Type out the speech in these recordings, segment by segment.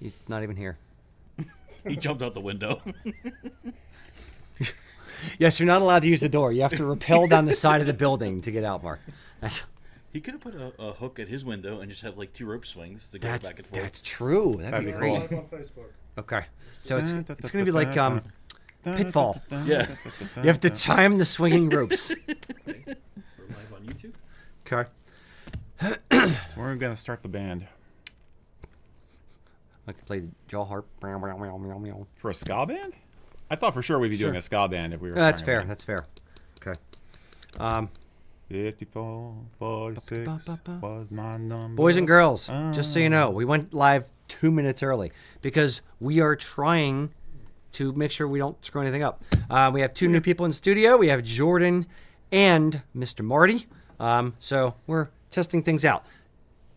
He's not even here. He jumped out the window. Yes, you're not allowed to use the door. You have to rappel down the side of the building to get out, Mark. He could have put a hook at his window and just have like 2 rope swings to go back and forth. That's true. That'd be great. Live on Facebook. Okay. So it's going to be like Pitfall. Yeah. You have to time the swinging ropes. We're live on YouTube. Okay. So we're going to start the band. I could play jaw harp. For a ska band? I thought for sure we'd be doing a ska band if we were That's starting a fair. band. That's fair. Okay. 54, 46 was my number. Boys and girls, just so you know, we went live 2 minutes early because we are trying to make sure we don't screw anything up. We have 2 new people in the studio. We have Jordan and Mr. Marty. So we're testing things out.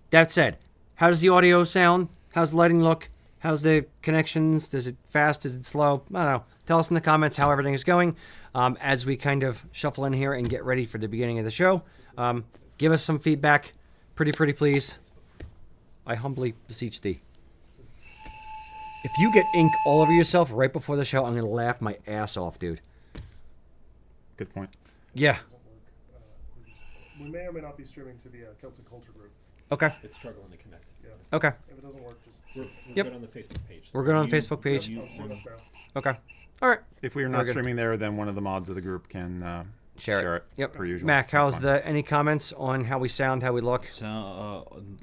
That said, how does the audio sound? How's the lighting look? How's the connections? Is it fast? Is it slow? I don't know. Tell us in the comments how everything is going as we kind of shuffle in here and get ready for the beginning of the show. Give us some feedback. Pretty please. I humbly beseech thee. If you get ink all over yourself right before the show, I'm going to laugh my ass off, dude. Good point. Yeah. We may or may not be streaming to the Kilts and Culture group. Okay. It's struggling to connect. Yeah. Okay. If it doesn't work, just We're Yep. good on the Facebook page. We're good on the Facebook page. send us now. Okay. All right. If we are Very not good. streaming there, then one of the mods of the group can share it Yep. per usual. Mac, That's how's fine. any comments on how we sound, how we look?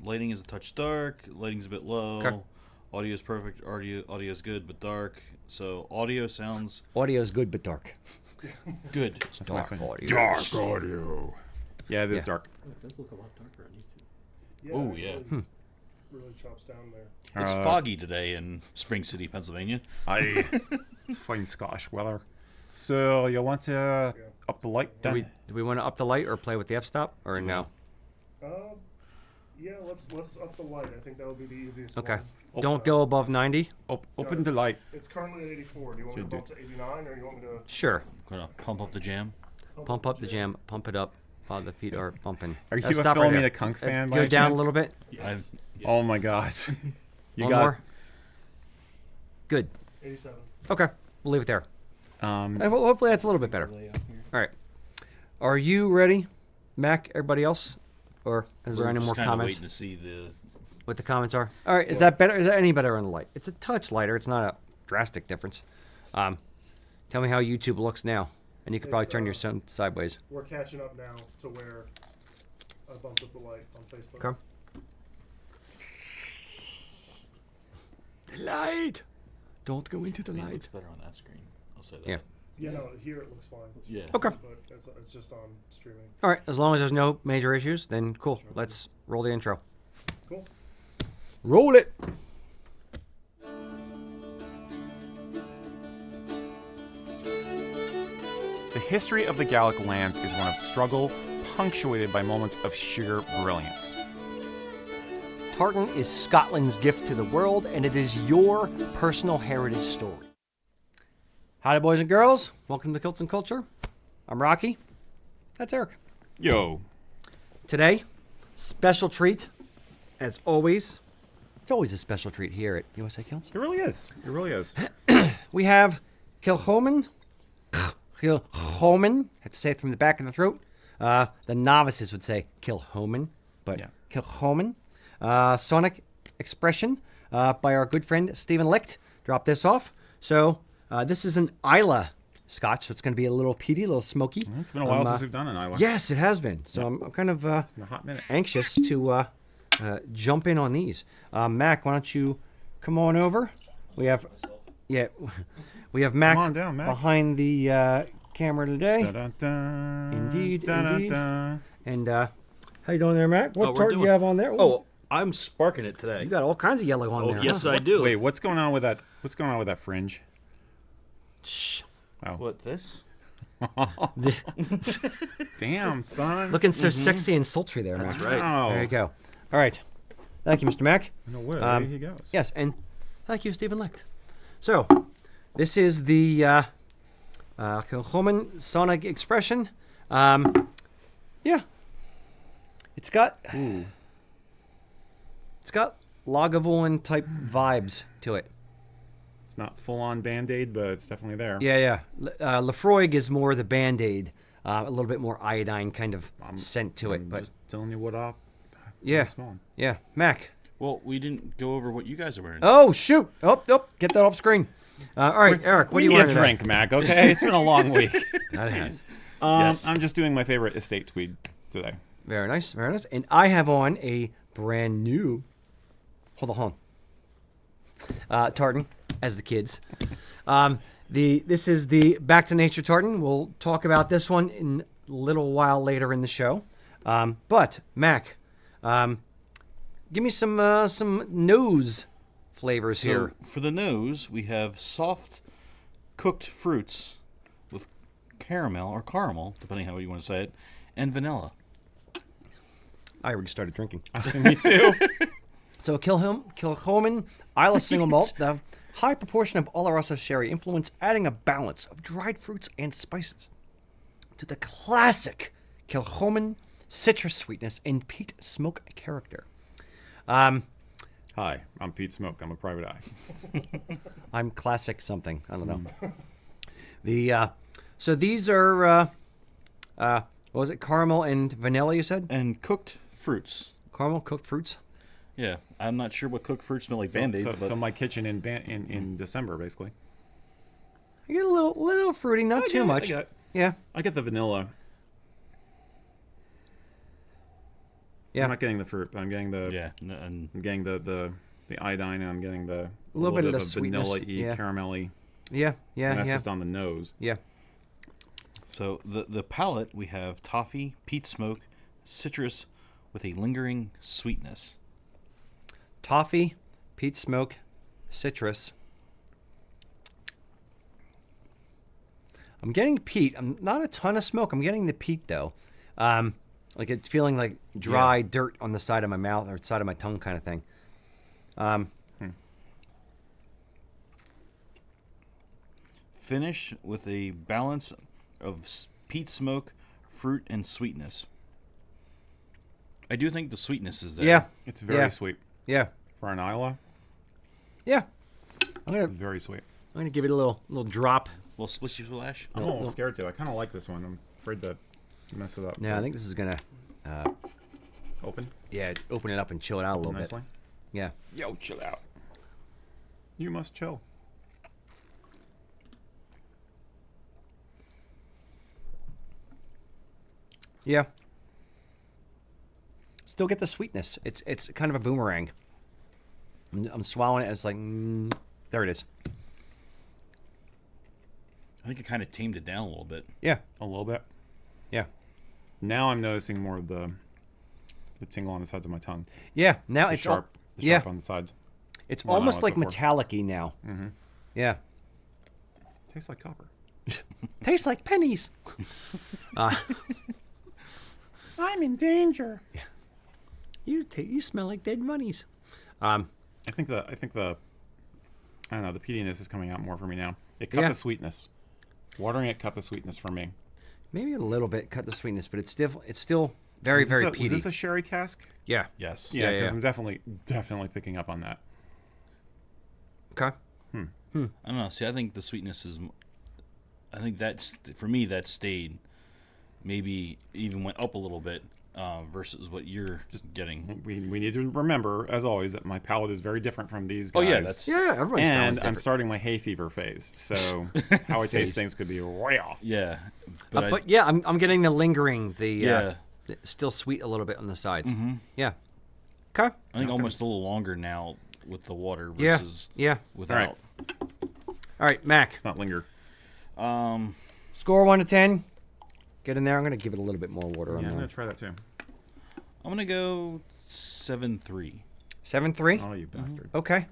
Lighting is a touch dark. Lighting's a bit low. Okay. Audio is perfect. Audio's good but dark. So audio sounds Audio is good but dark. good. That's a nice one. audio. Dark audio. Yeah, it is Yeah. dark. Oh, it does look a lot darker on YouTube. Yeah, Oh, it yeah. really chops down there. It's foggy today in Spring City, Pennsylvania. It's fine Scottish weather. So you want to up the light? Do Then? we want to up the light or play with the f-stop or no? Yeah, let's up the light. I think that would be the easiest. Okay. one. Don't go above 90. Open the light. It's currently at 84. Do you want me to bump to 89, or you want me to? Sure. Gonna pump up the jam. Pump up the jam. Pump it up while the feet are bumping. Are you Let's a stop right Philomena there. Kunk fan? by Go any down chance? a little bit. Yes. Oh my God. You One got more. Good. 87. Okay. We'll leave it there. um Well, hopefully that's a little bit better. Layout here. All right. Are you ready, Mac? Everybody else? Or is there We're any just more kinda comments? waiting to see What the comments are? All right. Is that better? Is that any better on the light? It's a touch lighter. It's not a drastic difference. Tell me how YouTube looks now, and you could probably It's, turn your sound sideways. We're catching up now to where I bumped up the light on Facebook. Okay. The light. Don't go into the It light. looks better on that screen. I'll say that. Yeah. Yeah, no, here it looks fine. Yeah. Okay. But it's just on streaming. All right. As long as there's no major issues, then cool. Let's roll the intro. Cool. Roll it. The history of the Gallic lands is one of struggle, punctuated by moments of sheer brilliance. Tartan is Scotland's gift to the world, and it is your personal heritage story. Howdy, boys and girls. Welcome to Kilts and Culture. I'm Rocky. That's Eric. Yo. Today, special treat, as always. It's always a special treat here at USA Kilts. It really is. It really is. We have Kilchoman. Kilchoman. Have to say it from the back of the throat. The novices would say Kilchoman, but Yeah. Kilchoman. Sonic Expression by our good friend Stephen Licht. Drop this off. So this is an Isla Scotch, so it's going to be a little peaty, a little smoky. It's been a while since we've done an island. Yes, it has been. So I'm kind of It's been a hot minute. anxious to jump in on these. Mac, why don't you come on over? We have, yeah, we have Mac, on down, Mac. behind the camera today. Dun-dun-dun. Indeed, Dun-dun-dun. And how you doing there, Mac? What we're tartan do you doing- have on there? Ooh, Oh, I'm sparking it today. you got all kinds of yellow on there. yes, huh? I do. Wait, what's going on with that? What's going on with that fringe? Shh. Wow. What, this? Damn, son. Looking so sexy and sultry there, That's Mac. right. Wow. There you go. All right. Thank you, Mr. Mac. No way. He goes. Yes, and thank you, Stephen Licht. So, this is the Kilchoman Sonic Expression. Yeah. It's got Ooh. it's got Lagavulin type vibes to it. It's not full on Band-Aid, but it's definitely there. Yeah. Lefroy is more the Band-Aid, a little bit more iodine kind of scent to it. I'm But just telling you what up. yeah, Small. yeah, Mac. Well, we didn't go over what you guys are wearing. Oh shoot! Oh, get that off screen. All right, Eric, what are you Give wearing me a today? drink, Mac, okay? It's been a long week. That has. Yes. I'm just doing my favorite estate tweed today. Very nice, very nice. And I have on a brand new. Hold on. Tartan, as the kids. This is the Back to Nature tartan. We'll talk about this one in a little while later in the show. But Mac, give me some nose flavors So here. for the nose, we have soft cooked fruits with caramel, depending how you want to say it, and vanilla. I already started drinking. Me too. So Kilchoman Isla single malt, the high proportion of Oloroso sherry influence, adding a balance of dried fruits and spices to the classic Kilchoman citrus sweetness and peat smoke character. Hi, I'm Pete Smoke. I'm a private eye. I'm classic something. I don't know. So these are what was it? Caramel and vanilla. You said And cooked fruits. caramel cooked fruits. Yeah, I'm not sure what cooked fruits smell like Band-Aids, but So my kitchen in December, basically. I get a little fruity, not too much. Yeah. I get the vanilla. Yeah. I'm not getting the fruit, but I'm getting the and I'm getting the iodine, and I'm getting the A little bit of the of sweetness, vanilla-y, yeah. caramelly. Yeah. And that's just on the nose. Yeah. so the palate we have toffee, peat smoke, citrus, with a lingering sweetness. Toffee, peat smoke, citrus. I'm getting peat. I'm not a ton of smoke. I'm getting the peat though. Like it's feeling like dry dirt on the side of my mouth or side of my tongue kind of thing. Finish with a balance of peat smoke, fruit, and sweetness. I do think the sweetness is there. Yeah. It's very Yeah. sweet Yeah. for an Isla. Yeah. It's very sweet. I'm gonna give it a little drop. Well, splishy splash. I'm almost scared to. I kind of like this one. I'm afraid to mess it up. Yeah, I think this is gonna Open open it up and chill it out a little nicely. bit. Yeah. Yo, chill out. You must chill. Yeah. Still get the sweetness. It's kind of a boomerang. I'm swallowing it. It's like there it is. I think it kind of tamed it down a little bit. Yeah. A little bit. Yeah. Now I'm noticing more of the tingle on the sides of my tongue. Yeah. Now The it's sharp, the yeah. sharp on the sides. It's more than almost it was like before. metallic-y now. Mm-hmm. Yeah. Tastes like copper. Tastes like pennies. I'm in danger. You smell like dead monies. I think the I don't know, the peatiness is coming out more for me now. It cut Yeah. the sweetness. Watering it cut the sweetness for me. Maybe a little bit cut the sweetness, but it's still very very Was peaty. this a sherry cask? Yeah. Yes. Yeah, because yeah. I'm definitely picking up on that. Okay. I don't know. See, I think the sweetness is. I think that's for me that stayed. Maybe even went up a little bit versus what you're just getting. We need to remember, as always, that my palate is very different from these guys. Oh yeah, that's Yeah. Everyone's and palate's I'm different. starting my hay fever phase, so how I taste things could be way off. yeah. But yeah, I'm getting the lingering, Yeah. still sweet a little bit on the sides. Mm-hmm. Yeah. Okay. I think almost a little longer now with the water Yeah. versus Yeah. without. All right, Mac. It's not linger. Score 1 to 10. Get in there. I'm gonna give it a little bit more water Yeah, on I'm there. gonna try that too. I'm gonna go 7-3. 7-3. Oh, you bastard! Okay.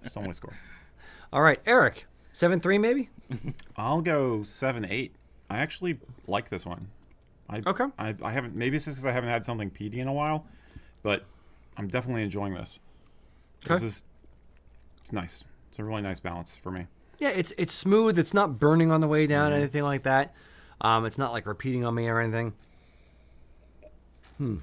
Stole my score. All right, Eric. 7-3 maybe. I'll go 7-8. I actually like this one. Okay. I haven't. Maybe it's just because I haven't had something peaty in a while, but I'm definitely enjoying this. Okay. It's nice. It's a really nice balance for me. Yeah, it's smooth. It's not burning on the way down, anything like that. It's not like repeating on me or anything. But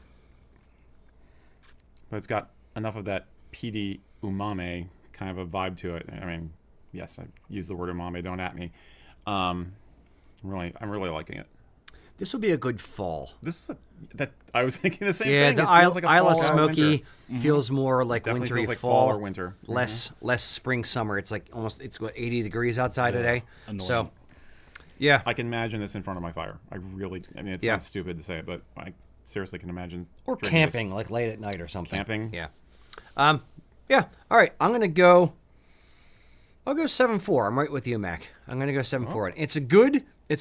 it's got enough of that PD umame kind of a vibe to it. I mean, yes, I use the word umame. Don't at me. I'm really liking it. This will be a good fall. This is that I was thinking the same Yeah, thing. the It feels like a Isla fall or Smoky winter. feels more like Definitely wintry feels like fall or winter. Less spring summer. It's like almost it's what 80 degrees outside today. Annoying. So yeah, I can imagine this in front of my fire. I mean, it Yeah. sounds stupid to say it, but I seriously can imagine. or drinking this. camping like late at night or something. Camping? Yeah. Yeah. All right. I'll go 7-4. I'm right with you, Mac. I'm gonna go 7-4. It's a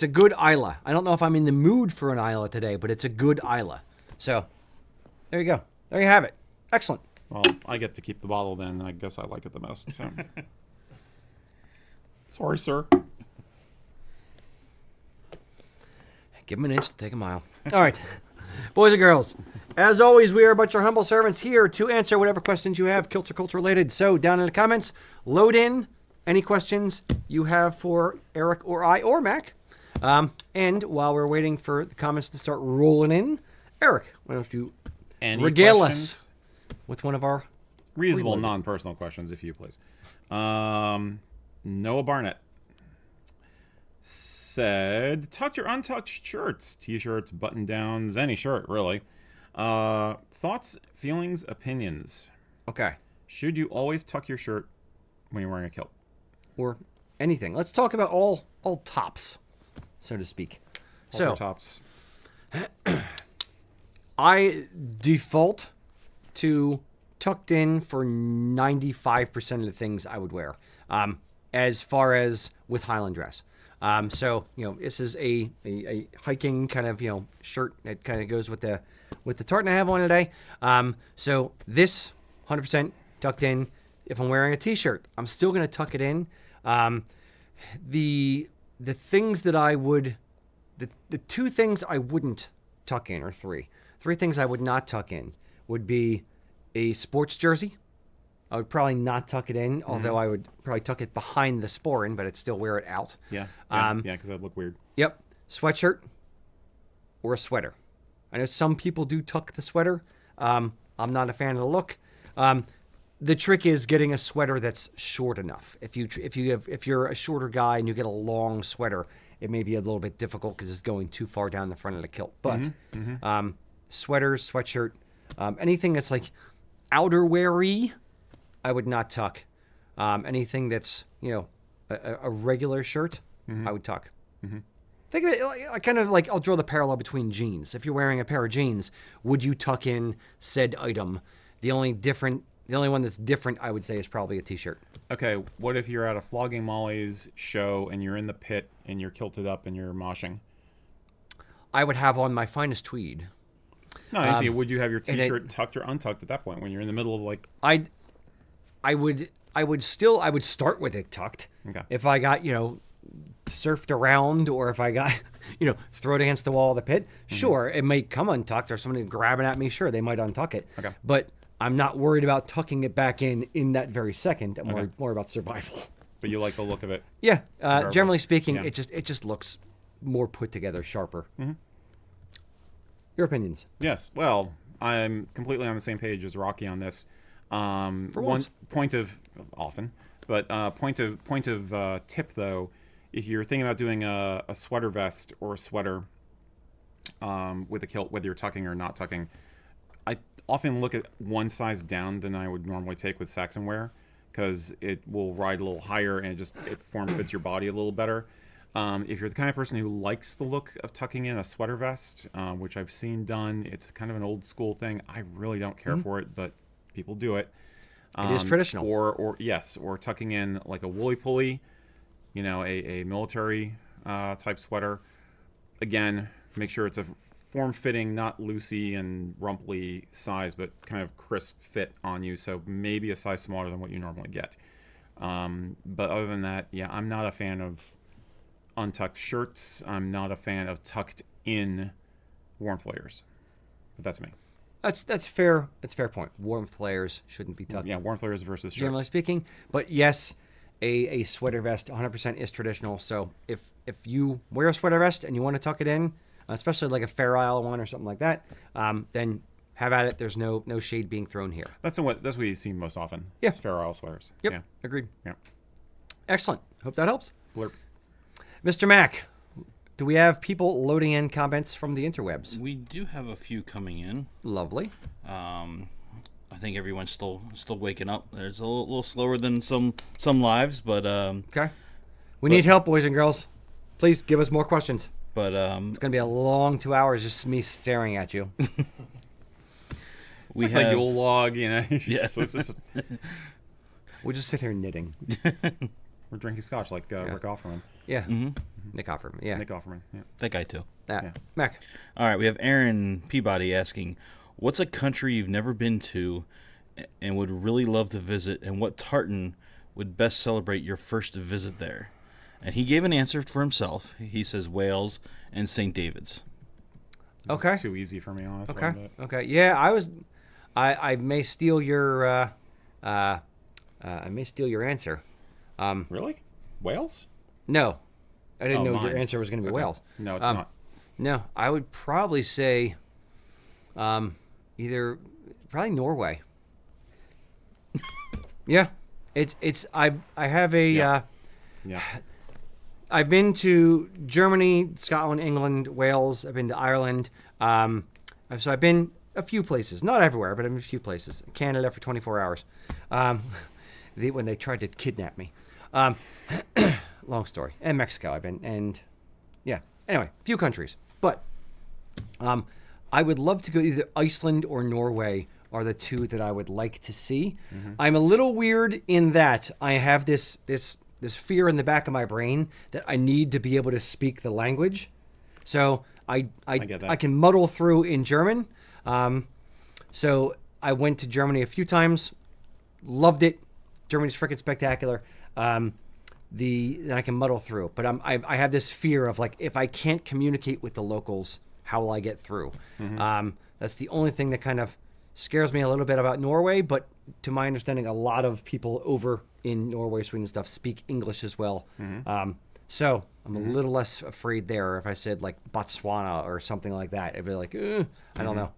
good Isla. I don't know if I'm in the mood for an Isla today, but it's a good Isla. So there you go. There you have it. Excellent. Well, I get to keep the bottle then. I guess I like it the most. So. Sorry, sir. Give them an inch to take a mile. All right. Boys and girls, as always, we are a bunch of humble servants here to answer whatever questions you have, Kilts or culture related. So down in the comments, load in any questions you have for Eric or I or Mac. And while we're waiting for the comments to start rolling in, Eric, why don't you Any regale questions? us with one of our... Reasonable, Reloaded. non-personal questions, if you please. Noah Barnett said, tucked or untucked shirts, t-shirts, button-downs, any shirt, really. Thoughts, feelings, opinions. Okay. Should you always tuck your shirt when you're wearing a kilt? Or anything. Let's talk about all tops, so to speak. Halter So tops. I default to tucked in for 95% of the things I would wear, as far as with Highland dress. So, this is a hiking kind of, shirt that kind of goes with the tartan I have on today. So this 100% tucked in. If I'm wearing a t-shirt, I'm still going to tuck it in. The things that I would, the two things I wouldn't tuck in, or three things I would not tuck in would be a sports jersey. I would probably not tuck it in, although I would probably tuck it behind the sporran, but I'd still wear it out. Yeah, because that'd look weird. Yep. Sweatshirt or a sweater. I know some people do tuck the sweater. I'm not a fan of the look. The trick is getting a sweater that's short enough. If you're a shorter guy and you get a long sweater, it may be a little bit difficult because it's going too far down the front of the kilt. But sweaters, sweatshirt, anything that's like outerwear-y, I would not tuck. Anything that's a regular shirt, I would tuck. Think of it kind of like, I'll draw the parallel between jeans. If you're wearing a pair of jeans, would you tuck in said item? The only one that's different, I would say, is probably a t-shirt. Okay, what if you're at a Flogging Molly's show and you're in the pit and you're kilted up and you're moshing? I would have on my finest tweed. No, I see. Would you have your and t-shirt tucked or untucked at that point when you're in the middle of like? I would start with it tucked. Okay. If I got surfed around, or if I got throw it against the wall of the pit, sure, it may come untucked, or somebody grabbing at me, sure, they might untuck it. Okay. But I'm not worried about tucking it back in that very second. I'm Okay. more about survival. But you like the look of it. Yeah. Regardless. Generally speaking, Yeah. it just looks more put together, sharper. Your opinions? Yes. Well, I'm completely on the same page as Rocky on this. For one once. point of often, but point of tip though, if you're thinking about doing a sweater vest or a sweater with a kilt, whether you're tucking or not tucking, I often look at one size down than I would normally take with Saxon wear, because it will ride a little higher and it form fits your body a little better. If you're the kind of person who likes the look of tucking in a sweater vest, which I've seen done, it's kind of an old school thing. I really don't care for it, but people do it. It is traditional. Or tucking in like a woolly pulley, a military type sweater. Again, make sure it's a form-fitting, not loosey and rumply size, but kind of crisp fit on you. So maybe a size smaller than what you normally get. But other than that, yeah, I'm not a fan of untucked shirts. I'm not a fan of tucked in warmth layers. But that's me. That's fair. That's a fair point. Warmth layers shouldn't be tucked. Yeah, warmth layers versus shirts. Generally speaking, but yes, a sweater vest 100% is traditional. So if you wear a sweater vest and you want to tuck it in, especially like a Fair Isle one or something like that, then have at it. There's no shade being thrown here. That's what you see most often. Yeah. It's Fair Isle sweaters. Yep, Yeah. agreed. Yeah. Excellent. Hope that helps. Blurb. Mr. Mack, do we have people loading in comments from the interwebs? We do have a few coming in. Lovely. I think everyone's still waking up. It's a little slower than some lives, but Okay. We need help, boys and girls. Please give us more questions. but It's going to be a long 2 hours just me staring at you. we Like have a Yule log, you know. Yeah. So it's just- We'll just sit here knitting. we're drinking scotch like Rick Offerman. Yeah. Nick Offerman. Yeah. Nick Offerman. Yeah. that guy too. That. Yeah. Mac. All right, we have Aaron Peabody asking, "What's a country you've never been to and would really love to visit, and what tartan would best celebrate your first visit there?" And he gave an answer for himself. He says Wales and St. David's. This is Okay. too easy for me, honestly. Okay. but- Okay. Yeah, I may steal your I may steal your answer. Really? Wales? No. I didn't Oh, know mine. your answer was going to be Okay. Wales. No, it's not. No, I would probably say probably Norway. Yeah. I have a Yeah. Yeah. I've been to Germany, Scotland, England, Wales. I've been to Ireland. So I've been a few places, not everywhere, but I've been a few places. Canada for 24 hours, when they tried to kidnap me. Long story. And Mexico, I've been, and yeah. Anyway, a few countries, but I would love to go either Iceland or Norway. Are the two that I would like to see. I'm a little weird in that I have this fear in the back of my brain that I need to be able to speak the language. So I get that. I can muddle through in German. So I went to Germany a few times, loved it. Germany's freaking spectacular. And I can muddle through, but I have this fear of like, if I can't communicate with the locals, how will I get through? That's the only thing that kind of scares me a little bit about Norway, but to my understanding, a lot of people over in Norway, Sweden and stuff speak English as well. So I'm a little less afraid there. If I said like Botswana or something like that, it'd be like, I don't know.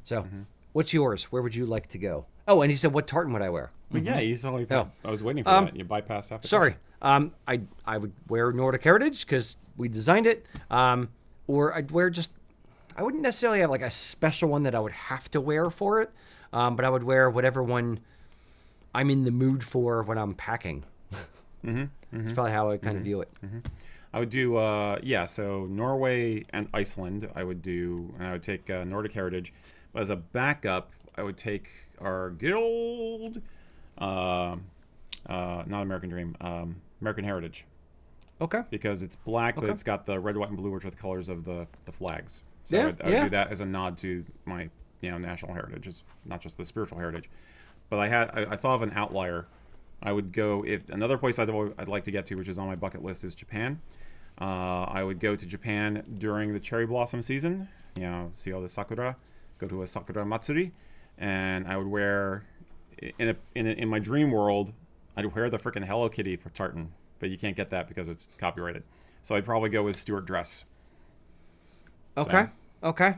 So what's yours? Where would you like to go? Oh, and he said, what tartan would I wear? But yeah, you totally. Oh. I was waiting for that. You bypassed half the Sorry. I would wear Nordic Heritage because we designed it. Or I'd wear I wouldn't necessarily have like a special one that I would have to wear for it. But I would wear whatever one I'm in the mood for when I'm packing. That's probably how I kind of view it. I would do, so Norway and Iceland I would do, and I would take Nordic Heritage. But as a backup, I would take our good old, not American Dream, American Heritage. Okay. Because it's black, but Okay. it's got the red, white, and blue, which are the colors of the flags. So Yeah, I would yeah. do that as a nod to my, national heritage, it's not just the spiritual heritage. But I thought of an outlier. I would go, if another place I'd like to get to, which is on my bucket list, is Japan. I would go to Japan during the cherry blossom season. See all the sakura. Go to a sakura matsuri, and I would wear, in my dream world, I'd wear the freaking Hello Kitty for tartan, but you can't get that because it's copyrighted. So I'd probably go with Stuart dress. Okay. Okay.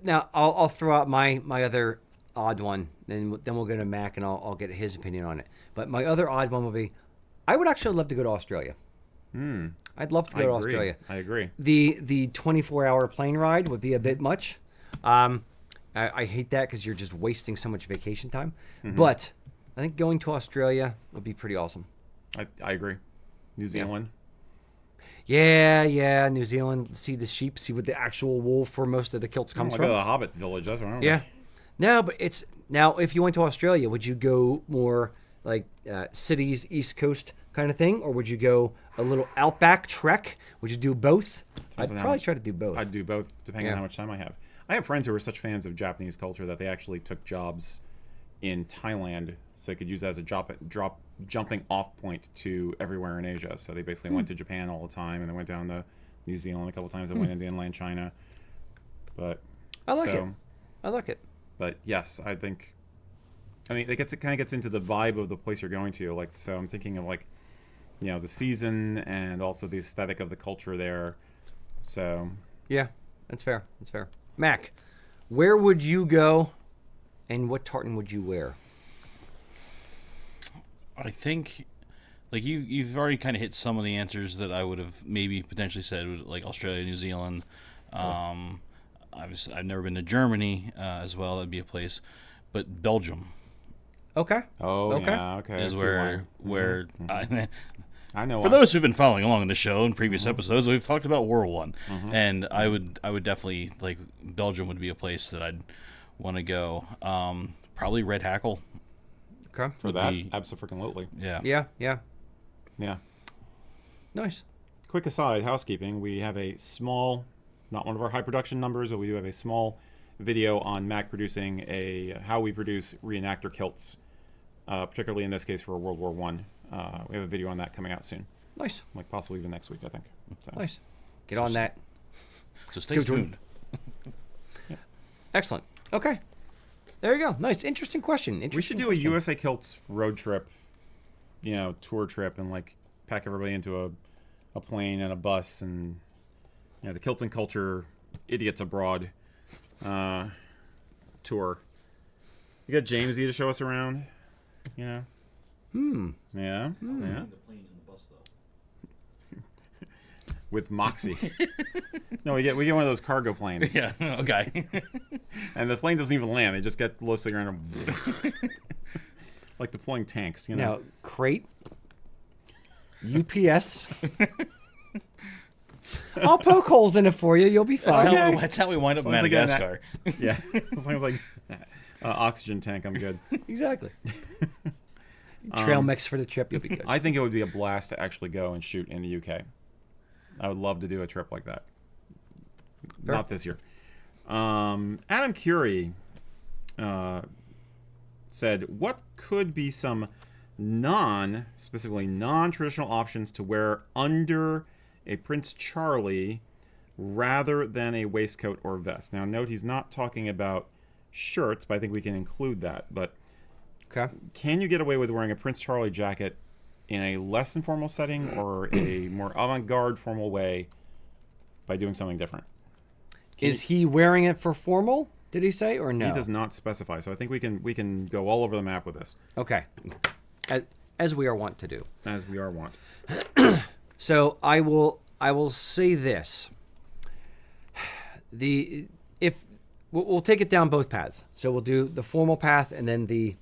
Now I'll throw out my other odd one, then we'll go to Mac and I'll get his opinion on it. But my other odd one would be, I would actually love to go to Australia. I'd love to go to Australia. I agree. The 24-hour plane ride would be a bit much. I hate that because you're just wasting so much vacation time. But I think going to Australia would be pretty awesome. I agree. New Zealand. Yeah, New Zealand. See the sheep. See what the actual wool for most of the kilts comes Like from. the Hobbit village. That's what I remember. Yeah. No, but it's now. If you went to Australia, would you go more like cities, East Coast kind of thing, or would you go a little outback trek? Would you do both? Depends I'd on how probably much- try to do both. I'd do both, depending Yeah. on how much time I have. I have friends who are such fans of Japanese culture that they actually took jobs in Thailand, so they could use that as a jumping off point to everywhere in Asia. So they basically went to Japan all the time, and they went down to New Zealand a couple times. They went into inland China. But I like it. I like it. But yes, I think. I mean, it kind of gets into the vibe of the place you're going to. Like, so I'm thinking of like, the season and also the aesthetic of the culture there. So Yeah, that's fair. That's fair. Mac, where would you go, and what tartan would you wear? I think, like you've already kind of hit some of the answers that I would have maybe potentially said, like Australia, New Zealand. I've never been to Germany as well. That'd be a place, but Belgium Okay. Oh, Okay. yeah, okay. I is see where why. I know for why. those who've been following along in the show in previous episodes, we've talked about World War One, and I would definitely like Belgium would be a place that I'd want to go. Probably Red Hackle. Okay. For that, be- absolutely. Yeah. Yeah. Yeah. Yeah. Nice. Quick aside, housekeeping. We have a small, not one of our high production numbers, but we do have a small video on Mac producing how we produce reenactor kilts, particularly in this case for World War One. We have a video on that coming out soon, Nice. like possibly even next week, I think. So, Nice. Get on that. So stay Good one. tuned. Excellent. Okay. There you go. Nice. Interesting question. We should Interesting do a question. USA Kilts road trip, tour trip, and like pack everybody into a plane and a bus, and the Kilts and Culture Idiots Abroad tour. You got Jamesy to show us around, Yeah. Yeah. With Moxie. No, we get one of those cargo planes. Yeah. Okay. And the plane doesn't even land. They just get low cigarette and like deploying tanks, Now, crate, UPS. I'll poke holes in it for you. You'll be fine. Okay. That's how we wind up in As long as I get in Madagascar. Yeah. As long as like oxygen tank, I'm good. Exactly. Trail mix for the trip. You'll be good. I think it would be a blast to actually go and shoot in the UK. I would love to do a trip like that. Fair. Not this year. Adam Curie said, what could be some specifically non-traditional options to wear under a Prince Charlie rather than a waistcoat or vest? Now, note he's not talking about shirts, but I think we can include that. But Okay. can you get away with wearing a Prince Charlie jacket in a less than formal setting or a more avant-garde formal way by doing something different? Is he wearing it for formal? Did he say or no? He does not specify, so I think we can go all over the map with this, Okay. As we are wont to do. as we are wont. So I will say this. We'll take it down both paths. So we'll do the formal path and then the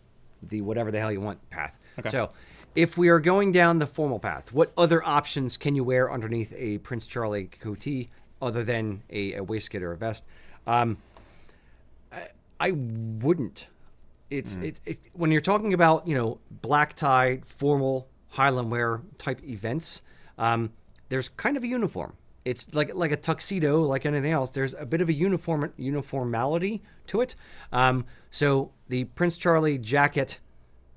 whatever the hell you want path. Okay. So if we are going down the formal path, what other options can you wear underneath a Prince Charlie coatee other than a waistcoat or a vest? I wouldn't. It's when you're talking about black tie, formal Highland wear type events. There's kind of a uniform. It's like a tuxedo, like anything else. There's a bit of a uniformality to it. So the Prince Charlie jacket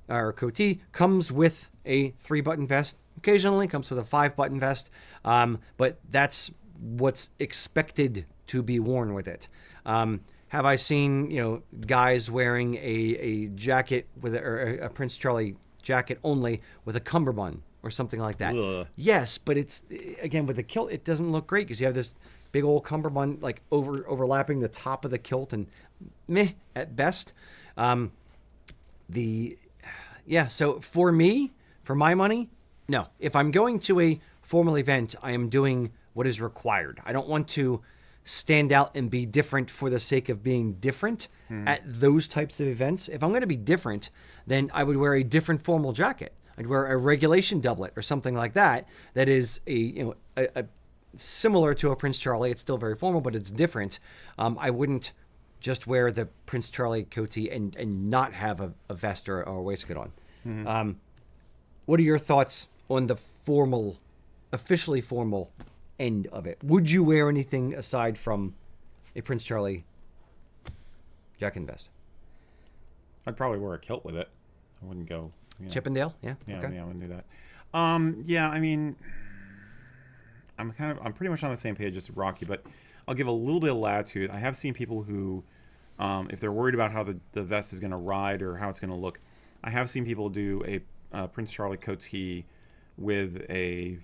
or coatee comes with a 3-button vest. Occasionally comes with a 5-button vest, but that's what's expected to be worn with it. Have I seen guys wearing a jacket with a Prince Charlie jacket only with a cummerbund or something like that? Ugh. Yes, but it's again with the kilt, it doesn't look great because you have this big old cummerbund like overlapping the top of the kilt and meh at best. So for me, for my money, no. If I'm going to a formal event, I am doing what is required. I don't want to stand out and be different for the sake of being different at those types of events. If I'm going to be different, then I would wear a different formal jacket. I'd wear a regulation doublet or something like that. That is a similar to a Prince Charlie. It's still very formal, but it's different. I wouldn't just wear the Prince Charlie coatee and not have a vest or a waistcoat on. What are your thoughts on the officially formal end of it? Would you wear anything aside from a Prince Charlie jacket and vest? I'd probably wear a kilt with it. I wouldn't go. Chippendale? Yeah. Yeah, Okay. yeah, I wouldn't do that. Yeah, I mean, I'm pretty much on the same page as Rocky, but I'll give a little bit of latitude. I have seen people who, if they're worried about how the vest is going to ride or how it's going to look, I have seen people do a Prince Charlie coatee with a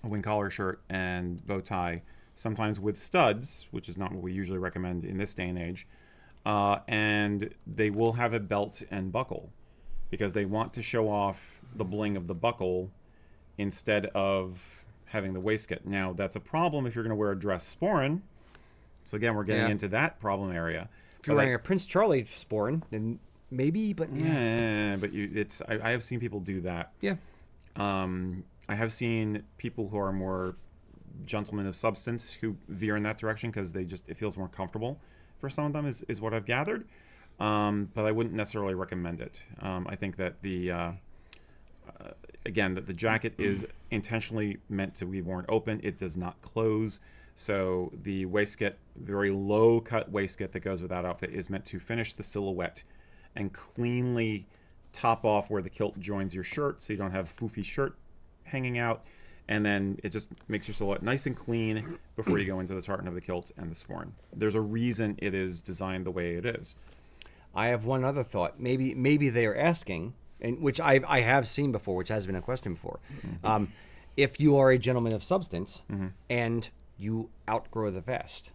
wing collar shirt and bow tie sometimes with studs, which is not what we usually recommend in this day and age. And they will have a belt and buckle because they want to show off the bling of the buckle instead of having the waistcoat. Now, that's a problem if you're going to wear a dress sporran. So again, we're getting into that problem area. If you're wearing a Prince Charlie sporran, then maybe, but yeah, but I have seen people do that. Yeah. I have seen people who are more gentlemen of substance who veer in that direction because it feels more comfortable for some of them is what I've gathered. But I wouldn't necessarily recommend it. I think that again, that the jacket is intentionally meant to be worn open. It does not close. So the waistcoat, very low cut waistcoat that goes with that outfit, is meant to finish the silhouette and cleanly top off where the kilt joins your shirt, so you don't have foofy shirt hanging out. And then it just makes your silhouette nice and clean before you go into the tartan of the kilt and the sporran. There's a reason it is designed the way it is. I have one other thought. Maybe they are asking, and which I have seen before, which has been a question before. If you are a gentleman of substance and you outgrow the vest.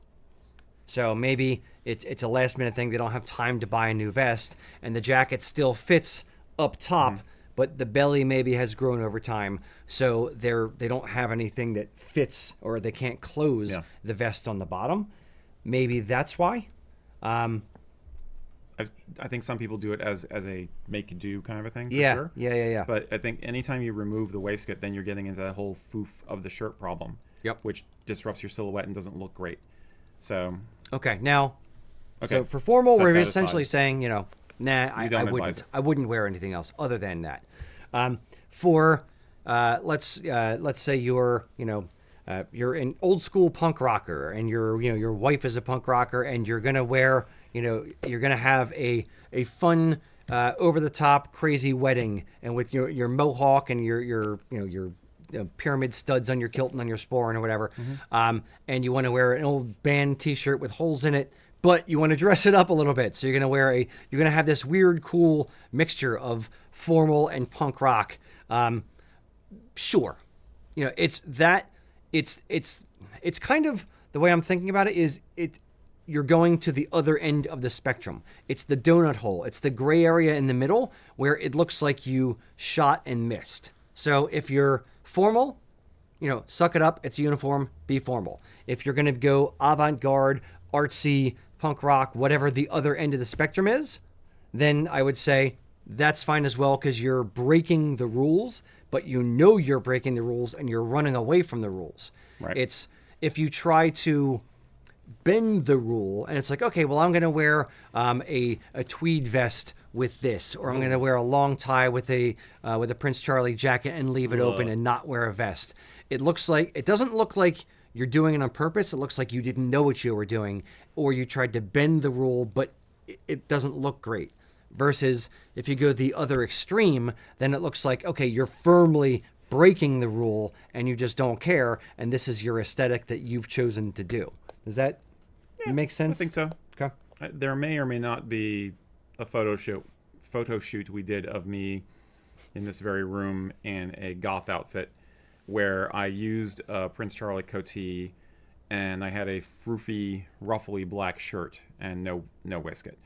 So maybe it's a last minute thing. They don't have time to buy a new vest, and the jacket still fits up top, but the belly maybe has grown over time. So they don't have anything that fits, or they can't close the vest on the bottom. Maybe that's why. I think some people do it as a make do kind of a thing. For Yeah, sure. yeah. But I think anytime you remove the waistcoat, then you're getting into that whole foof of the shirt problem. Yep. Which disrupts your silhouette and doesn't look great. So. Okay, now. Okay. So for formal, Set we're that essentially aside. saying, nah, I wouldn't wear anything else other than that. Let's say you're an old school punk rocker, and your wife is a punk rocker, and you're gonna wear, you're gonna have a fun over the top crazy wedding, and with your mohawk and your pyramid studs on your kilt and on your sporran or whatever, and you want to wear an old band T-shirt with holes in it, but you want to dress it up a little bit. So you're gonna have this weird, cool mixture of formal and punk rock. Sure, it's kind of the way I'm thinking about it is you're going to the other end of the spectrum. It's the donut hole. It's the gray area in the middle where it looks like you shot and missed. So if you're formal, suck it up. It's a uniform. Be formal. If you're going to go avant-garde, artsy, punk rock, whatever the other end of the spectrum is, then I would say that's fine as well, because you're breaking the rules, but you're breaking the rules and you're running away from the rules. Right. It's if you try to bend the rule and it's like, okay, well, I'm going to wear a tweed vest with this, or I'm going to wear a long tie with a Prince Charlie jacket and leave it open and not wear a vest. It doesn't look like you're doing it on purpose. It looks like you didn't know what you were doing, or you tried to bend the rule, but it doesn't look great. Versus if you go the other extreme, then it looks like, okay, you're firmly breaking the rule and you just don't care, and this is your aesthetic that you've chosen to do. Does that make sense? I think so. Okay. There may or may not be a photo shoot we did of me in this very room in a goth outfit where I used a Prince Charlie coatee and I had a froofy, ruffly black shirt and no waistcoat.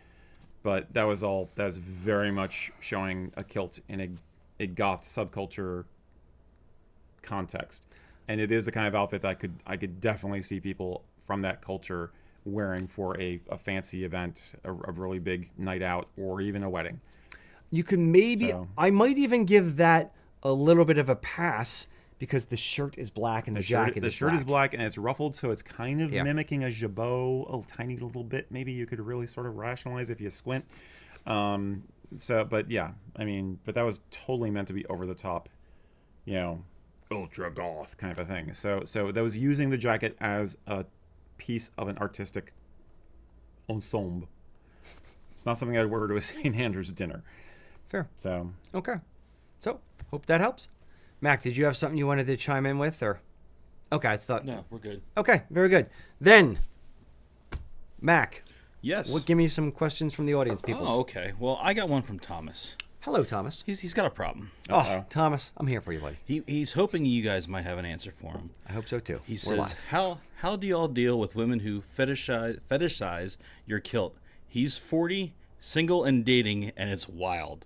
But that was very much showing a kilt in a goth subculture context. And it is a kind of outfit that I could definitely see people from that culture wearing for a fancy event, a really big night out, or even a wedding. You can I might even give that a little bit of a pass because the shirt is black and the jacket is black. The shirt is black and it's ruffled, so it's kind of mimicking a jabot a tiny little bit. Maybe you could really sort of rationalize if you squint. But that was totally meant to be over the top, ultra goth kind of a thing. So that was using the jacket as a piece of an artistic ensemble. It's not something I'd wear to a St. Andrew's dinner. Fair. So okay. So hope that helps. Mac, did you have something you wanted to chime in with, or? Okay, I thought. No, we're good. Okay, very good. Then, Mac. Yes. Give me some questions from the audience, people. Oh, okay. Well, I got one from Thomas. Hello, Thomas. He's got a problem. Oh, Thomas, I'm here for you, buddy. He's hoping you guys might have an answer for him. I hope so too. He We're says, live. how do y'all deal with women who fetishize your kilt? He's 40, single and dating, and it's wild.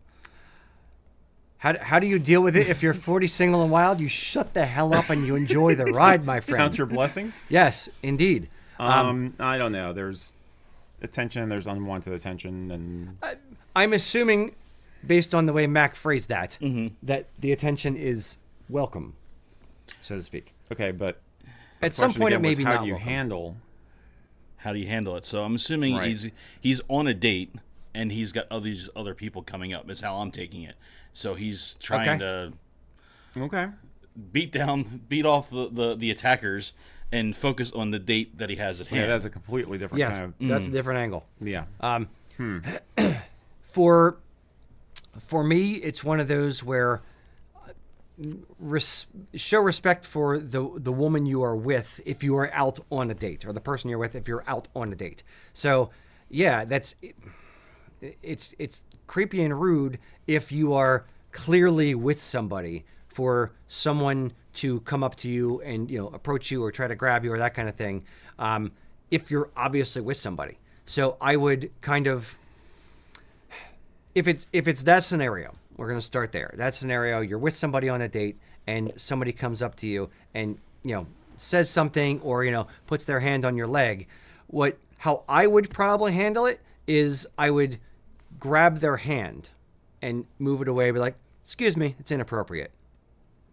How do you deal with it if you're 40, single, and wild? You shut the hell up and you enjoy the ride, my friend. Count your blessings. Yes, indeed. I don't know. There's attention. There's unwanted attention, and I'm assuming, based on the way Mac phrased that, that the attention is welcome, so to speak. okay, but At some question point, it again may was, be how not do you welcome. handle? How do you handle it? So I'm assuming Right. he's on a date, and he's got all these other people coming up, is how I'm taking it. So he's trying to Okay. beat off the attackers and focus on the date that he has at hand. Yeah, that's a completely different Yes, kind that's a different angle. of. Yeah. For me, it's one of those where show respect for the woman you are with if you are out on a date, or the person you're with if you're out on a date. So, yeah, it's creepy and rude if you are clearly with somebody for someone to come up to you and approach you or try to grab you or that kind of thing. If you're obviously with somebody, so I would kind of. If it's that scenario, we're going to start there. That scenario, you're with somebody on a date and somebody comes up to you and, says something or, puts their hand on your leg. How I would probably handle it is I would grab their hand and move it away, be like, excuse me, it's inappropriate.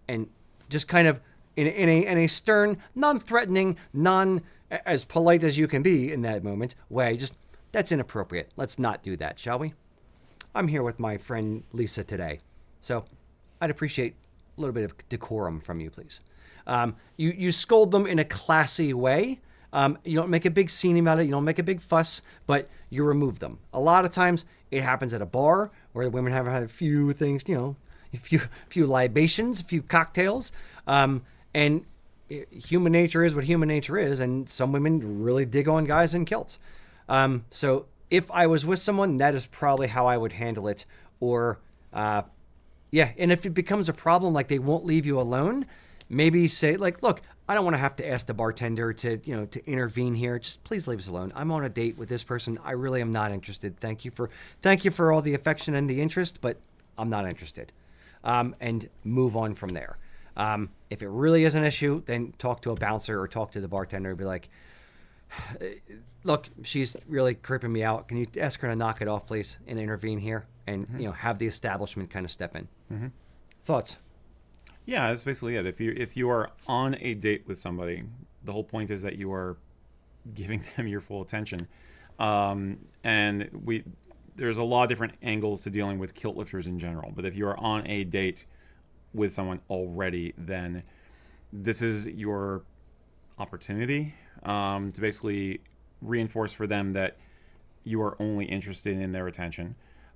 And just kind of in a stern, non-threatening, as polite as you can be in that moment way, just, that's inappropriate. Let's not do that, shall we? I'm here with my friend Lisa today, so I'd appreciate a little bit of decorum from you, please. You scold them in a classy way. You don't make a big scene about it. You don't make a big fuss, but you remove them. A lot of times it happens at a bar where the women have had a few things, a few libations, a few cocktails, and human nature is what human nature is, and some women really dig on guys in kilts. So if I was with someone, that is probably how I would handle it. Or, and if it becomes a problem, like they won't leave you alone, maybe say, like, look, I don't want to have to ask the bartender to intervene here. Just please leave us alone. I'm on a date with this person. I really am not interested. Thank you for all the affection and the interest, but I'm not interested. And move on from there. If it really is an issue, then talk to a bouncer or talk to the bartender and be like, look, she's really creeping me out. Can you ask her to knock it off, please, and intervene here and, have the establishment kind of step in? Mm-hmm. Thoughts? Yeah, that's basically it. If you are on a date with somebody, the whole point is that you are giving them your full attention. And there's a lot of different angles to dealing with kilt lifters in general. But if you are on a date with someone already, then this is your opportunity to basically reinforce for them that you are only interested in their attention.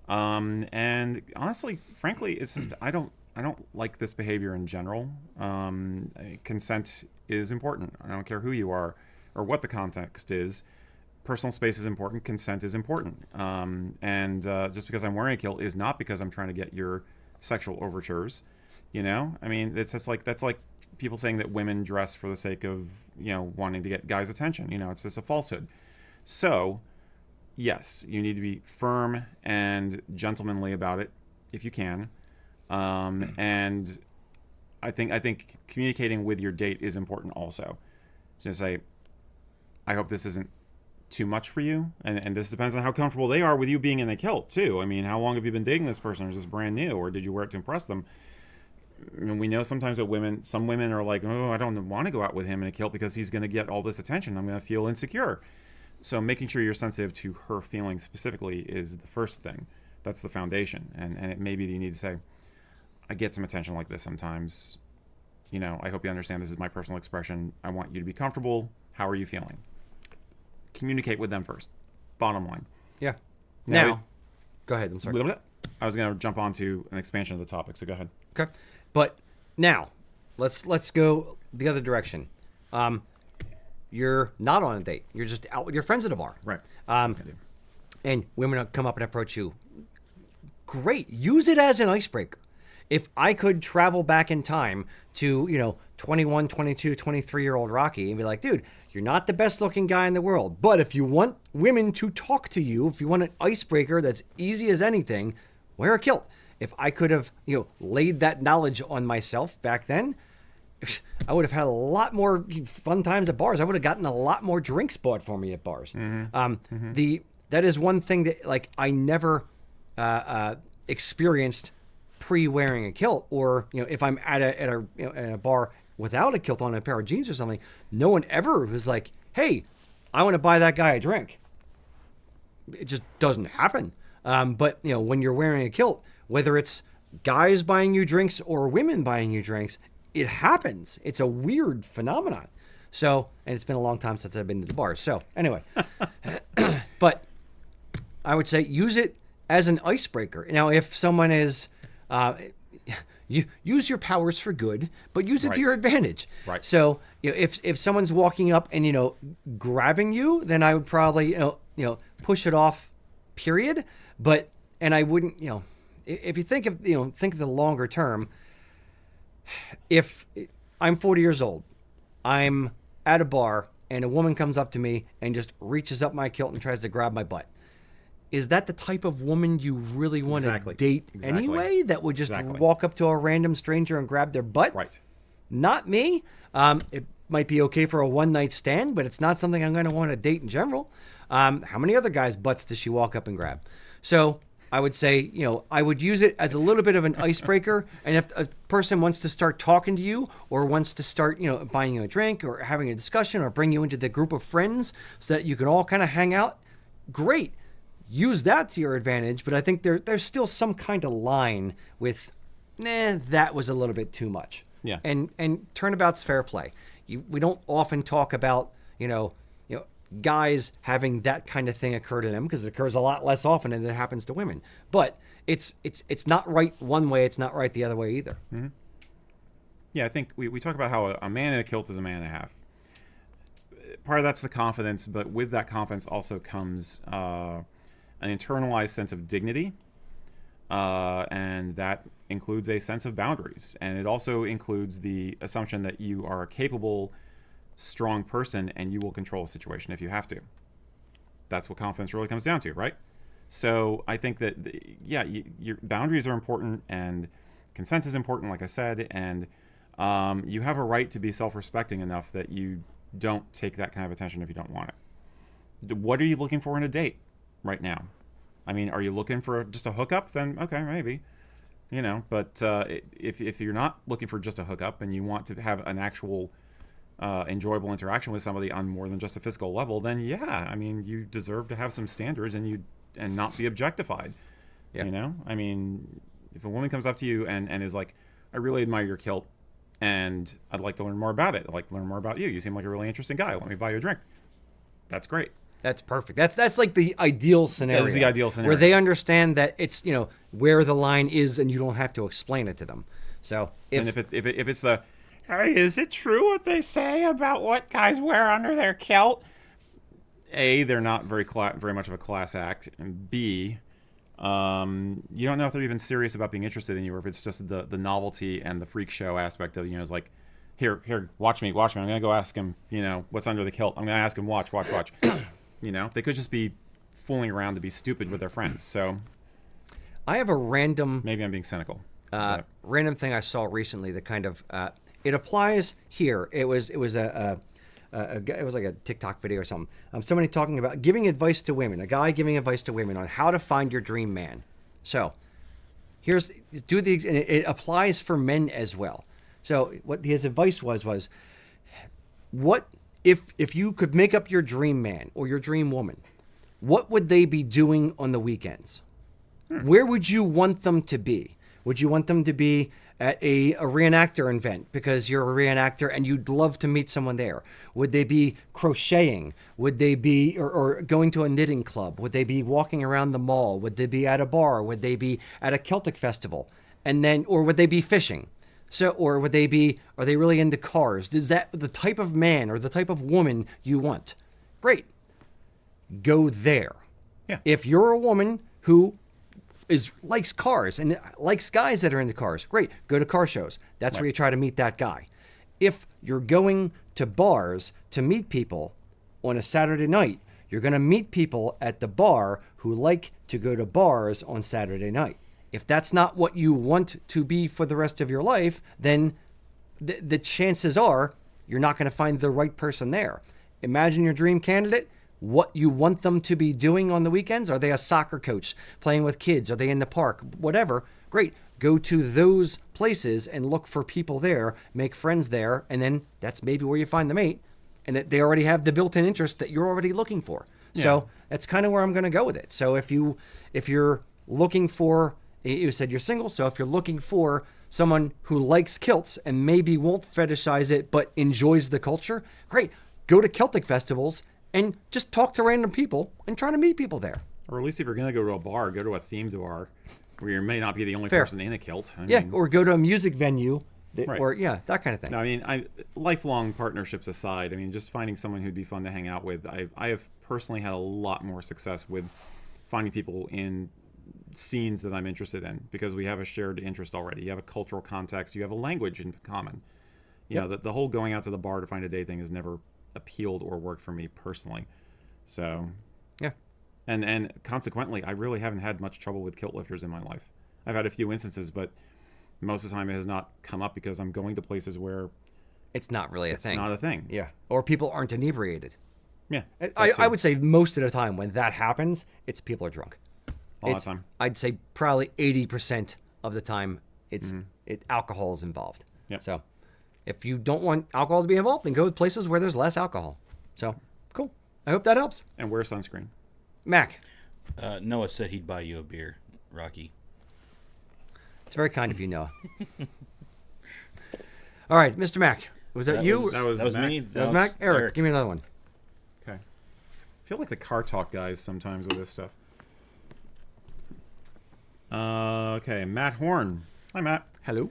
And honestly, frankly, it's just I don't like this behavior in general. Consent is important. I don't care who you are or what the context is. Personal space is important. Consent is important. And just because I'm wearing a kilt is not because I'm trying to get your sexual overtures. I mean, that's like people saying that women dress for the sake of wanting to get guys' attention. It's just a falsehood. So, yes, you need to be firm and gentlemanly about it if you can. And I think communicating with your date is important also. So say, I hope this isn't too much for you, and this depends on how comfortable they are with you being in a kilt too. I mean, how long have you been dating this person, or is this brand new, or did you wear it to impress them? I mean, we know sometimes that some women are like, oh, I don't want to go out with him in a kilt because he's going to get all this attention. I'm going to feel insecure. So making sure you're sensitive to her feelings specifically is the first thing. That's the foundation. And it may be that you need to say, I get some attention like this sometimes. I hope you understand this is my personal expression. I want you to be comfortable. How are you feeling? Communicate with them first. Bottom line. Yeah. Now, go ahead. I'm sorry. I was going to jump onto an expansion of the topic, so go ahead. Okay. But now, let's go the other direction. You're not on a date. You're just out with your friends at a bar. Right. And women come up and approach you. great. Use it as an icebreaker. If I could travel back in time to, 21, 22, 23-year-old Rocky and be like, dude, you're not the best looking guy in the world, but if you want women to talk to you, if you want an icebreaker that's easy as anything, wear a kilt. If I could have, laid that knowledge on myself back then, I would have had a lot more fun times at bars. I would have gotten a lot more drinks bought for me at bars. That is one thing that I never experienced pre-wearing a kilt, or if I'm at a bar without a kilt on, a pair of jeans or something, no one ever was like, hey, I want to buy that guy a drink. It just doesn't happen. But when you're wearing a kilt, whether it's guys buying you drinks or women buying you drinks, it happens. It's a weird phenomenon. So, and it's been a long time since I've been to the bars. So anyway, but I would say use it as an icebreaker. Now, if someone is, you use your powers for good, but use it to your advantage. Right. So, if someone's walking up and grabbing you, then I would probably push it off. Period. But I wouldn't if you think of the longer term. If I'm 40 years old, I'm at a bar and a woman comes up to me and just reaches up my kilt and tries to grab my butt. Is that the type of woman you really want to date anyway? That would just walk up to a random stranger and grab their butt? Right. Not me. It might be okay for a one-night stand, but it's not something I'm going to want to date in general. How many other guys' butts does she walk up and grab? So I would say, I would use it as a little bit of an icebreaker. And if a person wants to start talking to you or wants to start, buying you a drink or having a discussion or bring you into the group of friends so that you can all kind of hang out, great. Use that to your advantage. But I think there's still some kind of line with, that was a little bit too much. Yeah. And turnabout's fair play. We don't often talk about, guys having that kind of thing occur to them because it occurs a lot less often than it happens to women. But it's not right one way. It's not right the other way either. Mm-hmm. Yeah, I think we talk about how a man in a kilt is a man and a half. Part of that's the confidence, but with that confidence also comes an internalized sense of dignity, and that includes a sense of boundaries. And it also includes the assumption that you are a capable, strong person and you will control a situation if you have to. That's what confidence really comes down to, right? So I think that, your boundaries are important and consent is important, like I said, and you have a right to be self-respecting enough that you don't take that kind of attention if you don't want it. What are you looking for in a date right now? I mean, are you looking for just a hookup? Then okay, maybe. But if you're not looking for just a hookup and you want to have an actual enjoyable interaction with somebody on more than just a physical level, then you deserve to have some standards and not be objectified. Yeah. I mean, if a woman comes up to you and is like, I really admire your kilt and I'd like to learn more about it. I'd like to learn more about you. You seem like a really interesting guy. Let me buy you a drink. That's great. That's perfect. That's like the ideal scenario. That is the ideal scenario. Where they understand that it's, where the line is and you don't have to explain it to them. So if it's the, hey, is it true what they say about what guys wear under their kilt? A, they're not very much of a class act, and B, you don't know if they're even serious about being interested in you, or if it's just the novelty and the freak show aspect of it's like, here, watch me. I'm gonna go ask him, what's under the kilt. I'm gonna ask him, watch. They could just be fooling around to be stupid with their friends. So, I have a random. Maybe I'm being cynical. Random thing I saw recently that kind of. It applies here. It was it was like a TikTok video or something. Somebody talking about giving advice to women. A guy giving advice to women on how to find your dream man. So, and it applies for men as well. So what his advice was, what if you could make up your dream man or your dream woman, what would they be doing on the weekends? Where would you want them to be? Would you want them to be at a reenactor event because you're a reenactor and you'd love to meet someone there? Would they be crocheting? Would they be or going to a knitting club? Would they be walking around the mall? Would they be at a bar? Would they be at a Celtic festival? Or would they be fishing? So, or are they really into cars? Is that the type of man or the type of woman you want? Great. Go there. Yeah. If you're a woman who likes cars and likes guys that are into cars, great. Go to car shows. That's where you try to meet that guy. If you're going to bars to meet people on a Saturday night, you're going to meet people at the bar who like to go to bars on Saturday night. If that's not what you want to be for the rest of your life, then the chances are you're not going to find the right person there. Imagine your dream candidate, what you want them to be doing on the weekends. Are they a soccer coach, playing with kids? Are they in the park? Whatever. Great. Go to those places and look for people there, make friends there, and then that's maybe where you find the mate. And they already have the built-in interest that you're already looking for. Yeah. So that's kind of where I'm going to go with it. So if you're looking for, you said you're single, so if you're looking for someone who likes kilts and maybe won't fetishize it but enjoys the culture, great. Go to Celtic festivals and just talk to random people and try to meet people there. Or at least if you're going to go to a bar, go to a themed bar where you may not be the only Fair. person in a kilt. I Yeah, mean, or go to a music venue, Right. or that kind of thing. no, I mean, lifelong partnerships aside, I mean, just finding someone who'd be fun to hang out with. I have personally had a lot more success with finding people in scenes that I'm interested in because we have a shared interest already. You have a cultural context. You have a language in common. You know, the whole going out to the bar to find a date thing has never appealed or worked for me personally. So, Yeah. and consequently, I really haven't had much trouble with kilt lifters in my life. I've had a few instances, but most of the time it has not come up because I'm going to places where It's not really a it's thing. not a thing. Yeah. Or people aren't inebriated. Yeah, I would say most of the time when that happens, it's people are drunk. a lot of time. I'd say probably 80% of the time it's alcohol is involved. Yep. So if you don't want alcohol to be involved, then go to places where there's less alcohol. So cool. I hope that helps. And wear sunscreen. Mac, Noah said he'd buy you a beer, Rocky. it's very kind of you, Noah. All right, Mr. Mac, was that you? that was Mac. me. That was No, Mac? it's Eric, give me another one. Okay. I feel like the car talk guys sometimes with this stuff. Okay, Matt Horn. Hi, Matt. Hello.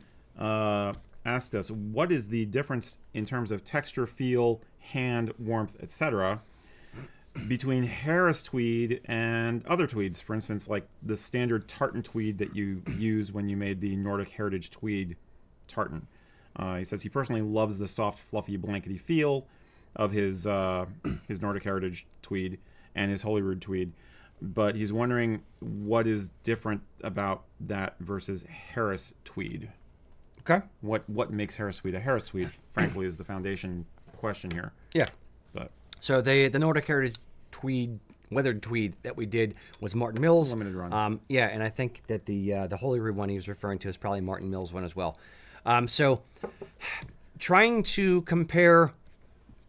Asked us, what is the difference in terms of texture, feel, hand, warmth, etc., between Harris tweed and other tweeds? For instance, like the standard tartan tweed that you use when you made the Nordic Heritage tweed tartan. He says he personally loves the soft, fluffy, blankety feel of his Nordic Heritage tweed and his Holyrood tweed, but he's wondering what is different about that versus Harris tweed. Okay. What makes Harris tweed a Harris tweed? Frankly, is the foundation question here. Yeah. But So the Nordic Heritage tweed, weathered tweed that we did was Martin Mills. Limited run. Yeah, and I think that the Holyrood one he was referring to is probably Martin Mills one as well. So trying to compare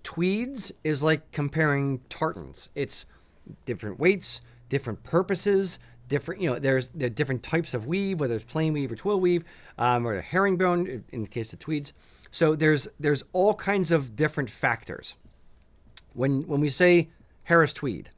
tweeds is like comparing tartans. It's different weights, different purposes, different, there's the different types of weave, whether it's plain weave or twill weave, or a herringbone in the case of tweeds. So there's all kinds of different factors. When we say Harris tweed,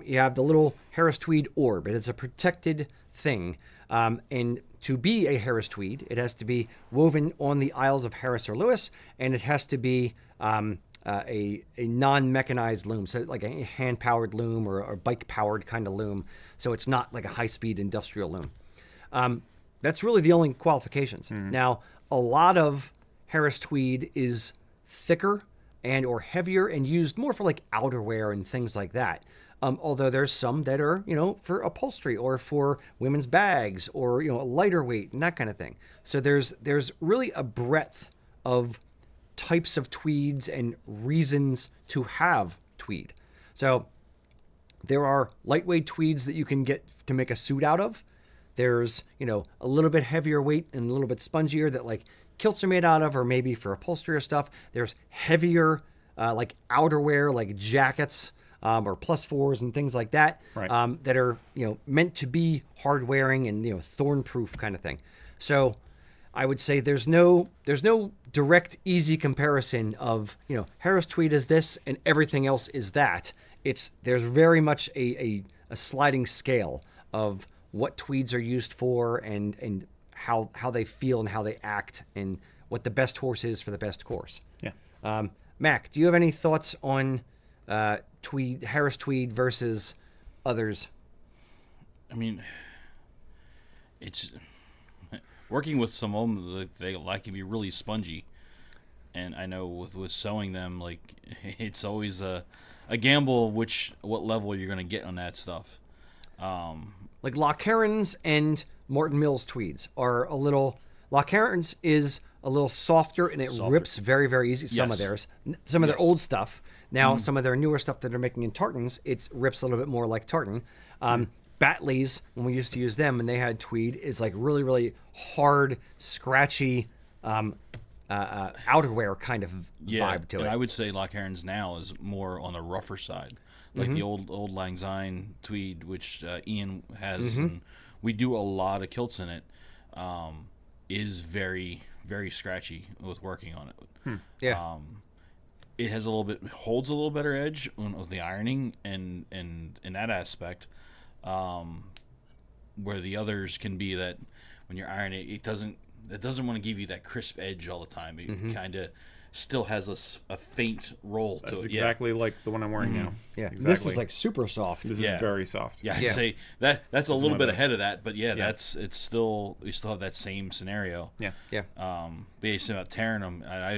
you have the little Harris tweed orb. It is a protected thing. And to be a Harris tweed, it has to be woven on the Isles of Harris or Lewis, and it has to be a non-mechanized loom, so like a hand-powered loom or a bike-powered kind of loom. So it's not like a high-speed industrial loom. That's really the only qualifications. Now, a lot of Harris tweed is thicker and or heavier and used more for like outerwear and things like that. Although there's some that are, for upholstery or for women's bags or, lighter weight and that kind of thing. So there's really a breadth of types of tweeds and reasons to have tweed. So there are lightweight tweeds that you can get to make a suit out of. There's, a little bit heavier weight and a little bit spongier that like kilts are made out of, or maybe for upholstery or stuff. There's heavier, like outerwear, like jackets, or +4s and things like that, Right. that are, meant to be hard wearing and, thorn proof kind of thing. So I would say there's no direct, easy comparison of, Harris tweed is this and everything else is that. There's very much a sliding scale of what tweeds are used for and how they feel and how they act and what the best horse is for the best course. yeah. Mac, do you have any thoughts on tweed, Harris tweed versus others? I mean, it's working with some of them. They like can be really spongy, and I know with sewing them, like it's always a gamble what level you're gonna get on that stuff. Like Loch Herons and Martin Mills tweeds are a little. Loch Herons is a little softer and it rips very, very easy. Some of Yes. theirs, some of their old stuff. Now, some of their newer stuff that they're making in tartans, it rips a little bit more like tartan. Batleys, when we used to use them and they had tweed, is like really, really hard, scratchy outerwear kind of vibe to and it. I would say Loch Herons now is more on the rougher side, like the old Lang Syne tweed, which Ian has, and we do a lot of kilts in it. Is very, very scratchy with working on it. Yeah. It has holds a little better edge with the ironing and in that aspect, where the others can be that when you're ironing it doesn't want to give you that crisp edge all the time. It kind of still has a faint roll to That's it. exactly like the one I'm wearing now. Yeah. Exactly. This is like super soft. This Yeah. is very soft. Yeah, I'd Yeah. say that's a little my bit bad. ahead of that, but it's still we still have that same scenario. Yeah. Yeah. But yeah, about tearing them, I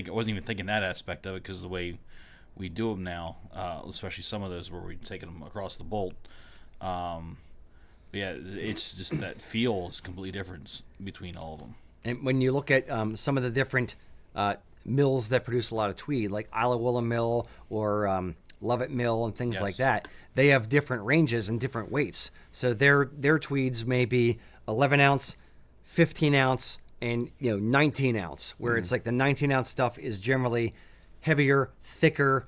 wasn't even thinking that aspect of it because the way we do them now, especially some of those where we're taking them across the bolt. But yeah, it's just that feel is completely different between all of them. And when you look at some of the different mills that produce a lot of tweed, like Isla Willa Mill or Lovett Mill and things like Yes. that, they have different ranges and different weights. So their tweeds may be 11 ounce, 15 ounce, and 19 ounce, where it's like the 19 ounce stuff is generally heavier, thicker,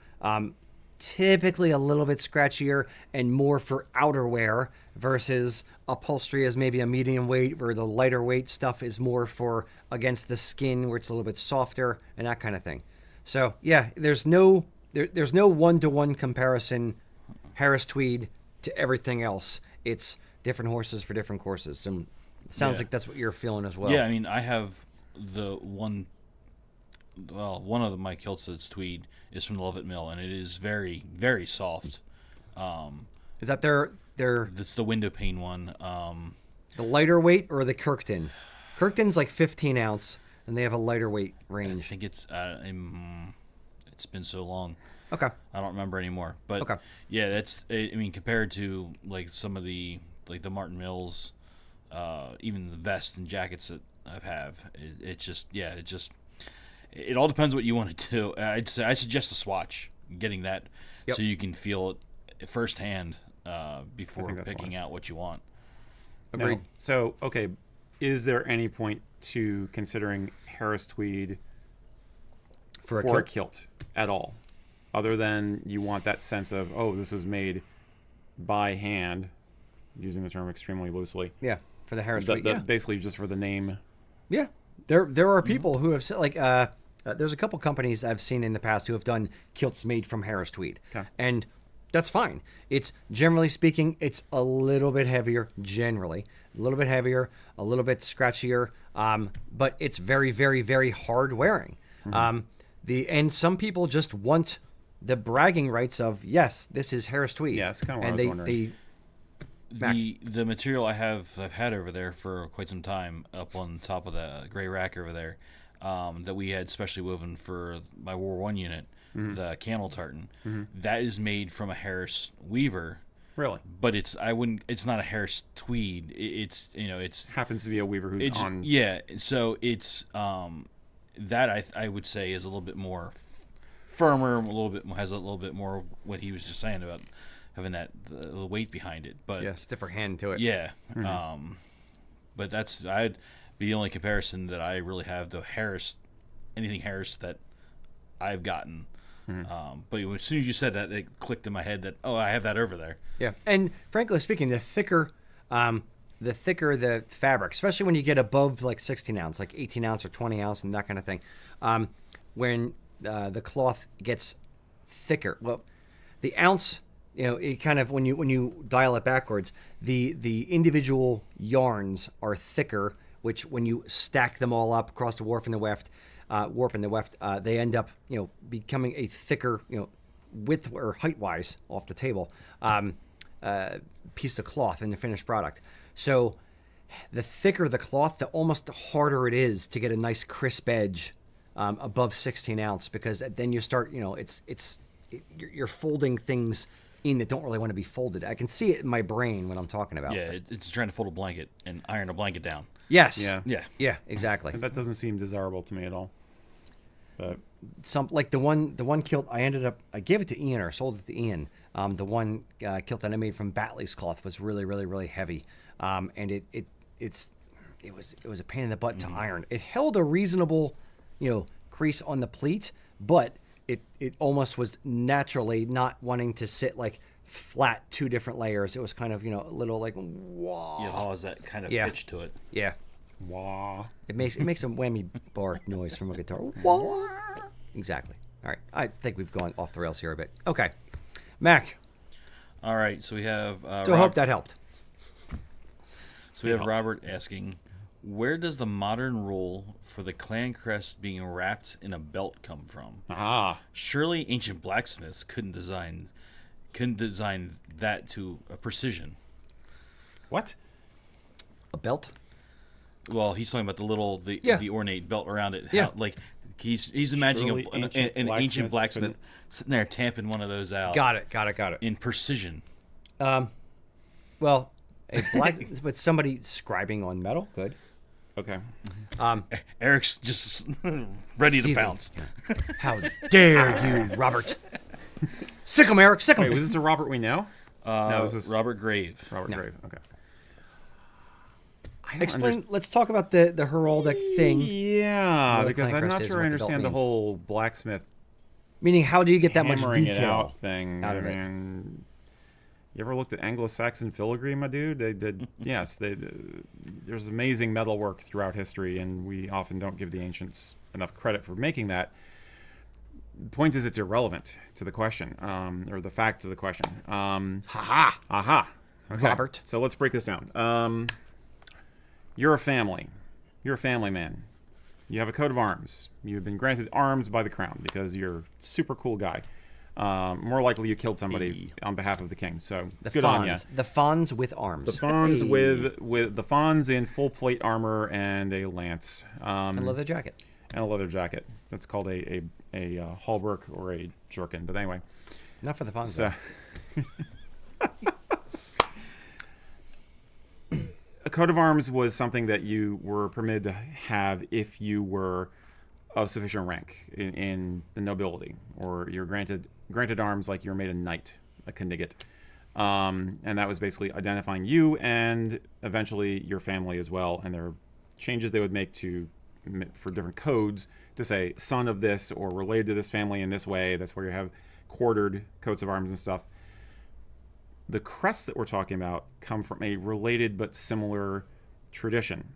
typically a little bit scratchier and more for outerwear versus upholstery is maybe a medium weight, where the lighter weight stuff is more for against the skin where it's a little bit softer and that kind of thing. So yeah, there's no one-to-one comparison Harris tweed to everything else. It's different horses for different courses, and it sounds Yeah. like that's what you're feeling as well. Yeah, I mean, I have one of my kilts that's tweed is from the Lovett Mill, and it is very, very soft. Is that their That's the window pane one. the lighter weight or the Kirkton? Kirkton's like 15 ounce, and they have a lighter weight I range. think it's been so long. Okay. I don't remember anymore. But Okay. yeah, that's I mean compared to like some of the Martin Mills, even the vests and jackets that I have, it all depends what you want to do. I suggest a swatch, getting that Yep. so you can feel it firsthand before think that's picking wise. out what you want. Agreed. Now, so, okay, is there any point to considering Harris tweed For a for a kilt? kilt at all, other than you want that sense of, oh, this was made by hand, using the term extremely loosely, Yeah, for the Harris tweed. Yeah. basically just for the name? Yeah, there are people who have said like there's a couple companies I've seen in the past who have done kilts made from Harris tweed, Okay. and that's fine. It's generally speaking, it's a little bit heavier, generally a little bit heavier, a little bit scratchier, but it's very, very, very hard wearing. And some people just want the bragging rights of, yes, this is Harris tweed. Yeah, that's kinda what and I was wondering. The material I've had over there for quite some time, up on top of the gray rack over there, that we had specially woven for my War One unit, the cannel tartan. That is made from a Harris weaver, Really? but it's not a Harris tweed. It's Happens to be a weaver who's it's on. yeah. So it's that I would say is a little bit more firmer, has a little bit more what he was just saying about having that the weight behind it. But yeah, stiffer hand to it. yeah, but I'd be the only comparison that I really have to anything Harris that I've gotten. But as soon as you said that, it clicked in my head that I have that over there. Yeah, and frankly speaking, the thicker the fabric, especially when you get above like 16 ounce, like 18 ounce or 20 ounce and that kind of thing, when the cloth gets thicker, well, the ounce, it kind of when you dial it backwards, the individual yarns are thicker, which when you stack them all up across the warp and the weft, they end up becoming a thicker width or height wise off the table piece of cloth in the finished product. So the thicker the cloth, the almost harder it is to get a nice crisp edge above 16 ounce, because then you start, you're folding things in that don't really want to be folded. I can see it in my brain when I'm talking about Yeah, it. it's trying to fold a blanket and iron a blanket down. Yes. Yeah. Yeah. Exactly. That doesn't seem desirable to me at all. But Some like the one kilt I gave it to Ian, or sold it to Ian. The one kilt that I made from Batley's cloth was really, really, really heavy, and it was a pain in the butt to iron. It held a reasonable, crease on the pleat, but it almost was naturally not wanting to sit like flat 2 different layers. It was kind of a little like wah. Yeah, it has that kind of Yeah. pitch to it. Yeah. wah. It makes a whammy bar noise from a guitar. Wah. Exactly. All right. I think we've gone off the rails here a bit. Okay. Mac. All right, so we have So I hope that helped. So we have Robert asking, where does the modern rule for the clan crest being wrapped in a belt come from? Ah. Surely ancient blacksmiths couldn't design that to a precision. What? A belt? Well, he's talking about the Yeah. the ornate belt around it. Yeah. How, like he's imagining Surely an ancient blacksmiths blacksmith couldn't- sitting there tamping one of those out. Got it. In precision. Well, a black with somebody scribing on metal. Good. Okay. Eric's just ready to See pounce. How dare you, Robert? Sick 'em, Eric. Sick 'em. Wait, was this a Robert we know? No, this is Robert Grave. Robert No. Grave. Okay. I don't Explain. Let's talk about the heraldic thing. Yeah, What a because clan I'm crest not is, sure what I the belt understand the means. whole blacksmith Meaning, how do you get that much hammering detail it out thing. out I of it? mean, you ever looked at Anglo-Saxon filigree, my dude? They did. Yes, there's amazing metalwork throughout history, and we often don't give the ancients enough credit for making that. The point is, it's irrelevant to the question, or the fact of the question. Ha Aha. Okay. Robert. So let's break this down. You're a family. You're a family man. You have a coat of arms. You've been granted arms by the crown because you're a super cool guy. More likely you killed somebody on behalf of the king. So The good on you. fawns. The fawns with arms. The fawns Hey. with the fawns in full plate armor and a lance. And leather jacket. And a leather jacket. That's called a hauberk or a jerkin. But anyway. Not for the fawns. So, a coat of arms was something that you were permitted to have if you were of sufficient rank in the nobility, or you're granted arms like you're made a knight, a knigget. And that was basically identifying you and eventually your family as well. And there are changes they would make for different codes to say son of this or related to this family in this way. That's where you have quartered coats of arms and stuff. The crests that we're talking about come from a related but similar tradition.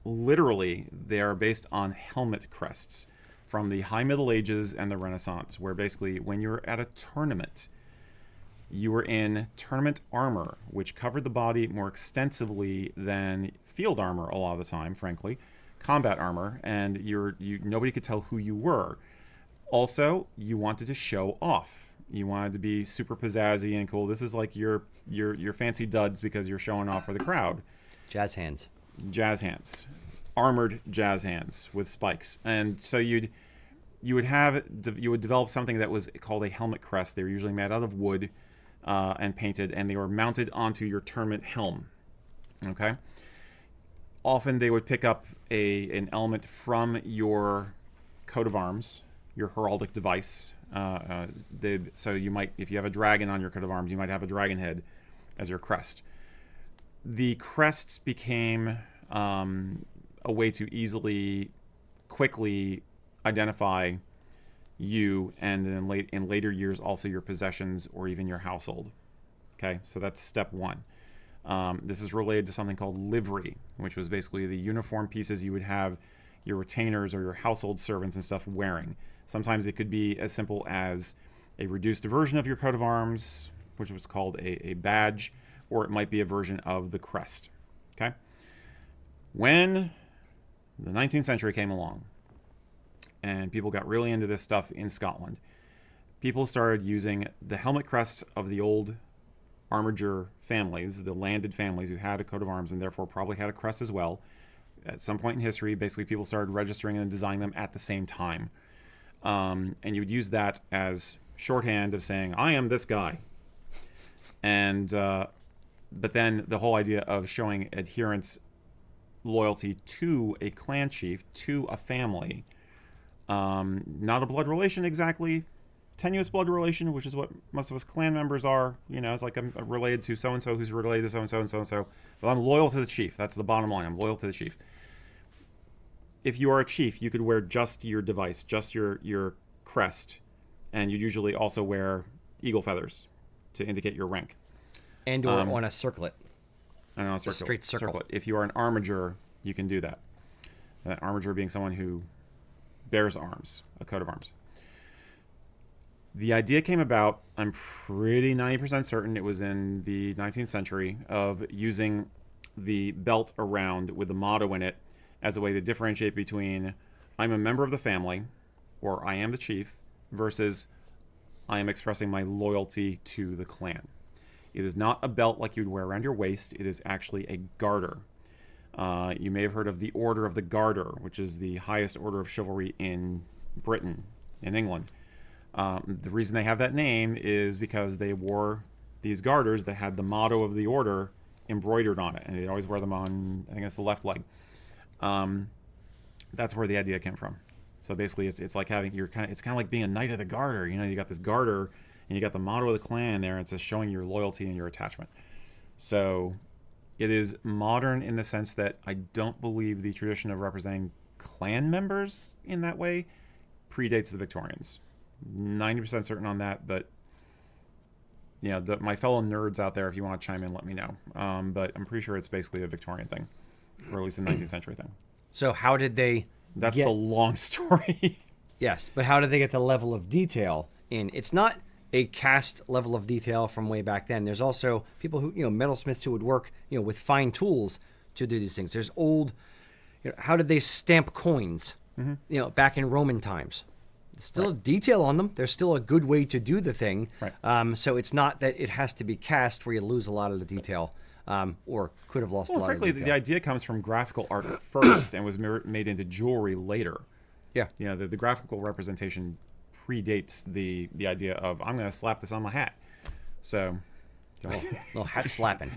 Literally, they are based on helmet crests from the High Middle Ages and the Renaissance, where basically when you're at a tournament, you were in tournament armor, which covered the body more extensively than field armor a lot of the time, frankly, combat armor, and nobody could tell who you were. Also, you wanted to show off. You wanted to be super pizzazzy and cool. This is like your fancy duds because you're showing off for the crowd. Jazz hands. Jazz hands, armored jazz hands with spikes, and so you would develop something that was called a helmet crest. They were usually made out of wood and painted, and they were mounted onto your tournament helm. Okay. Often they would pick up an element from your coat of arms, your heraldic device. So you might, if you have a dragon on your coat of arms, you might have a dragon head as your crest. The crests became a way to quickly identify you, and then in later years also your possessions or even your household. Okay, so that's step one. This is related to something called livery, which was basically the uniform pieces you would have your retainers or your household servants and stuff wearing. Sometimes it could be as simple as a reduced version of your coat of arms, which was called a badge, or it might be a version of the crest. Okay? When the 19th century came along and people got really into this stuff in Scotland, people started using the helmet crests of the old armiger families, the landed families who had a coat of arms and therefore probably had a crest as well. At some point in history, basically people started registering and designing them at the same time. And you would use that as shorthand of saying, I am this guy. And but then the whole idea of showing adherence, loyalty to a clan chief, to a family, not a blood relation exactly, tenuous blood relation, which is what most of us clan members are. You know, it's like I'm related to so-and-so who's related to so-and-so and so-and-so. But I'm loyal to the chief. That's the bottom line. I'm loyal to the chief. If you are a chief, you could wear just your device, just your crest, and you'd usually also wear eagle feathers to indicate your rank. And or on a circlet. And on a straight circle. If you are an armiger, you can do that. That armiger being someone who bears arms, a coat of arms. The idea came about, I'm pretty 90% certain it was in the 19th century, of using the belt around with the motto in it as a way to differentiate between I'm a member of the family, or I am the chief, versus I am expressing my loyalty to the clan. It is not a belt like you'd wear around your waist. It is actually a garter. You may have heard of the Order of the Garter, which is the highest order of chivalry in Britain, in England. The reason they have that name is because they wore these garters that had the motto of the order embroidered on it, and they always wear them on, I think it's the left leg. That's where the idea came from. So basically, it's like having it's kind of like being a knight of the garter. You know, you got this garter, and you got the motto of the clan there, and it's just showing your loyalty and your attachment. So it is modern in the sense that I don't believe the tradition of representing clan members in that way predates the Victorians. 90% certain on that, but yeah, my fellow nerds out there, if you want to chime in, let me know. But I'm pretty sure it's basically a Victorian thing, or at least a 19th century thing. So how did they That's the long story. Yes, but how did they get the level of detail in? It's not a cast level of detail from way back then. There's also people who, metalsmiths who would work, with fine tools to do these things. There's old, how did they stamp coins, back in Roman times? There's still a detail on them. There's still a good way to do the thing. Right. So it's not that it has to be cast where you lose a lot of the detail, or could have lost a lot frankly, of the detail. the idea comes from graphical art first and was made into jewelry later. Yeah. The graphical representation predates the idea of I'm going to slap this on my hat. So, Little hat slapping.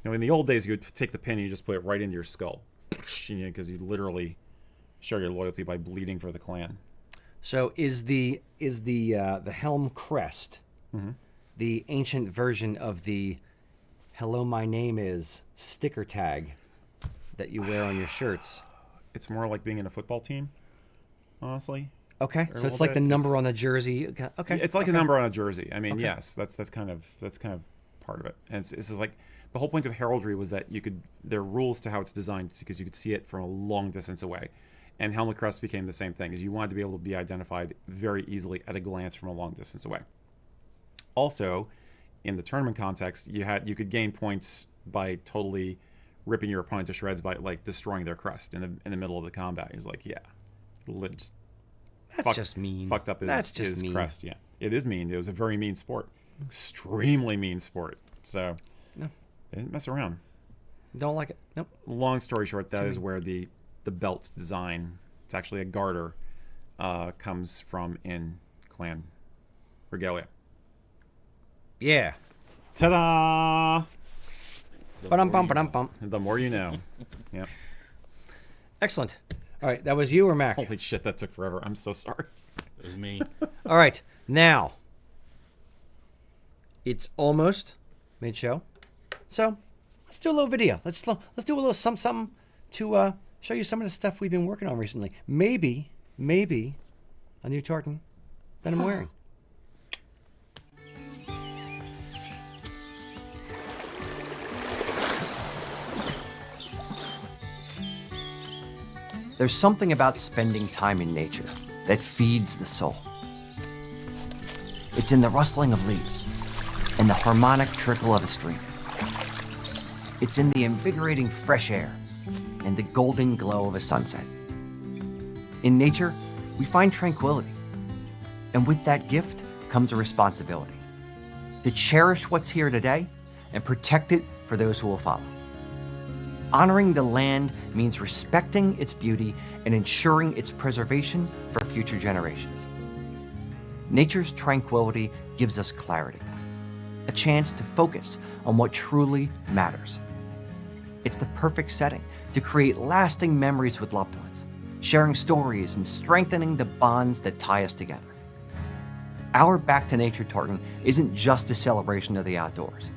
In the old days, you would take the pin and you just put it right into your skull, because you literally show your loyalty by bleeding for the clan. So is the helm crest the ancient version of the "Hello, my name is" sticker tag that you wear on your shirts? It's more like being in a football team, honestly. Okay, Or a so it's little like the bit. number on the jersey. Okay, It's like a number on a jersey. I mean, Okay. yes, that's kind of part of it. And it's just like the whole point of heraldry was that there are rules to how it's designed because you could see it from a long distance away. And helmet crest became the same thing, is you wanted to be able to be identified very easily at a glance from a long distance away. Also, in the tournament context, you could gain points by totally ripping your opponent to shreds by like destroying their crest in the middle of the combat. He was like, yeah, just just mean. fucked up his mean. crest. Yeah, it is mean. It was a very mean sport, extremely mean sport. So No. they didn't mess around. Don't like it. Nope. Long story short, that is where the belt design, it's actually a garter, comes from in clan regalia. Yeah. Ta-da! Ba-dum-bum. The more you know. Yep. Excellent. All right, that was you or Mac? Holy shit, that took forever. I'm so sorry. It was me. All right, now it's almost mid-show, so let's do a little video. Let's do a little something to show you some of the stuff we've been working on recently. Maybe a new tartan that I'm wearing. There's something about spending time in nature that feeds the soul. It's in the rustling of leaves and the harmonic trickle of a stream. It's in the invigorating fresh air and the golden glow of a sunset. In nature, we find tranquility. And with that gift comes a responsibility. to cherish what's here today and protect it for those who will follow. Honoring the land means respecting its beauty and ensuring its preservation for future generations. Nature's tranquility gives us clarity, a chance to focus on what truly matters. It's the perfect setting to create lasting memories with loved ones, sharing stories and strengthening the bonds that tie us together. Our Back to Nature tartan isn't just a celebration of the outdoors.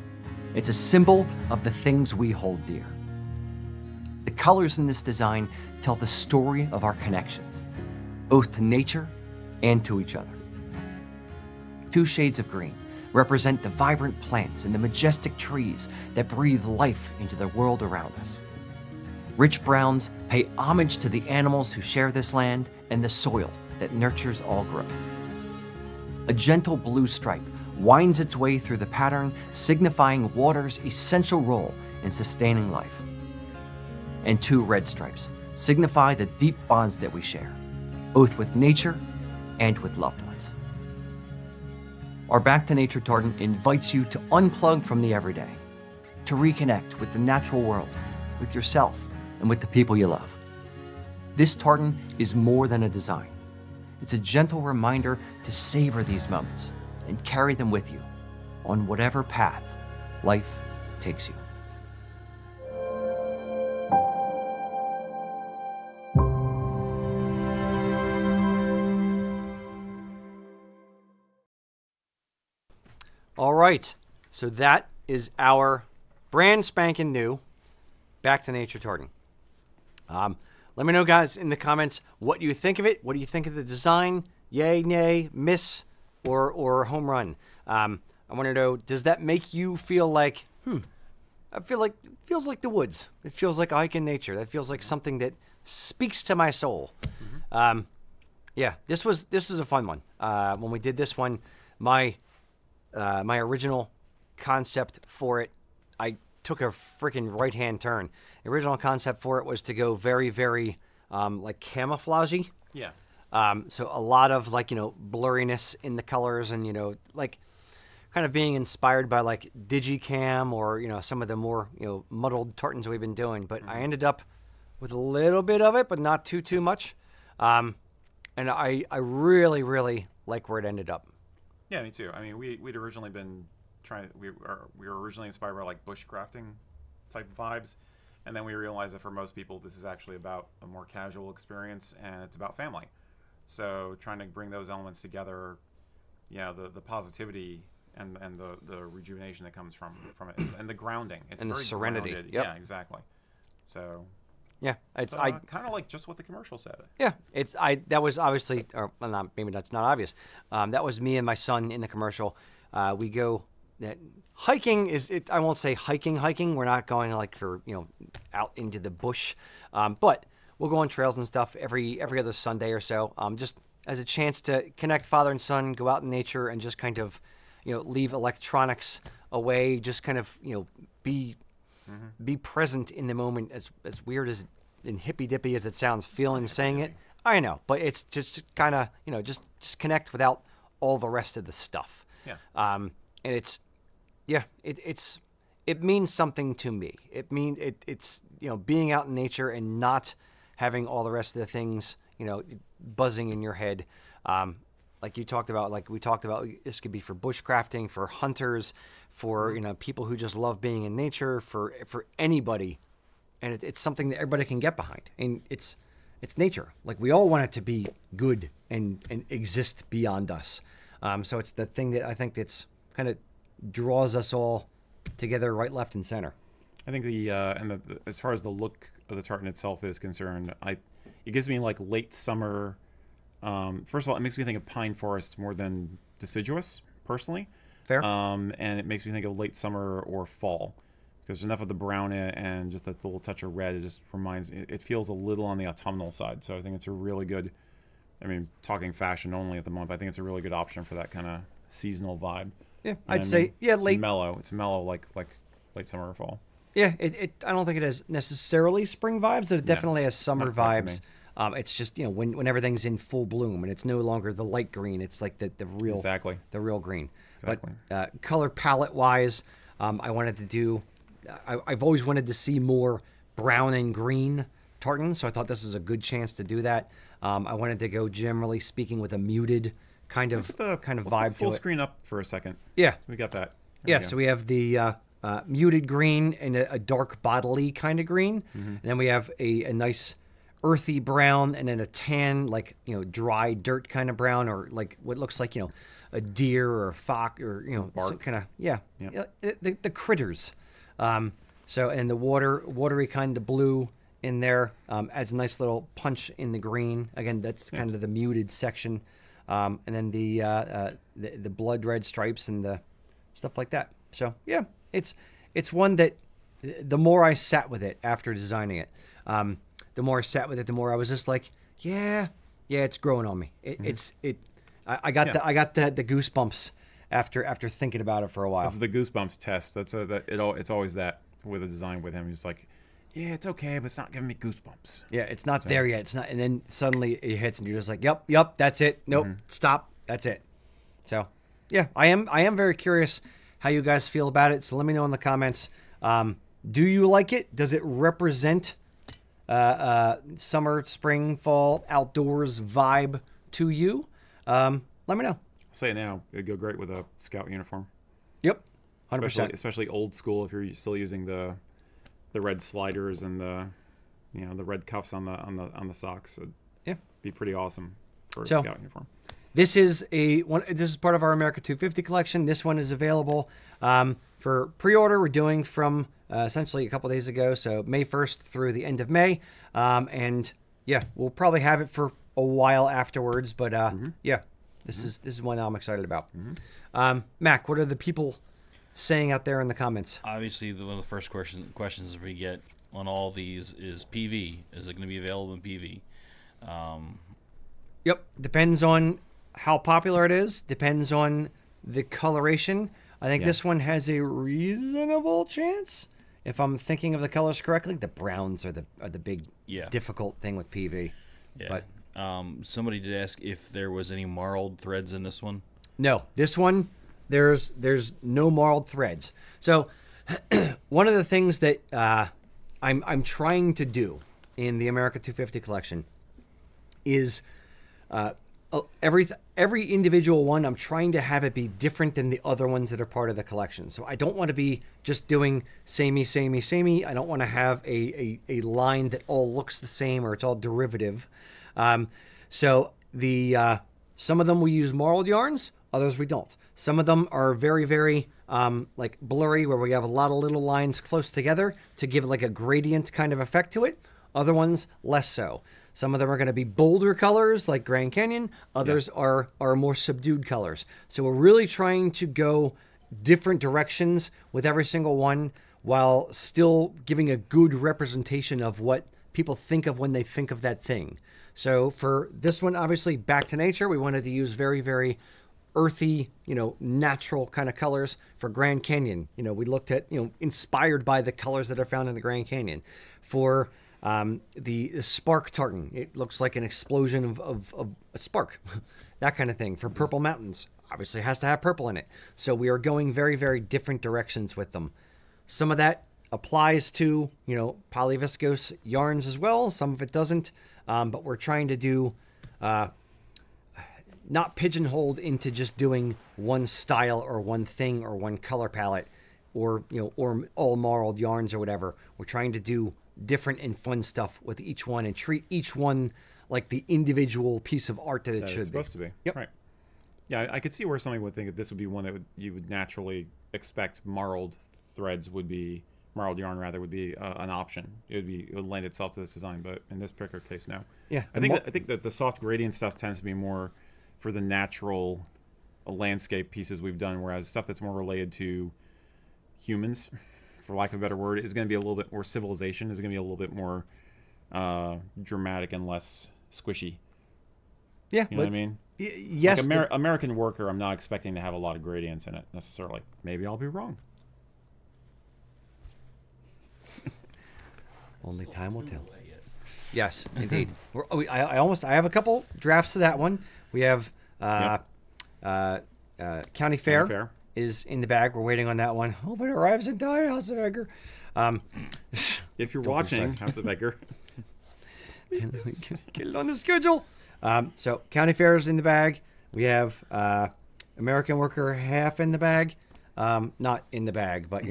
It's a symbol of the things we hold dear. The colors in this design tell the story of our connections, both to nature and to each other. 2 shades of green represent the vibrant plants and the majestic trees that breathe life into the world around us. Rich browns pay homage to the animals who share this land and the soil that nurtures all growth. A gentle blue stripe winds its way through the pattern, signifying water's essential role in sustaining life. And 2 red stripes signify the deep bonds that we share, both with nature and with loved ones. Our Back to Nature tartan invites you to unplug from the everyday, to reconnect with the natural world, with yourself, and with the people you love. This tartan is more than a design. It's a gentle reminder to savor these moments and carry them with you on whatever path life takes you. All right, so that is our brand spanking new Back to Nature tartan. Let me know, guys, in the comments what you think of it. What do you think of the design? Yay, nay, miss, or home run? I want to know, does that make you feel like, I feel like it feels like the woods. It feels like a hike in nature. That feels like something that speaks to my soul. Yeah, this was a fun one. When we did this one, my original concept for it, I took a freaking right-hand turn. The original concept for it was to go very, very like camouflagey. Yeah. So a lot of like, blurriness in the colors and, like kind of being inspired by like Digicam or, some of the more, muddled tartans we've been doing. But I ended up with a little bit of it, but not too much. And I really, really like where it ended up. Yeah, me too. I mean, we'd originally been we were originally inspired by like bushcrafting type vibes, and then we realized that for most people this is actually about a more casual experience and it's about family. So trying to bring those elements together, the positivity and the rejuvenation that comes from it, and the grounding. It's and the very serenity. grounded. Yep. Yeah, exactly. So yeah, it's kind of like just what the commercial said. Yeah, that was obviously, or well, not, maybe that's not obvious. That was me and my son in the commercial. We go hiking is it. I won't say hiking. We're not going like for out into the bush, but we'll go on trails and stuff every other Sunday or so. Just as a chance to connect father and son, go out in nature, and just kind of leave electronics away. Just kind of be present in the moment. As weird as and hippy dippy as it sounds, feeling saying it. I know, but it's just kind of just connect without all the rest of the stuff. Yeah. And it means something to me. It's being out in nature and not having all the rest of the things buzzing in your head. Like you talked about, like we talked about, this could be for bushcrafting, for hunters, for people who just love being in nature, for anybody, and it's something that everybody can get behind. And it's nature. Like we all want it to be good and exist beyond us. So it's the thing that I think that's kind of draws us all together, right, left, and center. I think as far as the look of the tartan itself is concerned, it gives me like late summer. First of all, it makes me think of pine forests more than deciduous, personally. Fair. And it makes me think of late summer or fall, because there's enough of the brown in it and just that little touch of red. It just it feels a little on the autumnal side. So I think it's a really good. I mean, talking fashion only at the moment, but I think it's a really good option for that kind of seasonal vibe. Yeah, I'd say it's late mellow. It's mellow like late summer or fall. Yeah, I don't think it has necessarily spring vibes, but it definitely has summer vibes. It's just when everything's in full bloom and it's no longer the light green. It's like the real the real green. Exactly. But color palette wise, I wanted to do. I've always wanted to see more brown and green tartan, so I thought this was a good chance to do that. I wanted to go, generally speaking, with a muted kind of Let's vibe put the full to it. screen up for a second. Yeah, We got that. yeah. So we have the muted green and a dark bodily kind of green, and then we have a nice earthy brown, and then a tan, like dry dirt kind of brown, or like what looks like a deer or a fox, or some kind of the critters. So and the watery kind of blue in there adds a nice little punch in the green. Again, that's kind of the muted section, and then the blood red stripes and the stuff like that. So yeah, it's one that the more I sat with it after designing it, the more I sat with it, the more I was just like, yeah, it's growing on me. I got the goosebumps after thinking about it for a while. That's the goosebumps test. It's always that with a design with him. He's like, yeah, it's okay, but it's not giving me goosebumps. Yeah, it's not there yet. It's not, and then suddenly it hits, and you're just like, yep, that's it. Nope, stop, that's it. So, yeah, I am very curious how you guys feel about it. So let me know in the comments. Do you like it? Does it represent summer, spring, fall, outdoors vibe to you? Let me know. I'll say it now. It'd go great with a scout uniform. Yep, 100%. Especially old school. If you're still using the red sliders and the red cuffs on the socks, it'd be pretty awesome for a scout uniform. This is This is part of our America 250 collection. This one is available for pre-order. We're doing from essentially a couple days ago, so May 1st through the end of May, and yeah, we'll probably have it for a while afterwards. But this is one I'm excited about. Mac, what are the people saying out there in the comments? Obviously, one of the first questions we get on all these is PV. Is it going to be available in PV? Yep, depends on how popular it is. Depends on the coloration. I think this one has a reasonable chance. If I'm thinking of the colors correctly, the browns are the big difficult thing with PV. Yeah. But somebody did ask if there was any marled threads in this one. No, this one there's no marled threads. So one of the things that I'm trying to do in the America 250 collection is every individual one, I'm trying to have it be different than the other ones that are part of the collection. So I don't want to be just doing samey. I don't want to have a line that all looks the same or it's all derivative. So the some of them we use marled yarns, others we don't. Some of them are very, very like blurry, where we have a lot of little lines close together to give like a gradient kind of effect to it. Other ones, less so. Some of them are going to be bolder colors like Grand Canyon. Others are more subdued colors. So we're really trying to go different directions with every single one while still giving a good representation of what people think of when they think of that thing. So for this one, obviously, back to nature, we wanted to use very, very earthy, natural kind of colors. For Grand Canyon, we looked at, inspired by the colors that are found in the Grand Canyon. For the spark tartan, it looks like an explosion of a spark, that kind of thing. For Purple Mountains, obviously has to have purple in it. So we are going very, very different directions with them. Some of that applies to, polyviscose yarns as well. Some of it doesn't. But we're trying to do, not pigeonholed into just doing one style or one thing or one color palette or all marled yarns or whatever. We're trying to do different and fun stuff with each one and treat each one like the individual piece of art that it should be. It's supposed to be. Yep. Right. Yeah, I could see where somebody would think that this would be one that you would naturally expect marled yarn rather would be an option. It would lend itself to this design, but in this particular case, no. Yeah. I think that the soft gradient stuff tends to be more for the natural landscape pieces we've done, whereas stuff that's more related to humans, for lack of a better word, is going to be a little bit more civilization, is going to be a little bit more dramatic and less squishy. Yeah. You know what I mean? Yes. Like American Worker, I'm not expecting to have a lot of gradients in it necessarily. Maybe I'll be wrong. Only time will tell. Yes, indeed. I have a couple drafts to that one. We have County Fair, Fair. is in the bag. We're waiting on that one. Hope it arrives in time, House of Edgar. If you're watching, House of Edgar. Get it on the schedule. So County Fair is in the bag. We have American Worker half in the bag. Not in the bag, but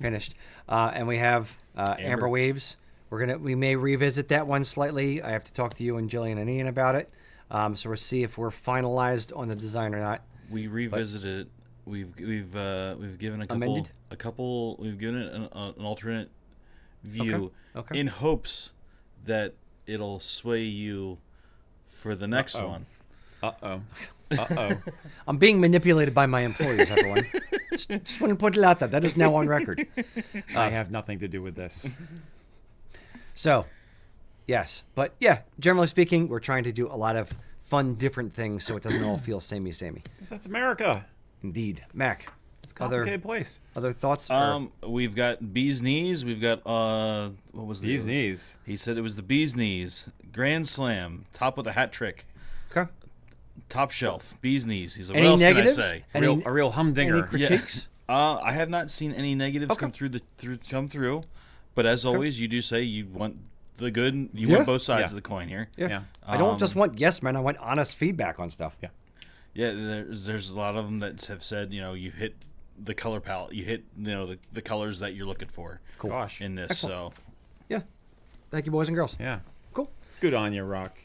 finished. And we have Amber Waves. We may revisit that one slightly. I have to talk to you and Jillian and Ian about it. So we'll see if we're finalized on the design or not. We revisited it. We've given Amended? We've given it an alternate view Okay. in hopes that it'll sway you for the next one. Uh-oh. I'm being manipulated by my employees, everyone. just want to put it out there. That is now on record. I have nothing to do with this. So, yes. But yeah, generally speaking, we're trying to do a lot of fun, different things so it doesn't all feel samey. 'Cause that's America. Indeed. Mac, It's a complicated place. other thoughts? We've got Bee's Knees. We've got what was These knees. He said it was the Bee's Knees. Grand Slam. Top with a hat trick. Okay. Top shelf. Bee's Knees. He's like, Any what else negatives? can I say? A real Any humdinger. critiques? I have not seen any negatives come through, but as always, you do say you want the good. You want both sides of the coin here. Yeah. I don't just want yes men. I want honest feedback on stuff. Yeah. Yeah, there's a lot of them that have said, you hit the color palette, you hit, the colors that you're looking for. Cool. Gosh. In this, Excellent. Yeah. Thank you, boys and girls. Yeah. Cool. Good on you, Rock.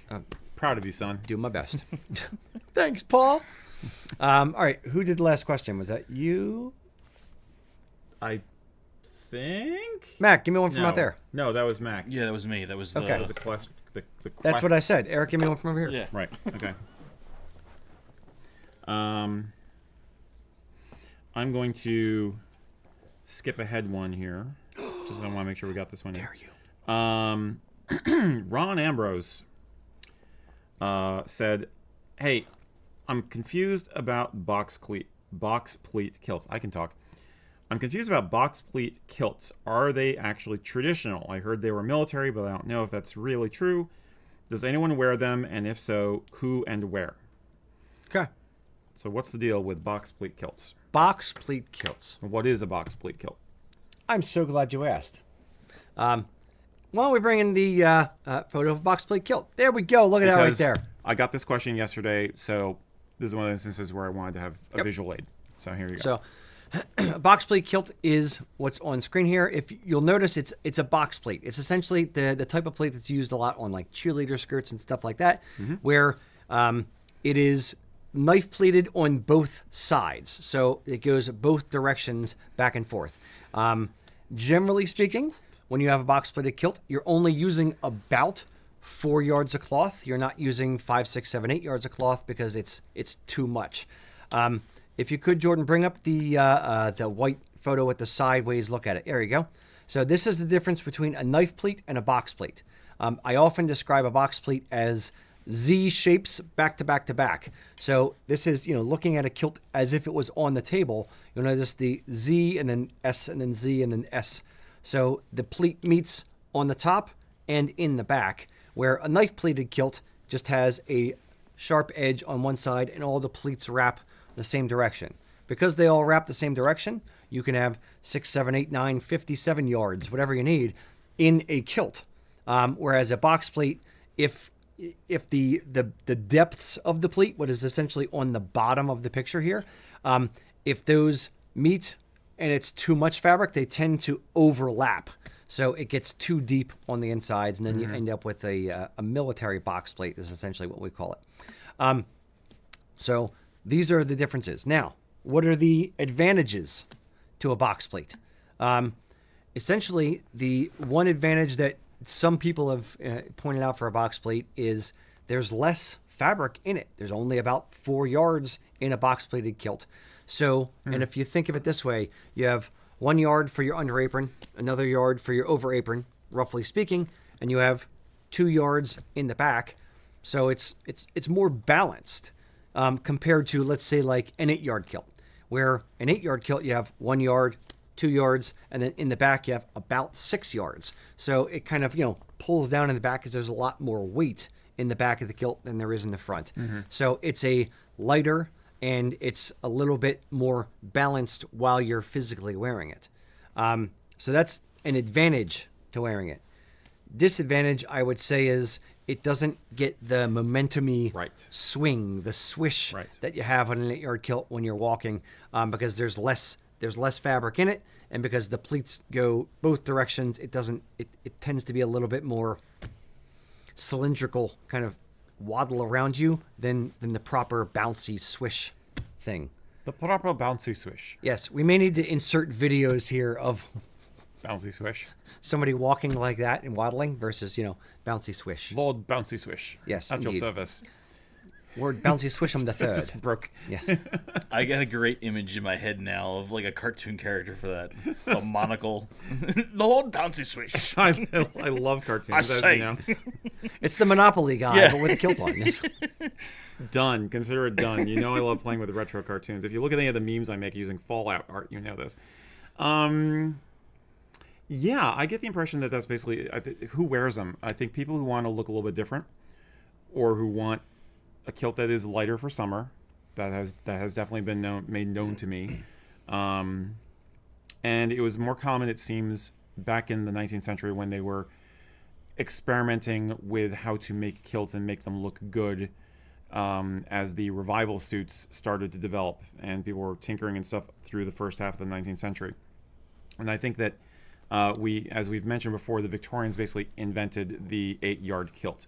Proud of you, son. Do my best. Thanks, Paul. All right. Who did the last question? Was that you? I think. Mac, give me one from out there. No, that was Mac. Yeah, that was me. That was Okay. That was the question. That's what I said. Eric, give me one from over here. Yeah. Right. Okay. I'm going to skip ahead one here. Just I want to make sure we got this one in. Dare you? Ron Ambrose said, "Hey, I'm confused about box pleat kilts. I can talk. I'm confused about box pleat kilts. Are they actually traditional? I heard they were military, but I don't know if that's really true. Does anyone wear them? And if so, who and where?" Okay. So what's the deal with box pleat kilts? Box pleat kilts. What is a box pleat kilt? I'm so glad you asked. Why don't we bring in the photo of a box pleat kilt? There we go. Look at that right Because there. I got this question yesterday, so this is one of the instances where I wanted to have a visual aid. So here you go. So, a box pleat kilt is what's on screen here. If you'll notice, it's a box pleat. It's essentially the type of plate that's used a lot on like cheerleader skirts and stuff like that, where it is knife pleated on both sides, so it goes both directions back and forth. Generally speaking, when you have a box pleated kilt, you're only using about 4 yards of cloth. You're not using 5, 6, 7, 8 yards of cloth because it's too much. If you could, Jordan, bring up the white photo with the sideways look at it. There you go. So this is the difference between a knife pleat and a box pleat. I often describe a box pleat as Z shapes back to back to back. So this is, looking at a kilt as if it was on the table. You'll notice the Z and then S and then Z and then S. So the pleat meets on the top and in the back, where a knife pleated kilt just has a sharp edge on one side and all the pleats wrap the same direction. Because they all wrap the same direction, you can have 6, 7, 8, 9, 57 yards, whatever you need, in a kilt. Whereas a box pleat, if the depths of the pleat, what is essentially on the bottom of the picture here, if those meet and it's too much fabric, they tend to overlap. So it gets too deep on the insides, and then you end up with a military box plate is essentially what we call it. So these are the differences. Now, what are the advantages to a box plate? Essentially, the one advantage that some people have pointed out for a box plate is there's less fabric in it. There's only about 4 yards in a box plated kilt. So, and if you think of it this way, you have 1 yard for your under apron, another yard for your over apron, roughly speaking, and you have 2 yards in the back. So it's more balanced compared to, let's say, like an 8 yard kilt, where an 8 yard kilt you have 1 yard 2 yards, and then in the back you have about 6 yards. So it kind of, pulls down in the back because there's a lot more weight in the back of the kilt than there is in the front. So it's a lighter and it's a little bit more balanced while you're physically wearing it. So that's an advantage to wearing it. Disadvantage, I would say, is it doesn't get the momentum-y swing, the swish that you have on an 8-yard kilt when you're walking, because there's less fabric in it, and because the pleats go both directions, it tends to be a little bit more cylindrical, kind of waddle around you than the proper bouncy swish thing. The proper bouncy swish. Yes, we may need to insert videos here of Bouncy swish. somebody walking like that and waddling versus, bouncy swish. Lord Bouncy Swish. Yes, At your indeed. service. Lord Bouncy Swish'em the third. Just broke. Yeah. I got a great image in my head now of like a cartoon character for that. A monocle. The Lord Bouncy Swish. I love cartoons. I as say. you know. It's the Monopoly guy, Yeah. but with a kilt on. Done. Consider it done. You know I love playing with retro cartoons. If you look at any of the memes I make using Fallout art, you know this. Yeah, I get the impression that that's basically who wears them. I think people who want to look a little bit different, or who want a kilt that is lighter for summer. That has definitely been made known to me. And it was more common, it seems, back in the 19th century when they were experimenting with how to make kilts and make them look good, as the revival suits started to develop and people were tinkering and stuff through the first half of the 19th century. And I think that as we've mentioned before, the Victorians basically invented the 8-yard kilt.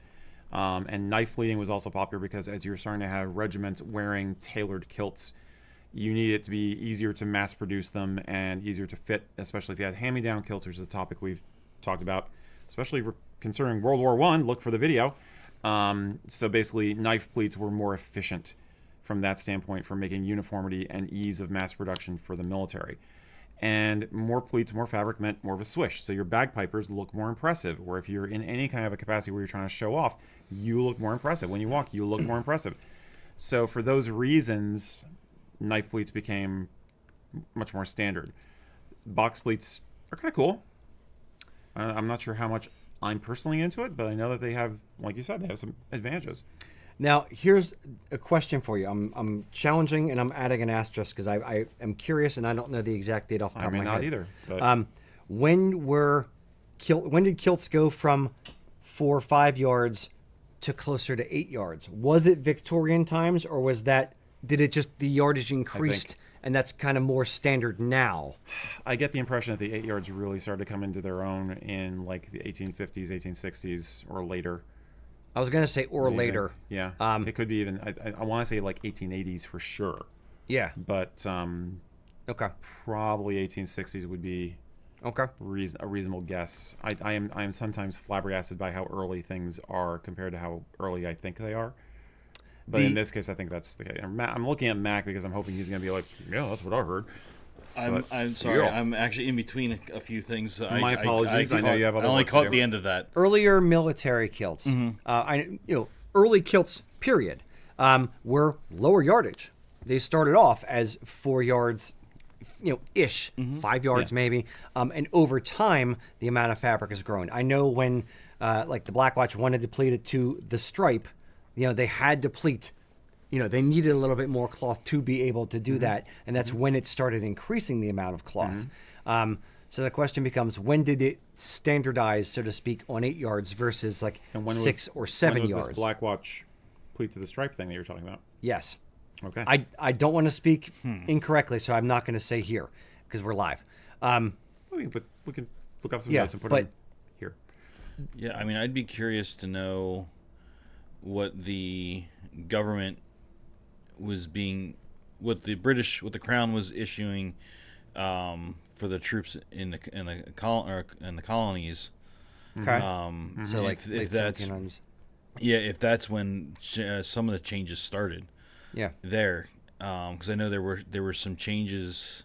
And knife bleeding was also popular because as you're starting to have regiments wearing tailored kilts, you need it to be easier to mass produce them and easier to fit, especially if you had hand-me-down kilts, which is a topic we've talked about, especially concerning World War I. Look for the video. So basically, knife pleats were more efficient from that standpoint for making uniformity and ease of mass production for the military. And more pleats, more fabric meant more of a swish. So your bagpipers look more impressive. Or if you're in any kind of a capacity where you're trying to show off, you look more impressive. When you walk, you look more impressive. So for those reasons, knife pleats became much more standard. Box pleats are kind of cool. I'm not sure how much I'm personally into it, but I know that they have, like you said, they have some advantages. Now, here's a question for you. I'm challenging and I'm adding an asterisk because I am curious and I don't know the exact date off the top I may of my not head. either. But When did kilts go from 4 or 5 yards to closer to 8 yards? Was it Victorian times, or did it just the yardage increased and that's kind of more standard now? I get the impression that the 8 yards really started to come into their own in like the 1850s, 1860s, or later. I was going to say or Maybe. later. Yeah. It could be even, I want to say like 1880s for sure. Yeah. But Okay. probably 1860s would be Okay. a reasonable guess. I am sometimes flabbergasted by how early things are compared to how early I think they are. But in this case, I think that's the case. I'm looking at Mac because I'm hoping he's going to be like, yeah, that's what I heard. I'm sorry. yeah. I'm actually in between a few things. My apologies. I know you have other I only work to caught do. the end of that. Earlier military kilts, early kilts, period, were lower yardage. They started off as 4 yards, ish, 5 yards maybe, and over time the amount of fabric has grown. I know when, like the Black Watch wanted to pleat it to the stripe, they had to pleat. They needed a little bit more cloth to be able to do that, and that's when it started increasing the amount of cloth. So the question becomes, when did it standardize, so to speak, on 8 yards versus like And when 6 or 7 when was yards? this Black Watch pleat to the stripe thing that you're talking about? Yes. Okay. I don't want to speak incorrectly, so I'm not going to say here because we're live. we can look up some Yeah, notes and put but- them here. Yeah, I mean, I'd be curious to know what the government what the Crown was issuing for the troops in the colonies. Okay. Mm-hmm. So like late if that's 1700s. if that's when some of the changes started Yeah. there, because I know there were some changes.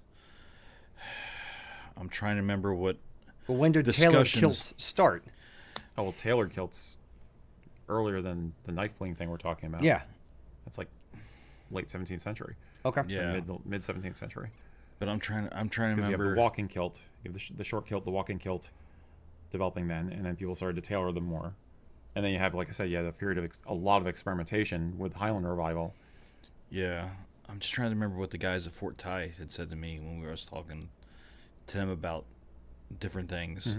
I'm trying to remember what. But when did tailored discussions- kilts start? Oh, well, tailored kilts earlier than the knife bling thing we're talking about. Yeah. That's like late 17th century. Okay. Yeah. Mid 17th century. But I'm trying to Because you have remember. the walking kilt, you have the short kilt, the walking kilt, developing then, and then people started to tailor them more. And then you have, like I said, you had a period of a lot of experimentation with Highland revival. Yeah, I'm just trying to remember what the guys at Fort Ty had said to me when we were talking to them about different things.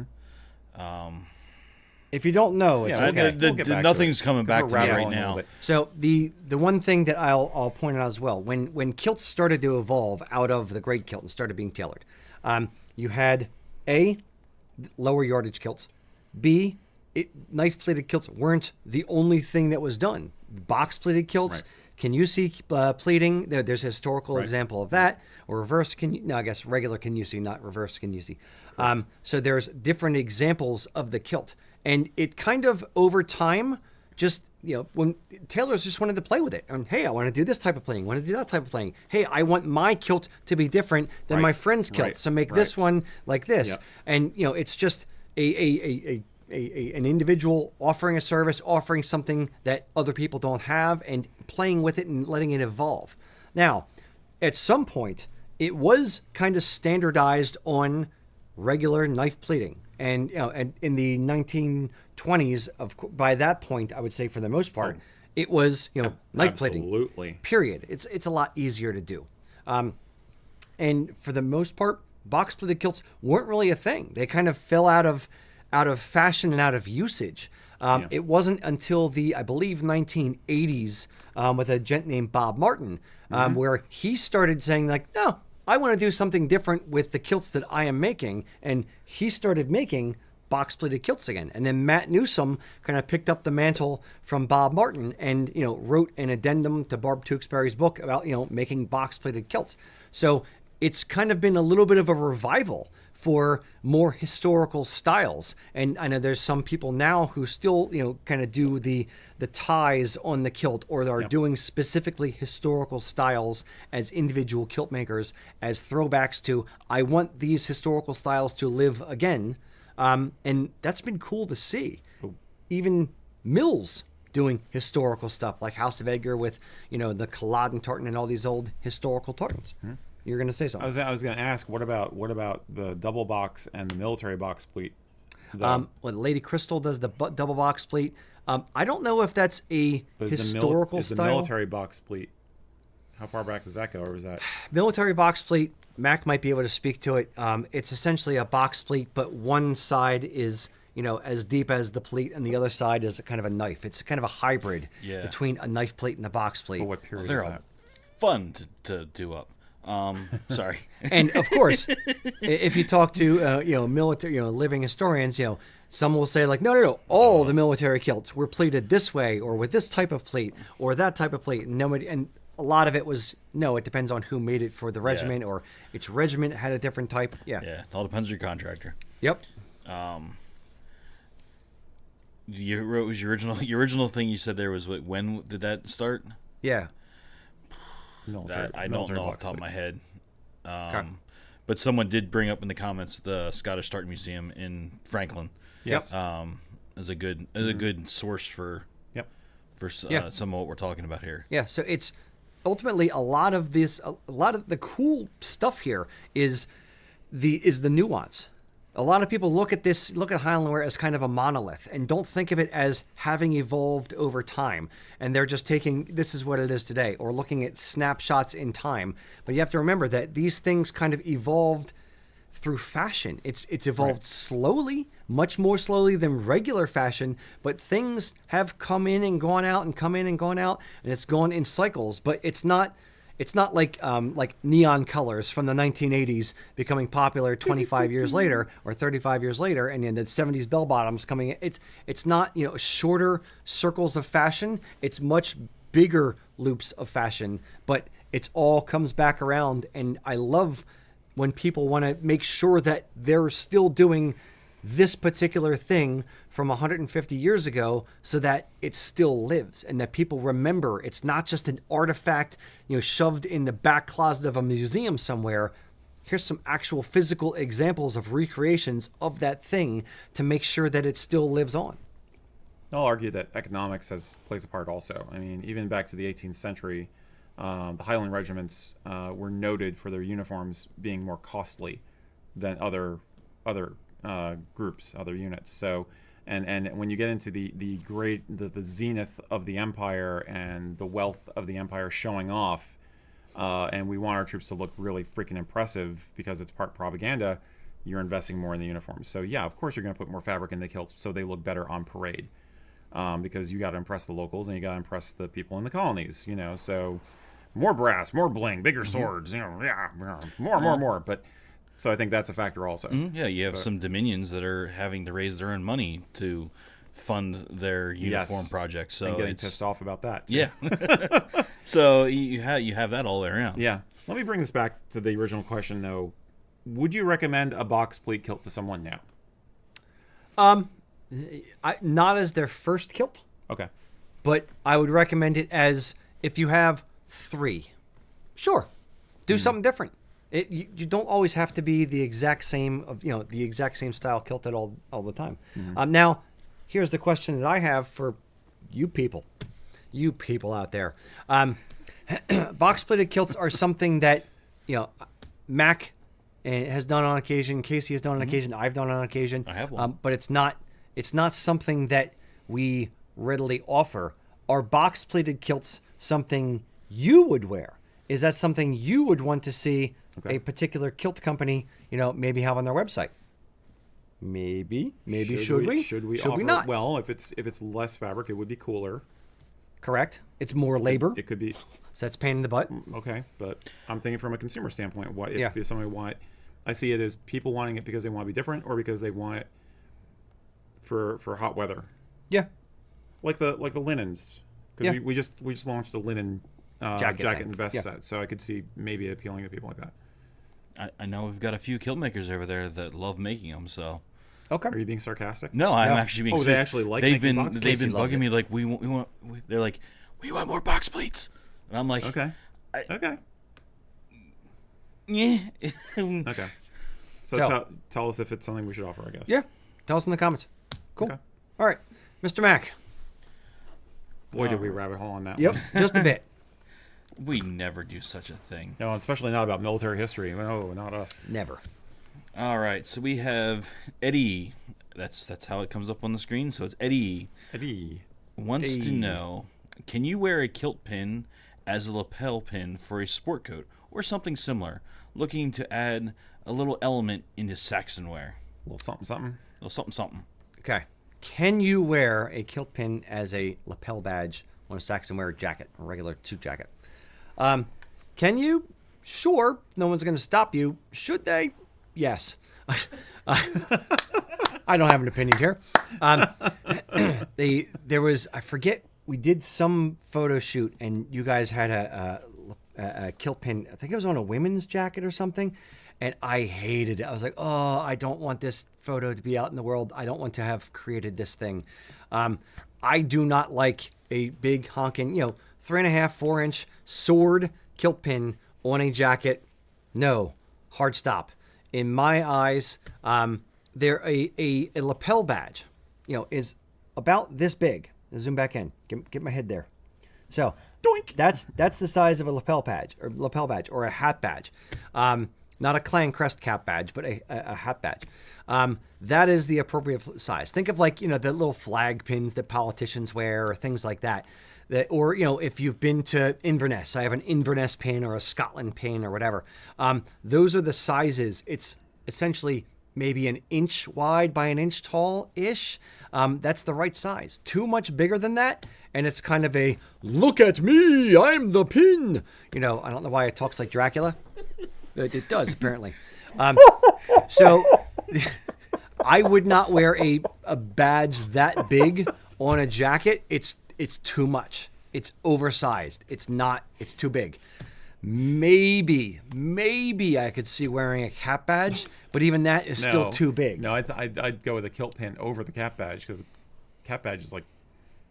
If you don't know, it's Yeah, okay. We'll get back to Nothing's it, coming 'cause back we're to me right rattling a little now. bit. So the one thing that I'll point out as well, when kilts started to evolve out of the great kilt and started being tailored, you had A, lower yardage kilts, B, knife plated kilts weren't the only thing that was done. Box plated kilts. Right. Can you see pleating? There's a historical Right. example of that. Or reverse no, I guess regular can you see, not reverse can you see. So there's different examples of the kilt. And it kind of over time, just, when tailors just wanted to play with it. And hey, I want to do this type of playing, want to do that type of playing. Hey, I want my kilt to be different than Right. my friend's kilt. Right. So make this one like this. Yep. And, it's just an individual offering a service, offering something that other people don't have, and playing with it and letting it evolve. Now, at some point, it was kind of standardized on regular knife plating, and and in the 1920s, by that point, I would say for the most part, it was knife plating. Absolutely. Period. It's a lot easier to do, and for the most part, box plated kilts weren't really a thing. They kind of fell out of fashion and out of usage. It wasn't until I believe 1980s with a gent named Bob Martin where he started saying like, no, I want to do something different with the kilts that I am making, and he started making box plated kilts again. And then Matt Newsom kind of picked up the mantle from Bob Martin and wrote an addendum to Barb Tewksbury's book about making box plated kilts. So it's kind of been a little bit of a revival for more historical styles. And I know there's some people now who still, kind of do the ties on the kilt, or are doing specifically historical styles as individual kilt makers, as throwbacks to, I want these historical styles to live again. And that's been cool to see. Even mills doing historical stuff like House of Edgar with, the Culloden tartan and all these old historical tartans. You're going to say something. I was going to ask, what about the double box and the military box pleat? Lady Crystal does the double box pleat. I don't know if that's a historical is the style. military box pleat? How far back does that go, or is that? Military box pleat, Mac might be able to speak to it. It's essentially a box pleat, but one side is as deep as the pleat, and the other side is kind of a knife. It's kind of a hybrid between a knife plate and a box plate. What period They're is all that? fun to do up. Sorry. And of course, if you talk to military, living historians, some will say like, no, all the military kilts were pleated this way, or with this type of plate, or that type of plate. And a lot of it was it depends on who made it for the regiment, or each regiment had a different type. Yeah. Yeah, it all depends on your contractor. Yep. Your original thing you said there was when did that start? Yeah. Military, I don't military know off box the top of my pleats. head. But someone did bring up in the comments the Scottish Tartan Museum in Franklin. Yes. As a good source for some of what we're talking about here. Yeah, so it's ultimately a lot of the cool stuff here is the nuance. A lot of people look at Highland wear as kind of a monolith and don't think of it as having evolved over time. And they're just taking, this is what it is today, or looking at snapshots in time. But you have to remember that these things kind of evolved through fashion. It's evolved slowly, much more slowly than regular fashion, but things have come in and gone out and come in and gone out, and it's gone in cycles. But it's not like neon colors from the 1980s becoming popular 25 years later or 35 years later, and then the 70s bell bottoms coming in. It's not shorter circles of fashion. It's much bigger loops of fashion, but it's all comes back around. And I love when people want to make sure that they're still doing this particular thing from 150 years ago so that it still lives and that people remember it's not just an artifact, shoved in the back closet of a museum somewhere. Here's some actual physical examples of recreations of that thing to make sure that it still lives on. I'll argue that economics plays a part also. I mean, even back to the 18th century, the Highland regiments were noted for their uniforms being more costly than other groups, other units. So, and when you get into the zenith of the empire and the wealth of the empire showing off, and we want our troops to look really freaking impressive because it's part propaganda, you're investing more in the uniforms. So yeah, of course you're going to put more fabric in the kilts so they look better on parade, because you got to impress the locals and you got to impress the people in the colonies. So more brass, more bling, bigger swords. More. But so I think that's a factor also. Yeah, you have some dominions that are having to raise their own money to fund their uniform projects. So and getting pissed off about that too. Yeah. So you have that all the way around. Yeah. Let me bring this back to the original question though. Would you recommend a box pleat kilt to someone now? Not as their first kilt, Okay. but I would recommend it as if you have 3. Sure, do something different. You don't always have to be the exact same the exact same style kilt at all the time. Now, here's the question that I have for you people out there. Box pleated kilts are something that Mac has done on occasion. Casey has done on occasion. I've done on occasion. I have one. But it's not something that we readily offer. Are box pleated kilts something you would wear? Is that something you would want to see a particular kilt company, maybe have on their website? Maybe should we? Should we Should we offer, not? Well, if it's less fabric, it would be cooler. Correct. It's more labor. It could be So that's pain in the butt. okay, but I'm thinking from a consumer standpoint. What Yeah. if somebody want? I see it as people wanting it because they want to be different, or because they want it for hot weather, Yeah. like the linens. Because Yeah. we just launched a linen Jacket jacket thing. and vest Yeah. set, so I could see maybe appealing to people like that. I know we've got a few kilt makers over there that love making them. So Okay. Are you being sarcastic? no, I'm No. actually being. Oh, they serious. actually like They've making been box they've pleats? been Casey loves bugging me like they're like we want more box pleats, and I'm like Okay. Okay. yeah. Okay. So So- tell us if it's something we should offer, I guess. Yeah. Tell us in the comments. Cool. Okay. All right, Mr. Mac. Boy, did we rabbit hole on that Yep. one. Just a bit. We never do such a thing. No, especially not about military history. No, not us. Never. All right, so we have Eddie. That's how it comes up on the screen. So it's Eddie Eddie. wants to Hey. know: can you wear a kilt pin as a lapel pin for a sport coat or something similar? Looking to add a little element into Saxon wear. A little something. A little something. Okay. Can you wear a kilt pin as a lapel badge on a Saxon wear jacket, a regular suit jacket? Can you? Sure. No one's going to stop you. Should they? Yes. I don't have an opinion here. There was, I forget, we did some photo shoot and you guys had a kilt pin. I think it was on a women's jacket or something. And I hated it. I was like, oh, I don't want this photo to be out in the world. I don't want to have created this thing. I do not like a big honking, 3.5, 4-inch sword kilt pin on a jacket. No, hard stop. In my eyes, there a lapel badge, is about this big. Zoom back in. Get my head there. So Doink. that's the size of a lapel badge or a hat badge. Not a clan crest cap badge, but a hat badge. That is the appropriate size. Think of like, the little flag pins that politicians wear or things like that. Or if you've been to Inverness, I have an Inverness pin or a Scotland pin or whatever. Those are the sizes. It's essentially maybe an inch wide by an inch tall-ish. That's the right size. Too much bigger than that, and it's kind of a, look at me, I'm the pin. I don't know why it talks like Dracula. It does, apparently. So I would not wear a badge that big on a jacket. It's too much. It's oversized. It's too big. Maybe I could see wearing a cap badge, but even that is still too big. No, I'd go with a kilt pin over the cap badge because cap badge is like.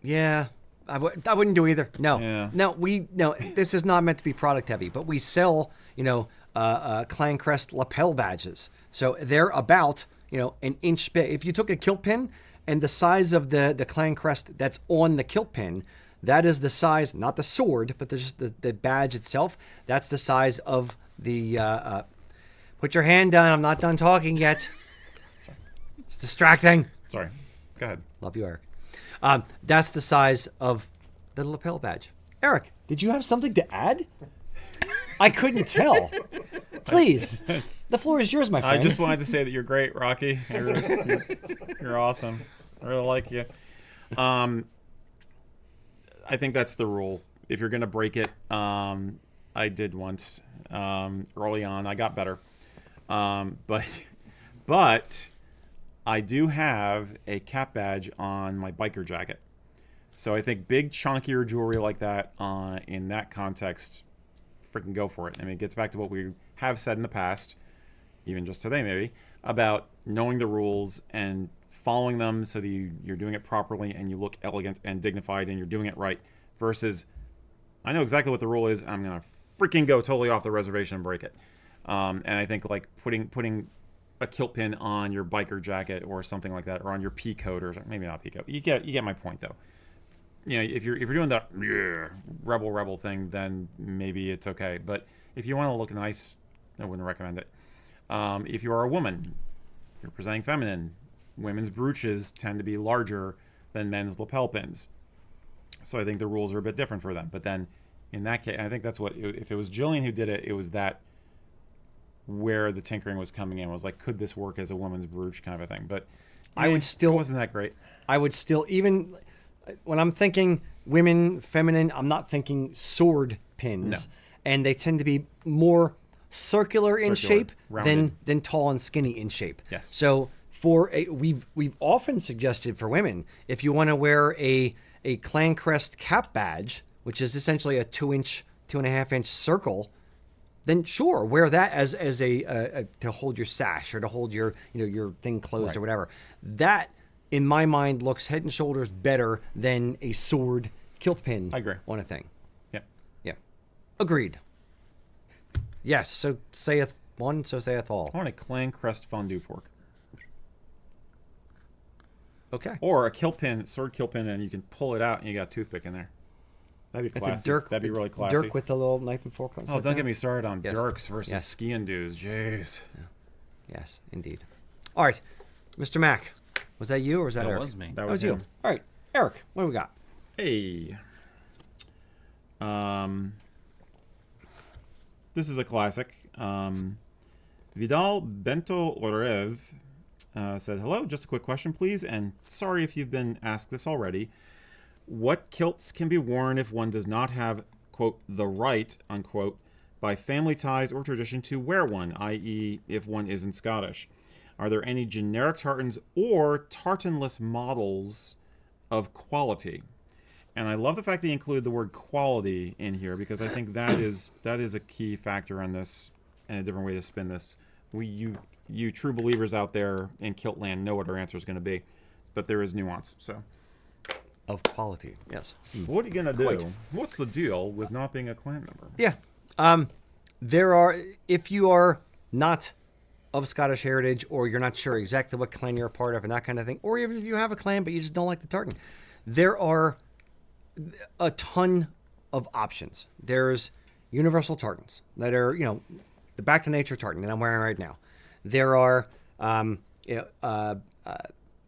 Yeah, I wouldn't do either. No, Yeah. no. This is not meant to be product heavy, but we sell, clan crest lapel badges, so they're about, an inch big. If you took a kilt pin and the size of the clan crest that's on the kilt pin, that is the size, not the sword, but the badge itself. That's the size of the. Put your hand down. I'm not done talking yet. Sorry. It's distracting. Sorry. Go ahead. Love you, Eric. That's the size of the lapel badge. Eric, did you have something to add? I couldn't tell. Please, the floor is yours, my friend. I just wanted to say that you're great, Rocky. You're awesome. I really like you. I think that's the rule. If you're gonna break it, I did once early on. I got better, but I do have a cap badge on my biker jacket. So I think big chunkier jewelry like that in that context, freaking go for it. I mean, it gets back to what we have said in the past, even just today maybe, about knowing the rules and following them so that you're doing it properly and you look elegant and dignified and you're doing it right, versus I know exactly what the rule is and I'm going to freaking go totally off the reservation and break it. And I think like putting a kilt pin on your biker jacket or something like that, or on your pea coat, or maybe not pea coat. You get my point though. You know, if you're doing the rebel thing, then maybe it's okay. But if you want to look nice, I wouldn't recommend it. If you are a woman, you're presenting feminine. Women's brooches tend to be larger than men's lapel pins, so I think the rules are a bit different for them. But then, in that case, I think that's what. If it was Jillian who did it, it was that where the tinkering was coming in, was like, could this work as a woman's brooch kind of a thing? But I would still, it wasn't that great. I would still, even when I'm thinking women, feminine, I'm not thinking sword pins. No. And they tend to be more circular in shape rounded. than tall and skinny in shape. Yes. So we've often suggested for women, if you want to wear a clan crest cap badge, which is essentially a 2.5-inch circle, then sure, wear that as a to hold your sash or to hold your your thing closed, Right. or whatever. That, in my mind, looks head and shoulders better than a sword kilt pin. I agree. On a thing. Yep. Yeah. Agreed. Yes. So saith one, so saith all. I want a clan crest fondue fork. Okay. Or a kilt pin, sword kilt pin, and you can pull it out and you got a toothpick in there. That'd be It's classy. a dirk. That'd be really classy. Dirk with the little knife and fork on. Oh, don't get me started on Yes. dirks versus Yes. ski-and doos. Jeez. Yes, indeed. All right, Mr. Mack, was that you or was that That Eric? was me. That That was was you. him. All right, Eric, what do we got? Hey. This is a classic. Vidal Bento Orev said, hello, just a quick question, please, and sorry if you've been asked this already. What kilts can be worn if one does not have, quote, the right, unquote, by family ties or tradition to wear one, i.e. if one isn't Scottish? Are there any generic tartans or tartanless models of quality? And I love the fact that you include the word quality in here, because I think that is a key factor on this and a different way to spin this. You true believers out there in kilt land know what our answer is going to be, but there is nuance. So, Of quality, yes. what are you going to do? Quite. What's the deal with not being a clan member? Yeah. There are, if you are not of Scottish heritage, or you're not sure exactly what clan you're a part of and that kind of thing, or even if you have a clan but you just don't like the tartan, there are a ton of options. There's universal tartans that are, the Back to Nature tartan that I'm wearing right now. There are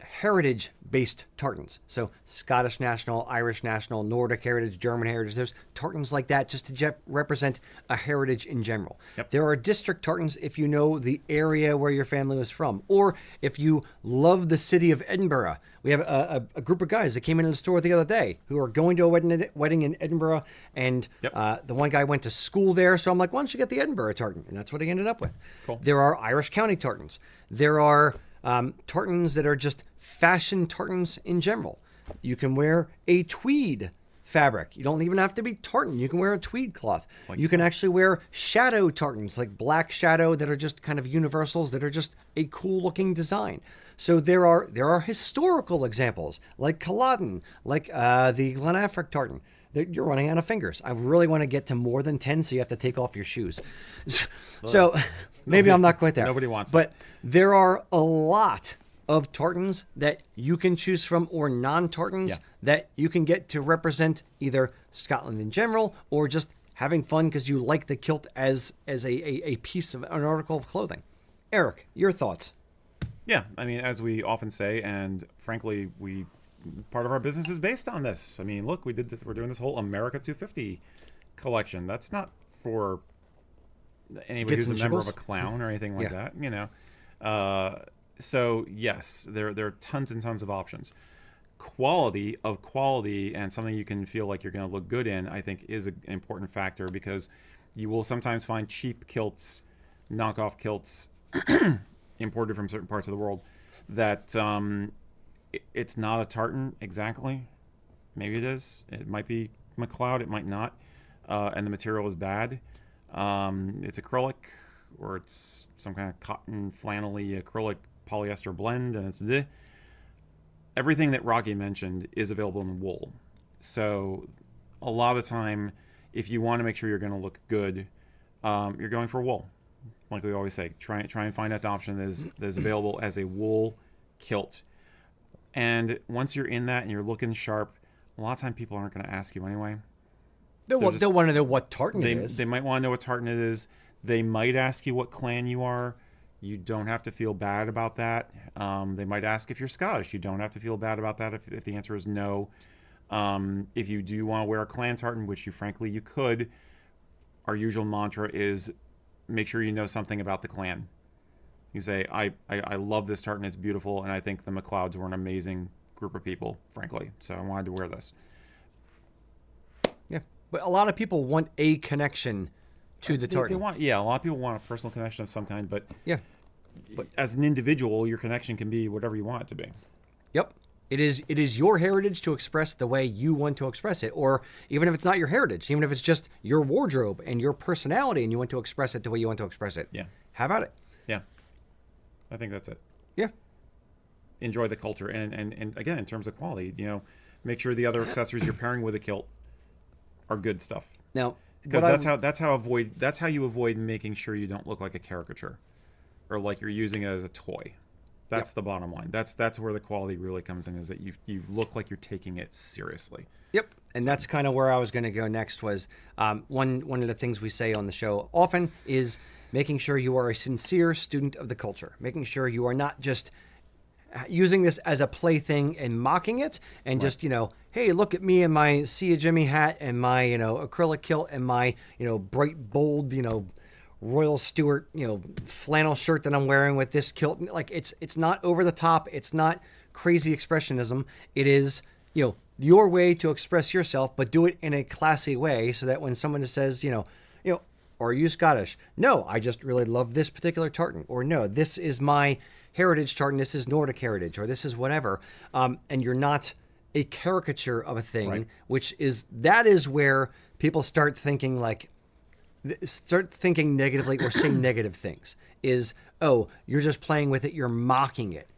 heritage-based tartans. So Scottish national, Irish national, Nordic heritage, German heritage. There's tartans like that just to represent a heritage in general. Yep. There are district tartans if you know the area where your family was from, or if you love the city of Edinburgh. We have a group of guys that came into the store the other day who are going to a wedding in Edinburgh, and Yep. the one guy went to school there, so I'm like, why don't you get the Edinburgh tartan? And that's what he ended up with. Cool. There are Irish County tartans. There are tartans that are just fashion tartans in general. You can wear a tweed fabric. You don't even have to be tartan. You can wear a tweed cloth. You can actually wear shadow tartans, like black shadow, that are just kind of universals, that are just a cool looking design. So there are historical examples, like Culloden, like the Glenafric tartan. You're running out of fingers. I really want to get to more than 10, so you have to take off your shoes. So maybe I'm not quite there. Nobody wants But there are a lot of tartans that you can choose from, or non-tartans Yeah. that you can get to represent either Scotland in general, or just having fun because you like the kilt as a piece of an article of clothing. Eric, your thoughts? Yeah, I mean, as we often say, and frankly, part of our business is based on this. I mean, look, we're doing this whole America 250 collection. That's not for anybody Gits who's a and member of jiggles? a clown or anything like Yeah. that, you know. So yes, there are tons and tons of options. Quality and something you can feel like you're going to look good in, I think, is an important factor, because you will sometimes find cheap kilts, knockoff kilts, imported from certain parts of the world, that it's not a tartan exactly. Maybe it is. It might be McLeod. It might not. And the material is bad. It's acrylic, or it's some kind of cotton flannelly acrylic polyester blend, and it's bleh. Everything that Rocky mentioned is available in wool. So a lot of the time, if you want to make sure you're going to look good, you're going for wool. Like we always say, try and find that option that is available as a wool kilt. And once you're in that and you're looking sharp, a lot of time people aren't going to ask you anyway. They'll want to know what tartan They it is. they might want to know what tartan it is. They might ask you what clan you are. You don't have to feel bad about that. They might ask if you're Scottish. You don't have to feel bad about that if the answer is no. If you do want to wear a clan tartan, which you could, our usual mantra is make sure you know something about the clan. You say, I love this tartan, it's beautiful, and I think the McLeods were an amazing group of people, frankly. So I wanted to wear this. Yeah, but a lot of people want a connection to the tartan. A lot of people want a personal connection of some kind, but Yeah. as an individual, your connection can be whatever you want it to be. Yep. It is your heritage to express the way you want to express it, or even if it's not your heritage, even if it's just your wardrobe and your personality, and you want to express it the way you want to express it. Yeah. How about it? Yeah. I think that's it. Yeah. Enjoy the culture, and again, in terms of quality, make sure the other accessories you're pairing with a kilt are good stuff. Now, Because what that's how you avoid making sure you don't look like a caricature, or like you're using it as a toy. That's the bottom line. That's where the quality really comes in, is that you look like you're taking it seriously. Yep, and that's kind of where I was going to go next. Was one of the things we say on the show often is making sure you are a sincere student of the culture, making sure you are not just using this as a plaything and mocking it, and just hey, look at me and my Sea Jimmy hat and my acrylic kilt and my bright bold Royal Stewart flannel shirt that I'm wearing with this kilt. Like it's not over the top. It's not crazy expressionism. It is your way to express yourself, but do it in a classy way, so that when someone says are you Scottish? No, I just really love this particular tartan. Or no, this is my heritage tartan. This is Nordic heritage, or this is whatever. And you're not a caricature of a thing, Right. that is where people start thinking negatively or say negative things. Is, oh, you're just playing with it, you're mocking it.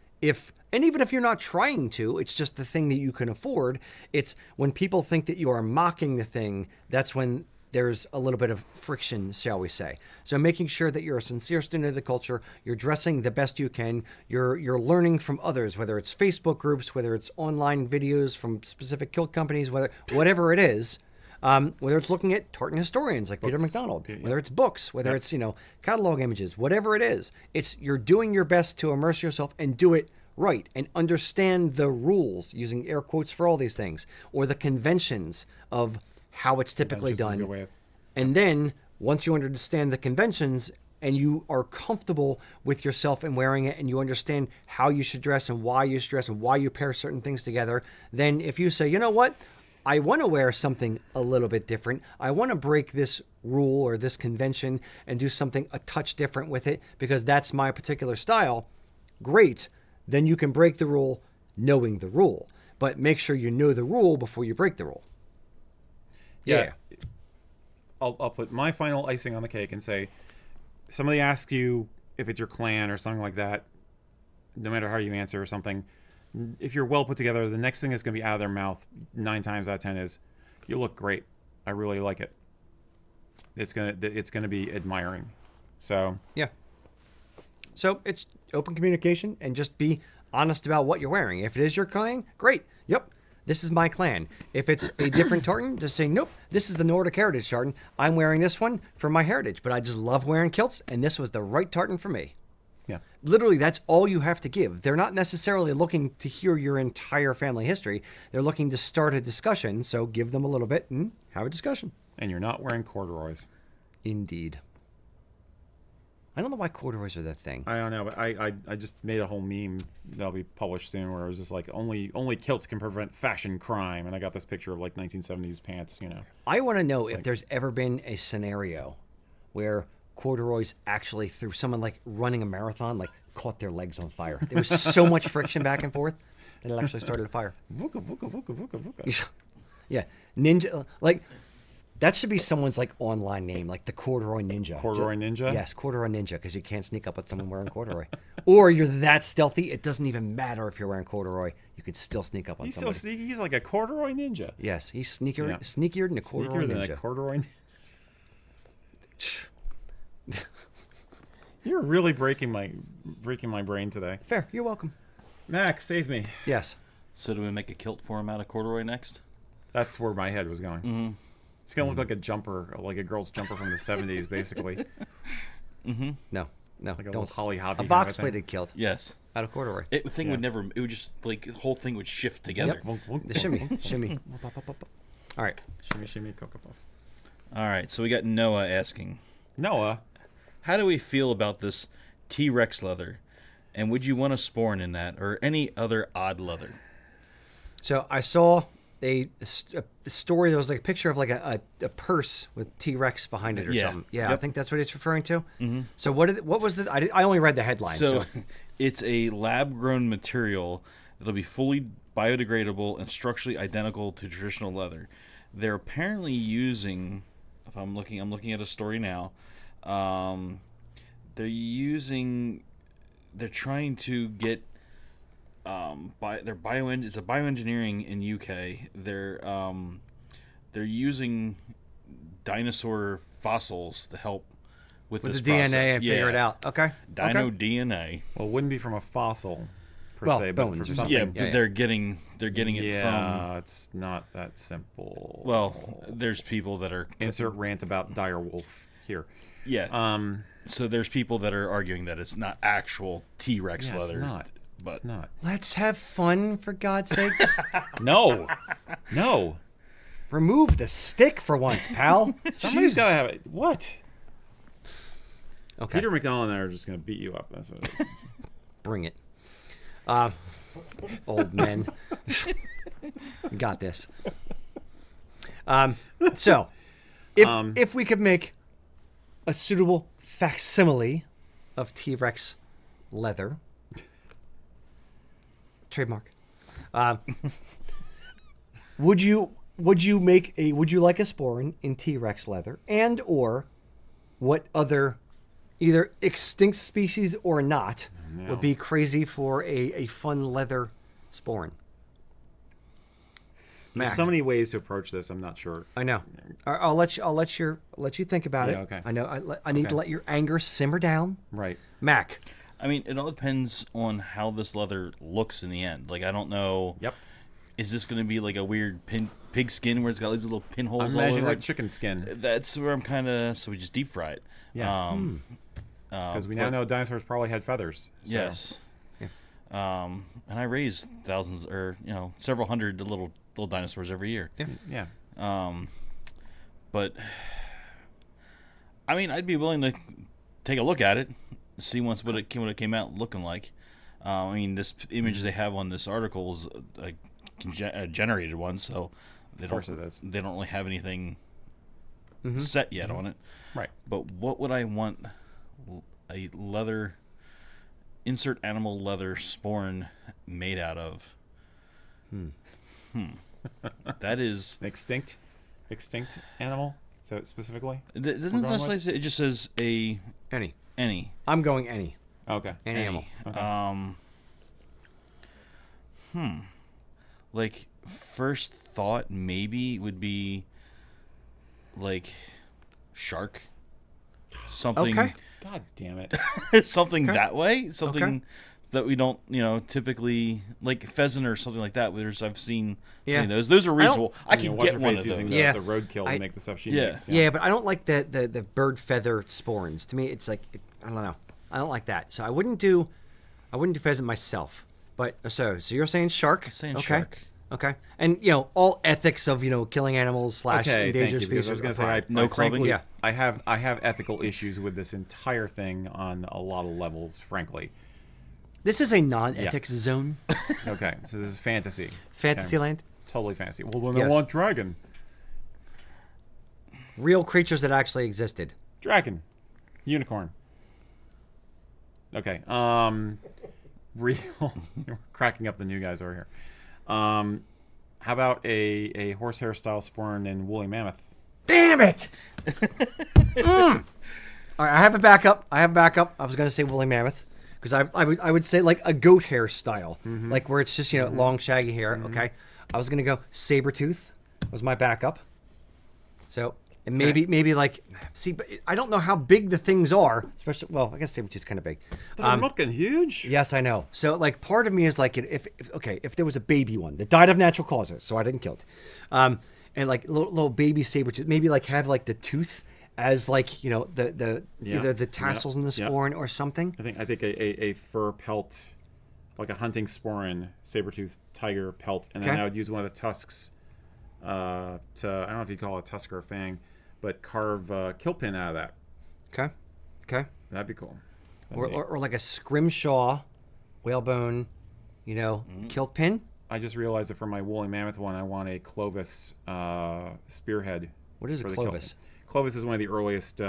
And even if you're not trying to, it's just the thing that you can afford. It's when people think that you are mocking the thing, that's when there's a little bit of friction, shall we say. So making sure that you're a sincere student of the culture, you're dressing the best you can, you're learning from others, whether it's Facebook groups, whether it's online videos from specific kilt companies, whatever it is, whether it's looking at tartan historians like Peter McDonald, whether it's books, whether it's catalog images, whatever it is, you're doing your best to immerse yourself and do it right and understand the rules, using air quotes for all these things, or the conventions of how it's typically Conventions is a done. good way of- And then once you understand the conventions and you are comfortable with yourself and wearing it, and you understand how you should dress and why you should dress and why you pair certain things together, then if you say, you know what, I want to wear something a little bit different, I want to break this rule or this convention and do something a touch different with it because that's my particular style, great. Then you can break the rule knowing the rule. But make sure you know the rule before you break the rule. Yeah. I'll put my final icing on the cake and say, somebody asks you if it's your clan or something like that, no matter how you answer or something, if you're well put together, the next thing that's going to be out of their mouth 9 times out of 10 is, you look great. I really like it. It's gonna be admiring. So Yeah. So it's open communication and just be honest about what you're wearing. If it is your clan, great. Yep, this is my clan. If it's a different tartan, just say, nope, this is the Nordic Heritage tartan. I'm wearing this one for my heritage, but I just love wearing kilts, and this was the right tartan for me. Yeah. Literally, that's all you have to give. They're not necessarily looking to hear your entire family history. They're looking to start a discussion, so give them a little bit and have a discussion. And you're not wearing corduroys. Indeed. I don't know why corduroys are the thing. I don't know, but I just made a whole meme that'll be published soon where it was just like only kilts can prevent fashion crime, and I got this picture of like 1970s pants, you know. I want to know if there's ever been a scenario where corduroys actually, through someone like running a marathon, like caught their legs on fire. There was so much friction back and forth that it actually started a fire. Vuka, vuka, vuka, vuka, vuka. Yeah, ninja. Like that should be someone's like online name, like the corduroy ninja. Corduroy ninja? Yes, corduroy ninja, because you can't sneak up with someone wearing corduroy, or you're that stealthy. It doesn't even matter if you're wearing corduroy. You could still sneak up on He's so somebody. sneaky. He's like a corduroy ninja. Yes, he's sneakier, Yeah. sneakier than a corduroy Sneakier than ninja. a corduroy You're really breaking my brain today. Fair, you're welcome. Max, save me. Yes. So do we make a kilt for him out of corduroy next? That's where my head was going. Mm-hmm. It's gonna look like a jumper, like a girl's jumper from the 70s, basically. No, Like a don't. little Holly Hobbie. A kind of a box thing. plated kilt Yes. out of corduroy. It thing would Yeah. never. It would just like the whole thing would shift together. Vunk, vunk, The vunk. shimmy, shimmy. All right. Shimmy, shimmy, Cocoa Puff. All right. So we got Noah asking, Noah, how do we feel about this T-Rex leather, and would you want a sporn in that or any other odd leather? So I saw a story. There was like a picture of like a purse with T-Rex behind it or Yeah. something. Yeah, I Yep. think that's what he's referring to. Mm-hmm. So what was the? I only read the headline. So, So, it's a lab-grown material that'll be fully biodegradable and structurally identical to traditional leather. They're apparently using, if I'm looking at a story now. They're trying to get it's a bioengineering in UK. They're using dinosaur fossils to help with with this the DNA process. and figure it Yeah. out. Okay. Dino Okay. DNA. well, it wouldn't be from a fossil per Well, se, but bones from or something. something. Yeah, Yeah, but yeah. they're getting it Yeah, it's not that simple. from. Well, there's people that are insert rant about dire wolf here. yeah. So there's people that are arguing that it's not actual T-Rex Yeah, leather. it's not. But It's not. Let's have fun, for God's sake. Just No, no. remove the stick for once, pal. Somebody's Jeez. gotta have it. What? Okay. Peter McDonald and I are just gonna beat you up. That's what it is. Bring it. Old men. Got this. So, if we could make a suitable facsimile of T-Rex leather, trademark, would you like a sporran in T-Rex leather, and or what other either extinct species or not would be crazy for a fun leather sporran? There's Mac. so many ways to approach this. I'm not sure. I know. I'll let you think about Yeah, it. okay. I know. I need to Okay. let your anger simmer down. Right. Mac. I mean, it all depends on how this leather looks in the end. Like, I don't know. Yep. Is this going to be like a weird pig skin where it's got these little I'm pinholes all imagining over like it? chicken skin That's where I'm kind of. So we just deep fry it. Yeah. because we now but- know dinosaurs probably had feathers. So. Yes. And I raise thousands, or several hundred little dinosaurs every year. Yeah. But I mean, I'd be willing to take a look at it, see what it came out looking like. I mean, this image they have on this article is a generated one, so Of course it is. they don't really have anything set yet on it. Right. But what would I want a leather insert animal leather sporn made out of? That is An extinct animal. So specifically. it doesn't going necessarily say, it just says Any. any. I'm going any. Okay. Any animal. Like first thought maybe would be like shark. Something Okay. God damn it. something that way. Something Okay. that we don't, typically like pheasant or something like that. I've seen Yeah. those are reasonable. I You know, could what's get her one face of using those. the, Yeah. the roadkill I- to make the stuff she Yeah. makes. Yeah, but I don't like the bird feather sporins. To me, it's like I don't know. I don't like that. So I wouldn't do pheasant myself. But so you're saying shark? Saying okay. shark. Okay. And all ethics of killing animals / Okay, thank endangered you. Because species. I was going to say, apply. No frankly, clubbing? Yeah. I have ethical issues with this entire thing on a lot of levels. Frankly. This is a non-ethics zone. Okay, so this is fantasy. Fantasyland. Totally fantasy. Well, then Yes. I want dragon. Real creatures that actually existed. Dragon. Unicorn. Okay. Real. We're cracking up the new guys over here. How about a horsehair style sporn and woolly mammoth? Damn it! All right, I have a backup. I was going to say woolly mammoth because I would say like a goat hair style, like where it's just long shaggy hair. Okay, I was going to go saber tooth was my backup. So and maybe like but I don't know how big the things are, especially I guess saber tooth's kind of big. They're looking huge. Yes, I know. So, like, part of me is like, if there was a baby one that died of natural causes, so I didn't kill it, and like little baby saber tooth, maybe like have like the tooth as like the Yeah. either the tassels in the Yeah. sporn or something. I think a fur pelt, like a hunting sporn, saber-toothed tiger pelt, and then Okay. I would use one of the tusks to I don't know if you'd call it a tusk or a fang, but carve a kilt pin out of that. Okay, That'd be cool. or like a scrimshaw, whalebone, kilt pin. I just realized that for my woolly mammoth one, I want a Clovis spearhead. What is a for the kilt Clovis? pin. Clovis is one of the earliest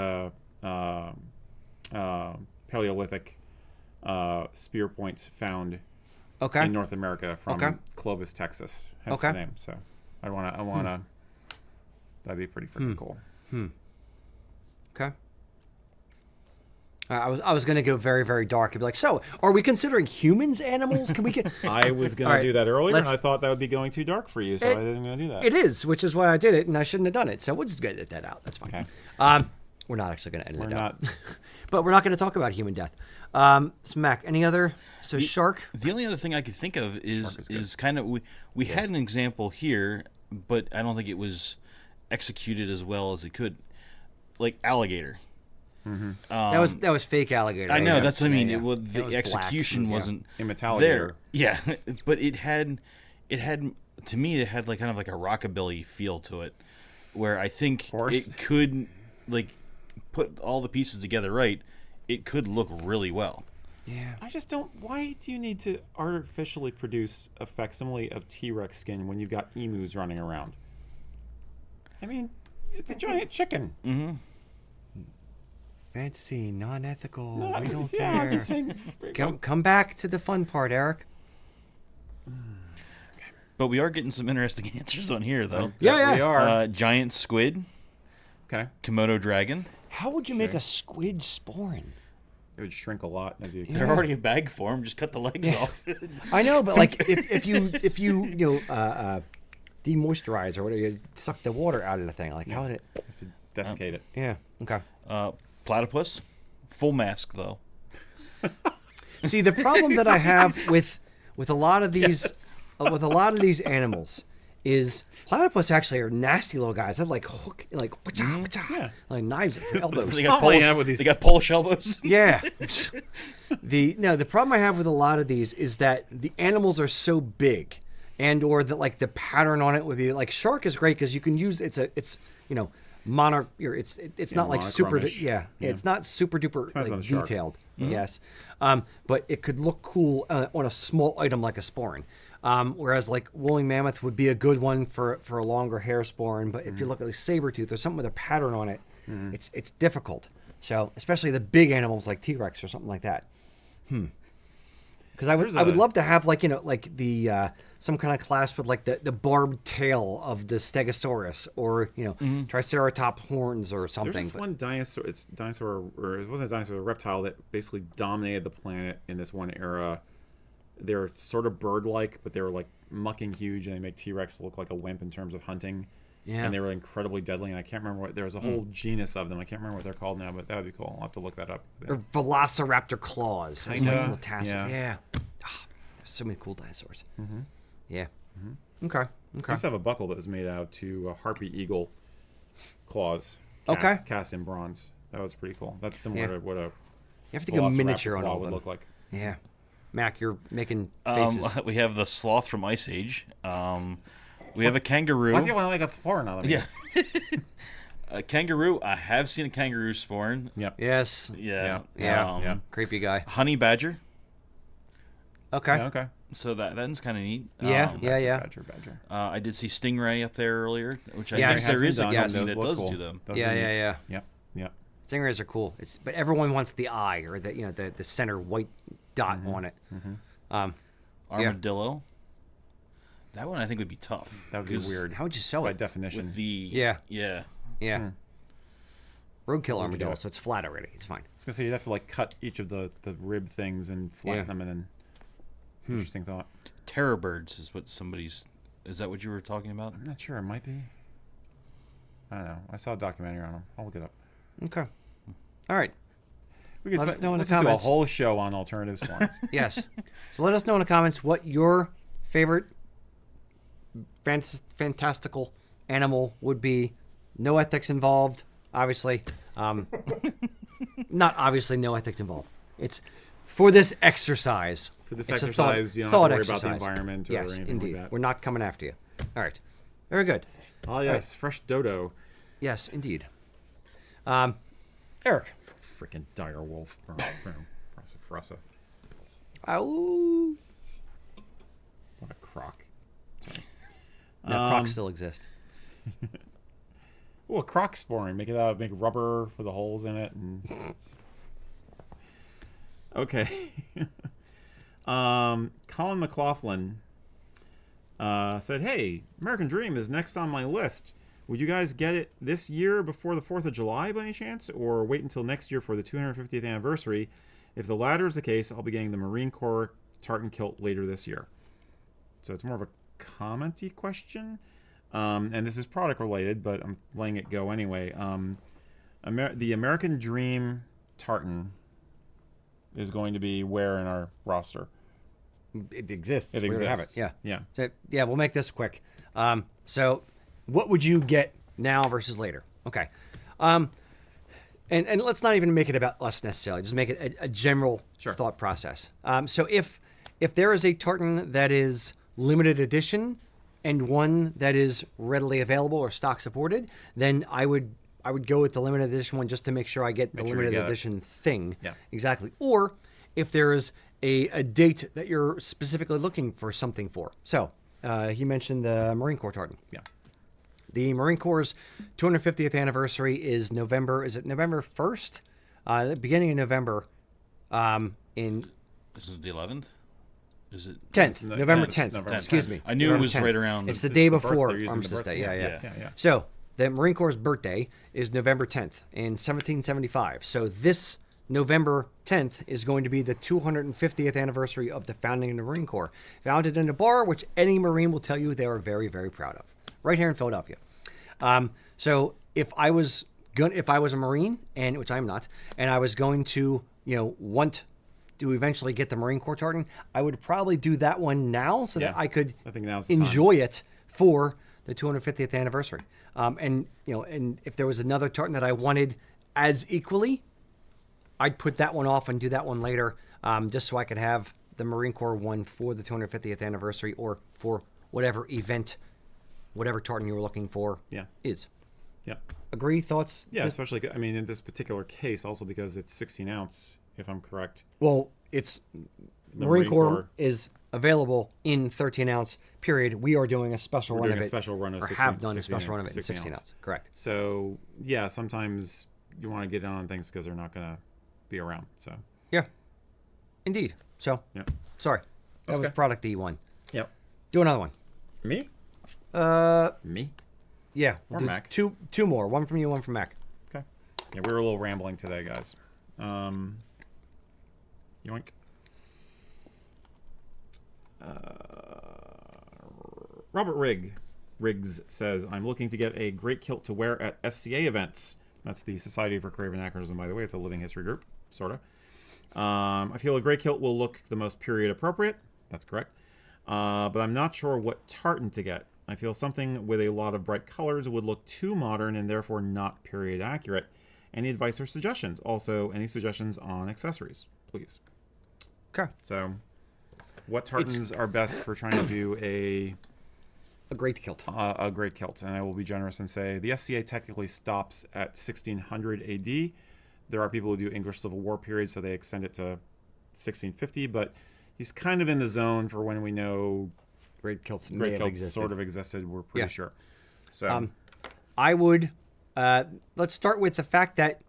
Paleolithic spear points found Okay, in North America from Okay. Clovis, Texas. Hence Okay. the name. So I wanna. That'd be pretty freaking cool. okay. I was gonna go very, very dark and be like, so are we considering humans animals? Can we get? I was gonna All right, do that earlier, and let's- I thought that would be going too dark for you, so I didn't gonna do that. It is, which is why I did it, and I shouldn't have done it. So we'll just get that out. That's fine. Okay. We're not actually going to edit We're it out. not. But we're not going to talk about human death. Smack, any other? So shark? The only other thing I could think of Shark is is good. is kind of we had an example here, but I don't think it was executed as well as it could. Like alligator. that was fake alligator. I know Yeah. that's what I mean. Yeah, It was yeah. the It was black. execution Yeah. wasn't In Metallica. there. Yeah, but it had to me it had like kind of like a rockabilly feel to it, where I think Horse. it could like put all the pieces together right. It could look really well. Yeah. I just don't. Why do you need to artificially produce a facsimile of T-Rex skin when you've got emus running around? I mean, it's a giant chicken. Fantasy, non-ethical. No, we don't yeah, care. I'm just saying. Come back to the fun part, Eric. But we are getting some interesting answers on here, though. Yeah, We yeah. are. Giant squid, Okay. Komodo dragon. How would you make a squid sporn? It would shrink a lot as you. They're already a bag form. Just cut the legs off. I know, but like if you demoisturize or whatever, you suck the water out of the thing. Like how would it? You have to desiccate it. Yeah. Okay. Platypus, full mask though. See, the problem that I have with a lot of these with a lot of these animals is platypus actually are nasty little guys. They're like hook, like Yeah. like knives at your elbows. They got Oh, Polish. yeah, with these- They got Polish elbows. Yeah. The problem I have with a lot of these is that the animals are so big, and or that like the pattern on it would be like shark is great because you can use it's monarch. It's not like super. monochromish. It's not super duper Depends like, on the shark. detailed. Yes, but it could look cool on a small item like a sporn. Whereas like woolly mammoth would be a good one for a longer hair sporn. But if you look at the saber tooth or something with a pattern on it, it's difficult. So especially the big animals like T-Rex or something like that. Because I would love to have like like the some kind of clasp with like the barbed tail of the Stegosaurus or Triceratops horns or something. There's this one dinosaur. It's dinosaur, or it wasn't a dinosaur, a reptile that basically dominated the planet in this one era. They're sort of bird-like, but they were like mucking huge, and they make T-Rex look like a wimp in terms of hunting. Yeah. And they were incredibly deadly, and I can't remember what. There was a whole genus of them. I can't remember what they're called now, but that would be cool. I'll have to look that up. Or Velociraptor claws. It's like Kinda, little tassels. yeah. Yeah. Ah, there's so many cool dinosaurs. Yeah. Okay. I Okay. used to have a buckle that was made out to harpy eagle claws. Okay. Cast in bronze. That was pretty cool. That's similar Yeah. to what a You have to go Velociraptor miniature on claw all of would them. look like. Yeah. Mac, you're making faces. We have the sloth from Ice Age. We have a kangaroo. Why do you want to like a foreign on them? Yeah. A kangaroo. I have seen a kangaroo spawn. Yep. Yes. Yeah. Yeah. Yeah. Creepy guy. Honey badger. Okay. Yeah, okay. So that's kind of neat. Yeah. Yeah. Badger. I did see stingray up there earlier, which I Yes. think there Has is been a done. company Those that look does cool. do them. Those Yeah. are neat. Yeah. Yep. Yep. Stingrays are cool. But everyone wants the eye or the center white dot on it. Armadillo. That one I think would be tough. That would be 'cause weird. How would you sell By it? definition. With the Yeah. yeah. Yeah. Roadkill armadillo, it. so it's flat already. It's fine. I was gonna say you'd have to like cut each of the rib things and flatten Yeah. them, and then. Interesting thought. Terror birds is what somebody's. Is that what you were talking about? I'm not sure. It might be. I don't know. I saw a documentary on them. I'll look it up. Okay. All right. We could Let us know in the let's do a comments. whole show on alternative spawns. Yes. So let us know in the comments what your favorite fantastical animal would be. No ethics involved, obviously. Not obviously no ethics involved. It's for this exercise. For this It's a exercise, you don't thought have to worry about the exercise. environment or Yes, anything indeed. like that. We're not coming after you. All right. Very good. Oh yes, fresh dodo. Yes, indeed. Eric. Freaking dire wolf. Frassa. Oh. What a croc. No, crocs still exist. Oh, a croc sporing. Make rubber for the holes in it. And... Okay. Colin McLaughlin said, "Hey, American Dream is next on my list. Would you guys get it this year before the 4th of July by any chance, or wait until next year for the 250th anniversary? If the latter is the case, I'll be getting the Marine Corps tartan kilt later this year." So it's more of a commenty question. And this is product related, but I'm letting it go anyway. The American Dream tartan is going to be where in our roster? It exists. It We already exists. have it. Yeah. Yeah. So yeah, we'll make this quick. So what would you get now versus later? Okay. And let's not even make it about us necessarily. Just make it a general Sure. thought process. So if there is a tartan that is limited edition and one that is readily available or stock supported, then I would go with the limited edition one just to make sure I get the Make sure you limited get it. edition thing. Yeah. Exactly. Or if there is a date that you're specifically looking for something for. So he mentioned the Marine Corps tartan. Yeah. The Marine Corps' 250th anniversary is November. Is it November 1st? The beginning of November. In Is it the 11th? Is it 10th, No, November 10th. 10th. November Excuse 10th. me. I knew it November was right around It's the- the day the birth- before they're using the Armistice birthday. Day. Yeah, Yeah. yeah. Yeah. So the Marine Corps' birthday is November 10th in 1775. So this November 10th is going to be the 250th anniversary of the founding of the Marine Corps. Founded in a bar, which any Marine will tell you they are very, very proud of. Right here in Philadelphia. So if I was a Marine, and which I'm not, and I was going to, want to eventually get the Marine Corps tartan, I would probably do that one now so that Yeah. I could I think now's the time. enjoy it for the 250th anniversary. And if there was another tartan that I wanted as equally, I'd put that one off and do that one later, just so I could have the Marine Corps one for the 250th anniversary or for whatever event, whatever tartan you were looking for Yeah. is. Yeah. Agree? Thoughts? Yeah, especially, in this particular case, also because it's 16 ounce, if I'm correct. Well, it's The Marine Marine Corps Corps. is available in 13 ounce period. We are doing a special We're run doing of a it. special run of or 16 have done a 16 special run of it in 16 16 ounce. ounce. Correct. So, yeah, sometimes you want to get in on things because they're not going to be around. So, Yeah. Indeed. So, yeah. sorry. That was Okay. product E1. Yep. Do another one. Me? Me? Yeah. Or do Mac. Two more. One from you, one from Mac. Okay. Yeah, we were a little rambling today, guys. Yoink. Robert Rigg Riggs says, I'm looking to get a great kilt to wear at SCA events. That's the Society for Creative Anachronism, by the way. It's a living history group, sort of. I feel a gray kilt will look the most period appropriate. That's correct. But I'm not sure what tartan to get. I feel something with a lot of bright colors would look too modern and therefore not period accurate. Any advice or suggestions? Also, any suggestions on accessories, please? Okay. So, what tartans are best for trying to do a great kilt. a great kilt? And I will be generous and say the SCA technically stops at 1600 AD. There are people who do English Civil War period, so they extend it to 1650. But he's kind of in the zone for when we know Great kilts great kilts sort of existed. We're pretty sure. So I would let's start with the fact that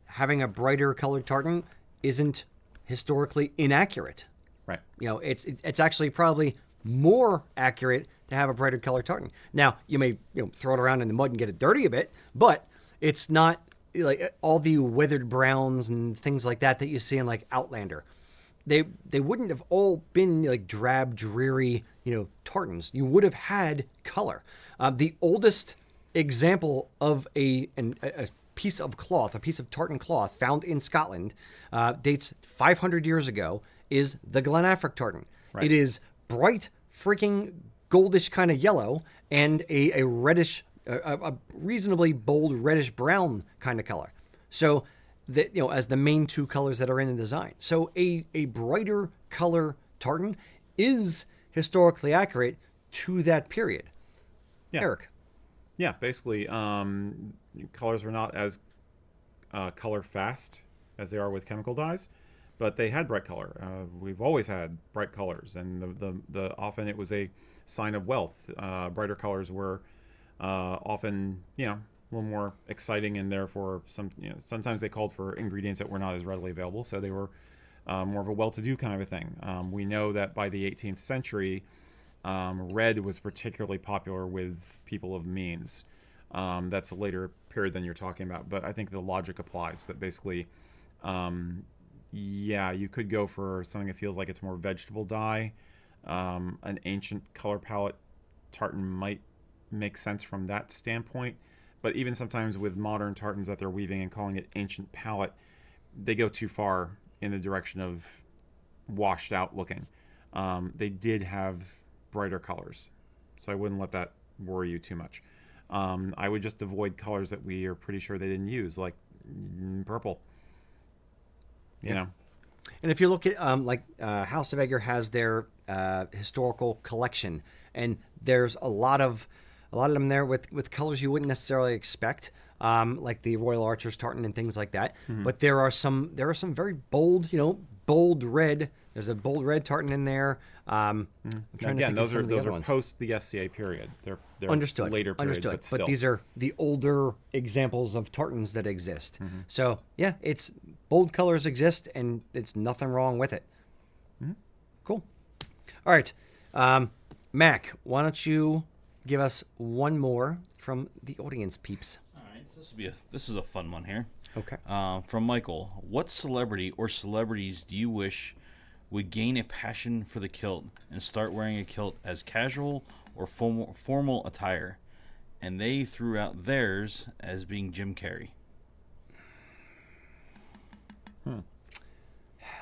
having a brighter colored tartan isn't historically inaccurate. right. You know, it's actually probably more accurate to have a brighter colored tartan. Now, you may throw it around in the mud and get it dirty a bit, but it's not like all the weathered browns and things like that you see in like Outlander. They wouldn't have all been like drab, dreary, tartans. You would have had color. The oldest example of a piece of cloth, a piece of tartan cloth found in Scotland, dates 500 years ago, is the Glenafric tartan. Right. It is bright, freaking goldish kind of yellow and a reddish, a reasonably bold reddish brown kind of color. So that, as the main two colors that are in the design. So a brighter color tartan is historically accurate to that period. Yeah. Eric. Yeah, basically, colors were not as color fast as they are with chemical dyes, but they had bright color. We've always had bright colors, and the often it was a sign of wealth. Brighter colors were often, a little more exciting, and therefore sometimes they called for ingredients that were not as readily available, so they were more of a well-to-do kind of a thing. We know that by the 18th century, red was particularly popular with people of means. That's a later period than you're talking about, but I think the logic applies that basically, you could go for something that feels like it's more vegetable dye. An ancient color palette tartan might make sense from that standpoint. But even sometimes with modern tartans that they're weaving and calling it ancient palette, they go too far in the direction of washed out looking. They did have brighter colors, so I wouldn't let that worry you too much. I would just avoid colors that we are pretty sure they didn't use, like purple. You know. And if you look at House of Edgar has their historical collection, and there's a lot of them there with colors you wouldn't necessarily expect, like the Royal Archers tartan and things like that. Mm-hmm. But there are some very bold, bold red. There's a bold red tartan in there. I'm trying to think those of are ones. post the SCA period. They're Understood. later period, Understood. but still. These are the older examples of tartans that exist. Mm-hmm. So yeah, it's bold colors exist, and it's nothing wrong with it. Mm-hmm. Cool. All right, Mac, why don't you give us one more from the audience peeps? All right, this is a fun one here. Okay. From Michael, what celebrity or celebrities do you wish would gain a passion for the kilt and start wearing a kilt as casual or formal attire? And they threw out theirs as being Jim Carrey.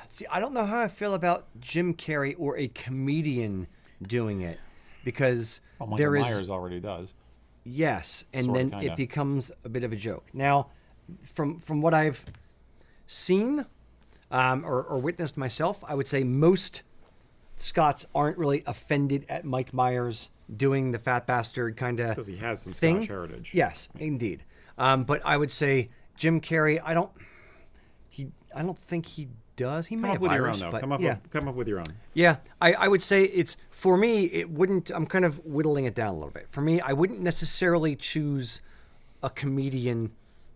See, I don't know how I feel about Jim Carrey or a comedian doing it, because Michael Myers already does. Yes, and Sort of, then kinda. it becomes a bit of a joke. Now, from what I've seen or witnessed myself, I would say most Scots aren't really offended at Mike Myers doing the fat bastard kind of Because he has some thing. Scottish heritage. Yes, indeed. But I would say Jim Carrey. I don't think he does. He may Come up have with your Irish, own, though. but Come up with your own. yeah, I would say it's, for me, it wouldn't, I'm kind of whittling it down a little bit. For me, I wouldn't necessarily choose a comedian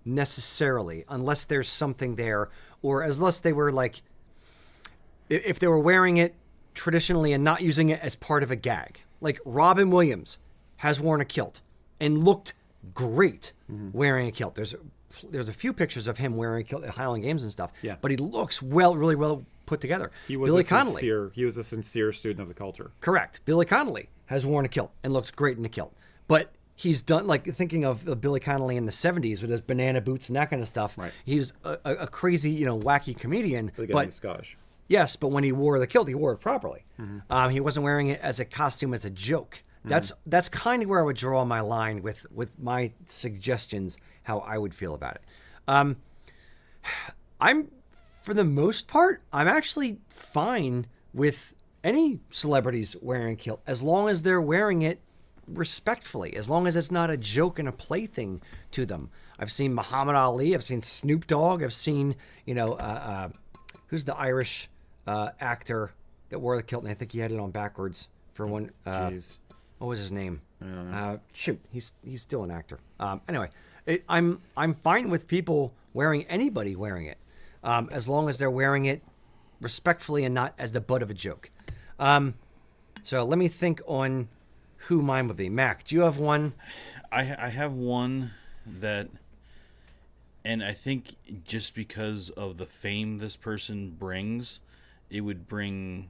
necessarily, unless there's something there, or unless they were like, if they were wearing it traditionally and not using it as part of a gag. Like Robin Williams has worn a kilt and looked great wearing a kilt. There's a few pictures of him wearing a kilt at Highland Games and stuff. Yeah. But he looks really well put together. He was a sincere student of the culture. Correct. Billy Connolly has worn a kilt and looks great in a kilt. But he's done, like, thinking of Billy Connolly in the 70s with his banana boots and that kind of stuff. Right. He was a crazy, wacky comedian. But Scottish. Yes, but when he wore the kilt, he wore it properly. He wasn't wearing it as a costume, as a joke. That's kind of where I would draw my line with my suggestions, how I would feel about it. For the most part, I'm actually fine with any celebrities wearing a kilt, as long as they're wearing it respectfully, as long as it's not a joke and a plaything to them. I've seen Muhammad Ali, I've seen Snoop Dogg, I've seen, who's the Irish actor that wore the kilt, and I think he had it on backwards for one. Jeez. What was his name? I don't know. Shoot, he's still an actor. Anyway, I'm fine with people anybody wearing it, as long as they're wearing it respectfully and not as the butt of a joke. So let me think on who mine would be. Mac, do you have one? I have one that, and I think just because of the fame this person brings, it would bring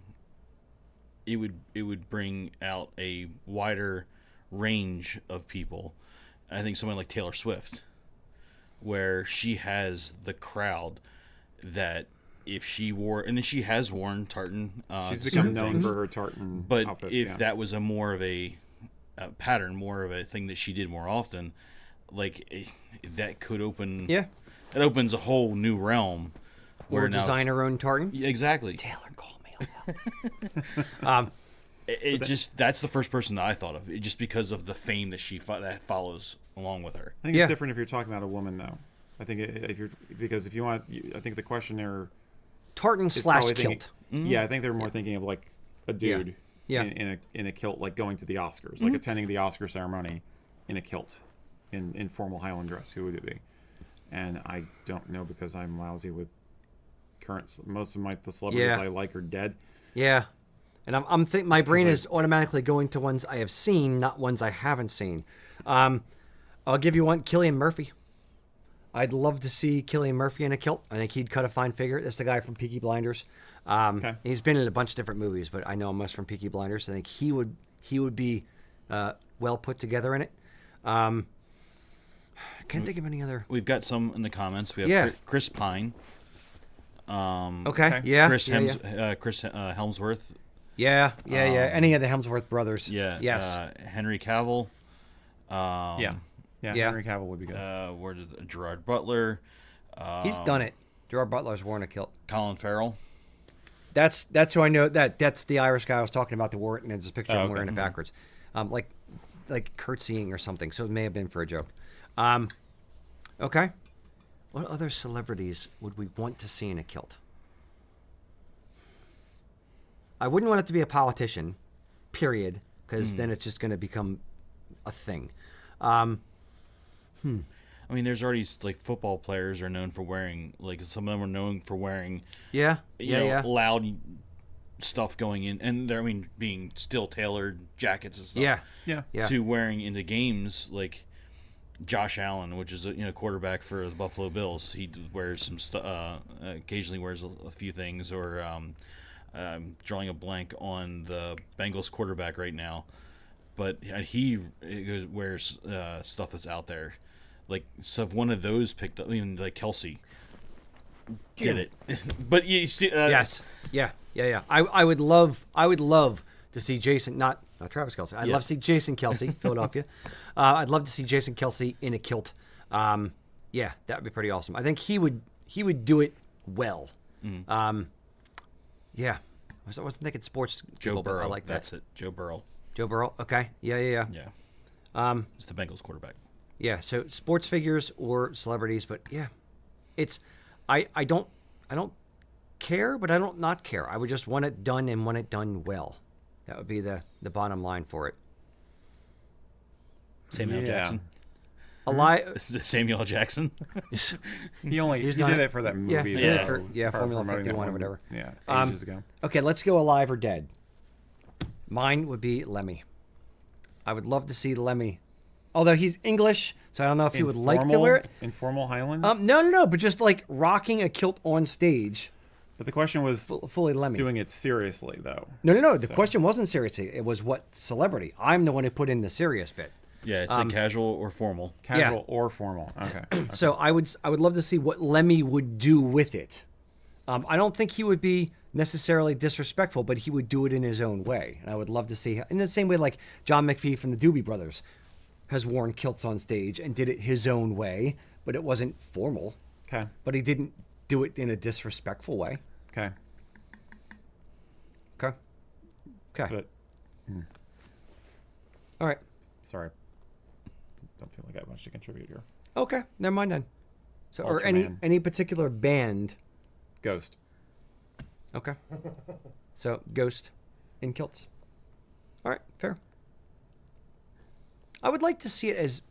out a wider range of people. I think someone like Taylor Swift, where she has the crowd that if she wore, and then she has worn tartan. She's become known for her tartan but outfits, if that was a more of a pattern, more of a thing that she did more often, that could open. Yeah. It opens a whole new realm. Or design her own tartan? Yeah, exactly. Taylor, call me. That's the first person that I thought of, just because of the fame that that follows along with her. I think it's different if you're talking about a woman, though. I think because if you want, I think the question there. Tartan / kilt. Yeah, I think they're more thinking of like a dude in a kilt, like going to the Oscars, like attending the Oscar ceremony in a kilt, in formal Highland dress. Who would it be? And I don't know, because I'm lousy with most of the celebrities I like are dead. Yeah, and I'm thinking my brain is automatically going to ones I have seen, not ones I haven't seen. I'll give you one: Cillian Murphy. I'd love to see Cillian Murphy in a kilt. I think he'd cut a fine figure. That's the guy from Peaky Blinders. Okay. He's been in a bunch of different movies, but I know him most from Peaky Blinders. I think he would be well put together in it. I can't think of any other. We've got some in the comments. We have Chris Pine. Okay. Yeah. Chris Helmsworth. Yeah. Any of the Helmsworth brothers. Yeah. Yes. Henry Cavill. Yeah, Henry Cavill would be good. Where did Gerard Butler? He's done it. Gerard Butler's worn a kilt. Colin Farrell. That's who I know. That's the Irish guy I was talking about. The wore it, and there's a picture of him wearing it backwards, like curtsying or something. So it may have been for a joke. Okay. What other celebrities would we want to see in a kilt? I wouldn't want it to be a politician, period, because then it's just going to become a thing. I mean, there's already football players are known for wearing, some of them are known for wearing loud stuff going in, and they're being still tailored jackets and stuff. Yeah. To wearing into games like Josh Allen, which is a quarterback for the Buffalo Bills. He wears some stuff. Occasionally wears a few things, or I'm drawing a blank on the Bengals quarterback right now, but he wears stuff that's out there. So if one of those picked up, like Kelsey did it. But you see, yes, yeah. I would love to see Jason, not Travis Kelsey. I'd love to see Jason Kelsey, Philadelphia. I'd love to see Jason Kelsey in a kilt. That would be pretty awesome. I think he would do it well. Yeah. I wasn't thinking sports. Joe Burrow. I like that. That's it. Joe Burrow. Joe Burrow. Okay. Yeah. It's the Bengals quarterback. Yeah. So sports figures or celebrities, but yeah, it's I don't care, but I don't not care. I would just want it done and want it done well. That would be the bottom line for it. Samuel Jackson. Samuel L. Jackson. He did it for that movie. Yeah, Formula 51 or whatever. Yeah, ages ago. Okay, let's go alive or dead. Mine would be Lemmy. I would love to see Lemmy, although he's English, so I don't know if he would like to wear it. Informal Highland? No, but just rocking a kilt on stage But the question was fully Lemmy. doing it seriously, though. No. The question wasn't seriously. It was what celebrity. I'm the one who put in the serious bit. Yeah, it's a casual or formal. Casual or formal. Okay. So I would love to see what Lemmy would do with it. I don't think he would be necessarily disrespectful, but he would do it in his own way. And I would love to see, in the same way like John McPhee from the Doobie Brothers has worn kilts on stage and did it his own way, but it wasn't formal. Okay. But he didn't do it in a disrespectful way. Okay. Okay. But All right. sorry, don't feel like I have much to contribute here. Okay. Never mind then. So, or Ultraman. any particular band. Ghost. Okay. So Ghost in kilts. All right. Fair. I would like to see it as,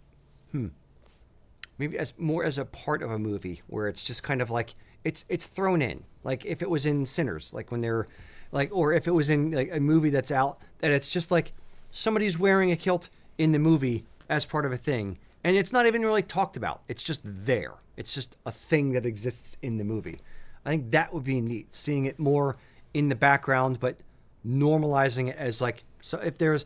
maybe as more as a part of a movie where it's just kind of like it's thrown in. Like if it was in Sinners, like when they're like, or if it was in like a movie that's out, that it's just like somebody's wearing a kilt in the movie as part of a thing, and it's not even really talked about. It's just there. It's just a thing that exists in the movie. I think that would be neat, seeing it more in the background, but normalizing it as like, so if there's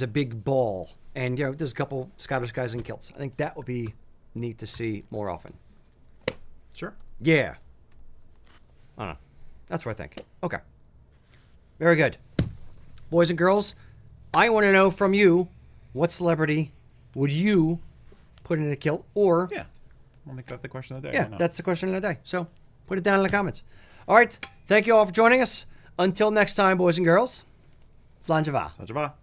a big ball and there's a couple Scottish guys in kilts, I think that would be neat to see more often. Sure. Yeah. I don't know. That's what I think. Okay. Very good. Boys and girls, I want to know from you, what celebrity would you put in a kilt? Or, Yeah. We'll make that the question of the day. yeah, Why not? that's the question of the day. So put it down in the comments. All right. Thank you all for joining us. Until next time, boys and girls, Slanjava. Sajava.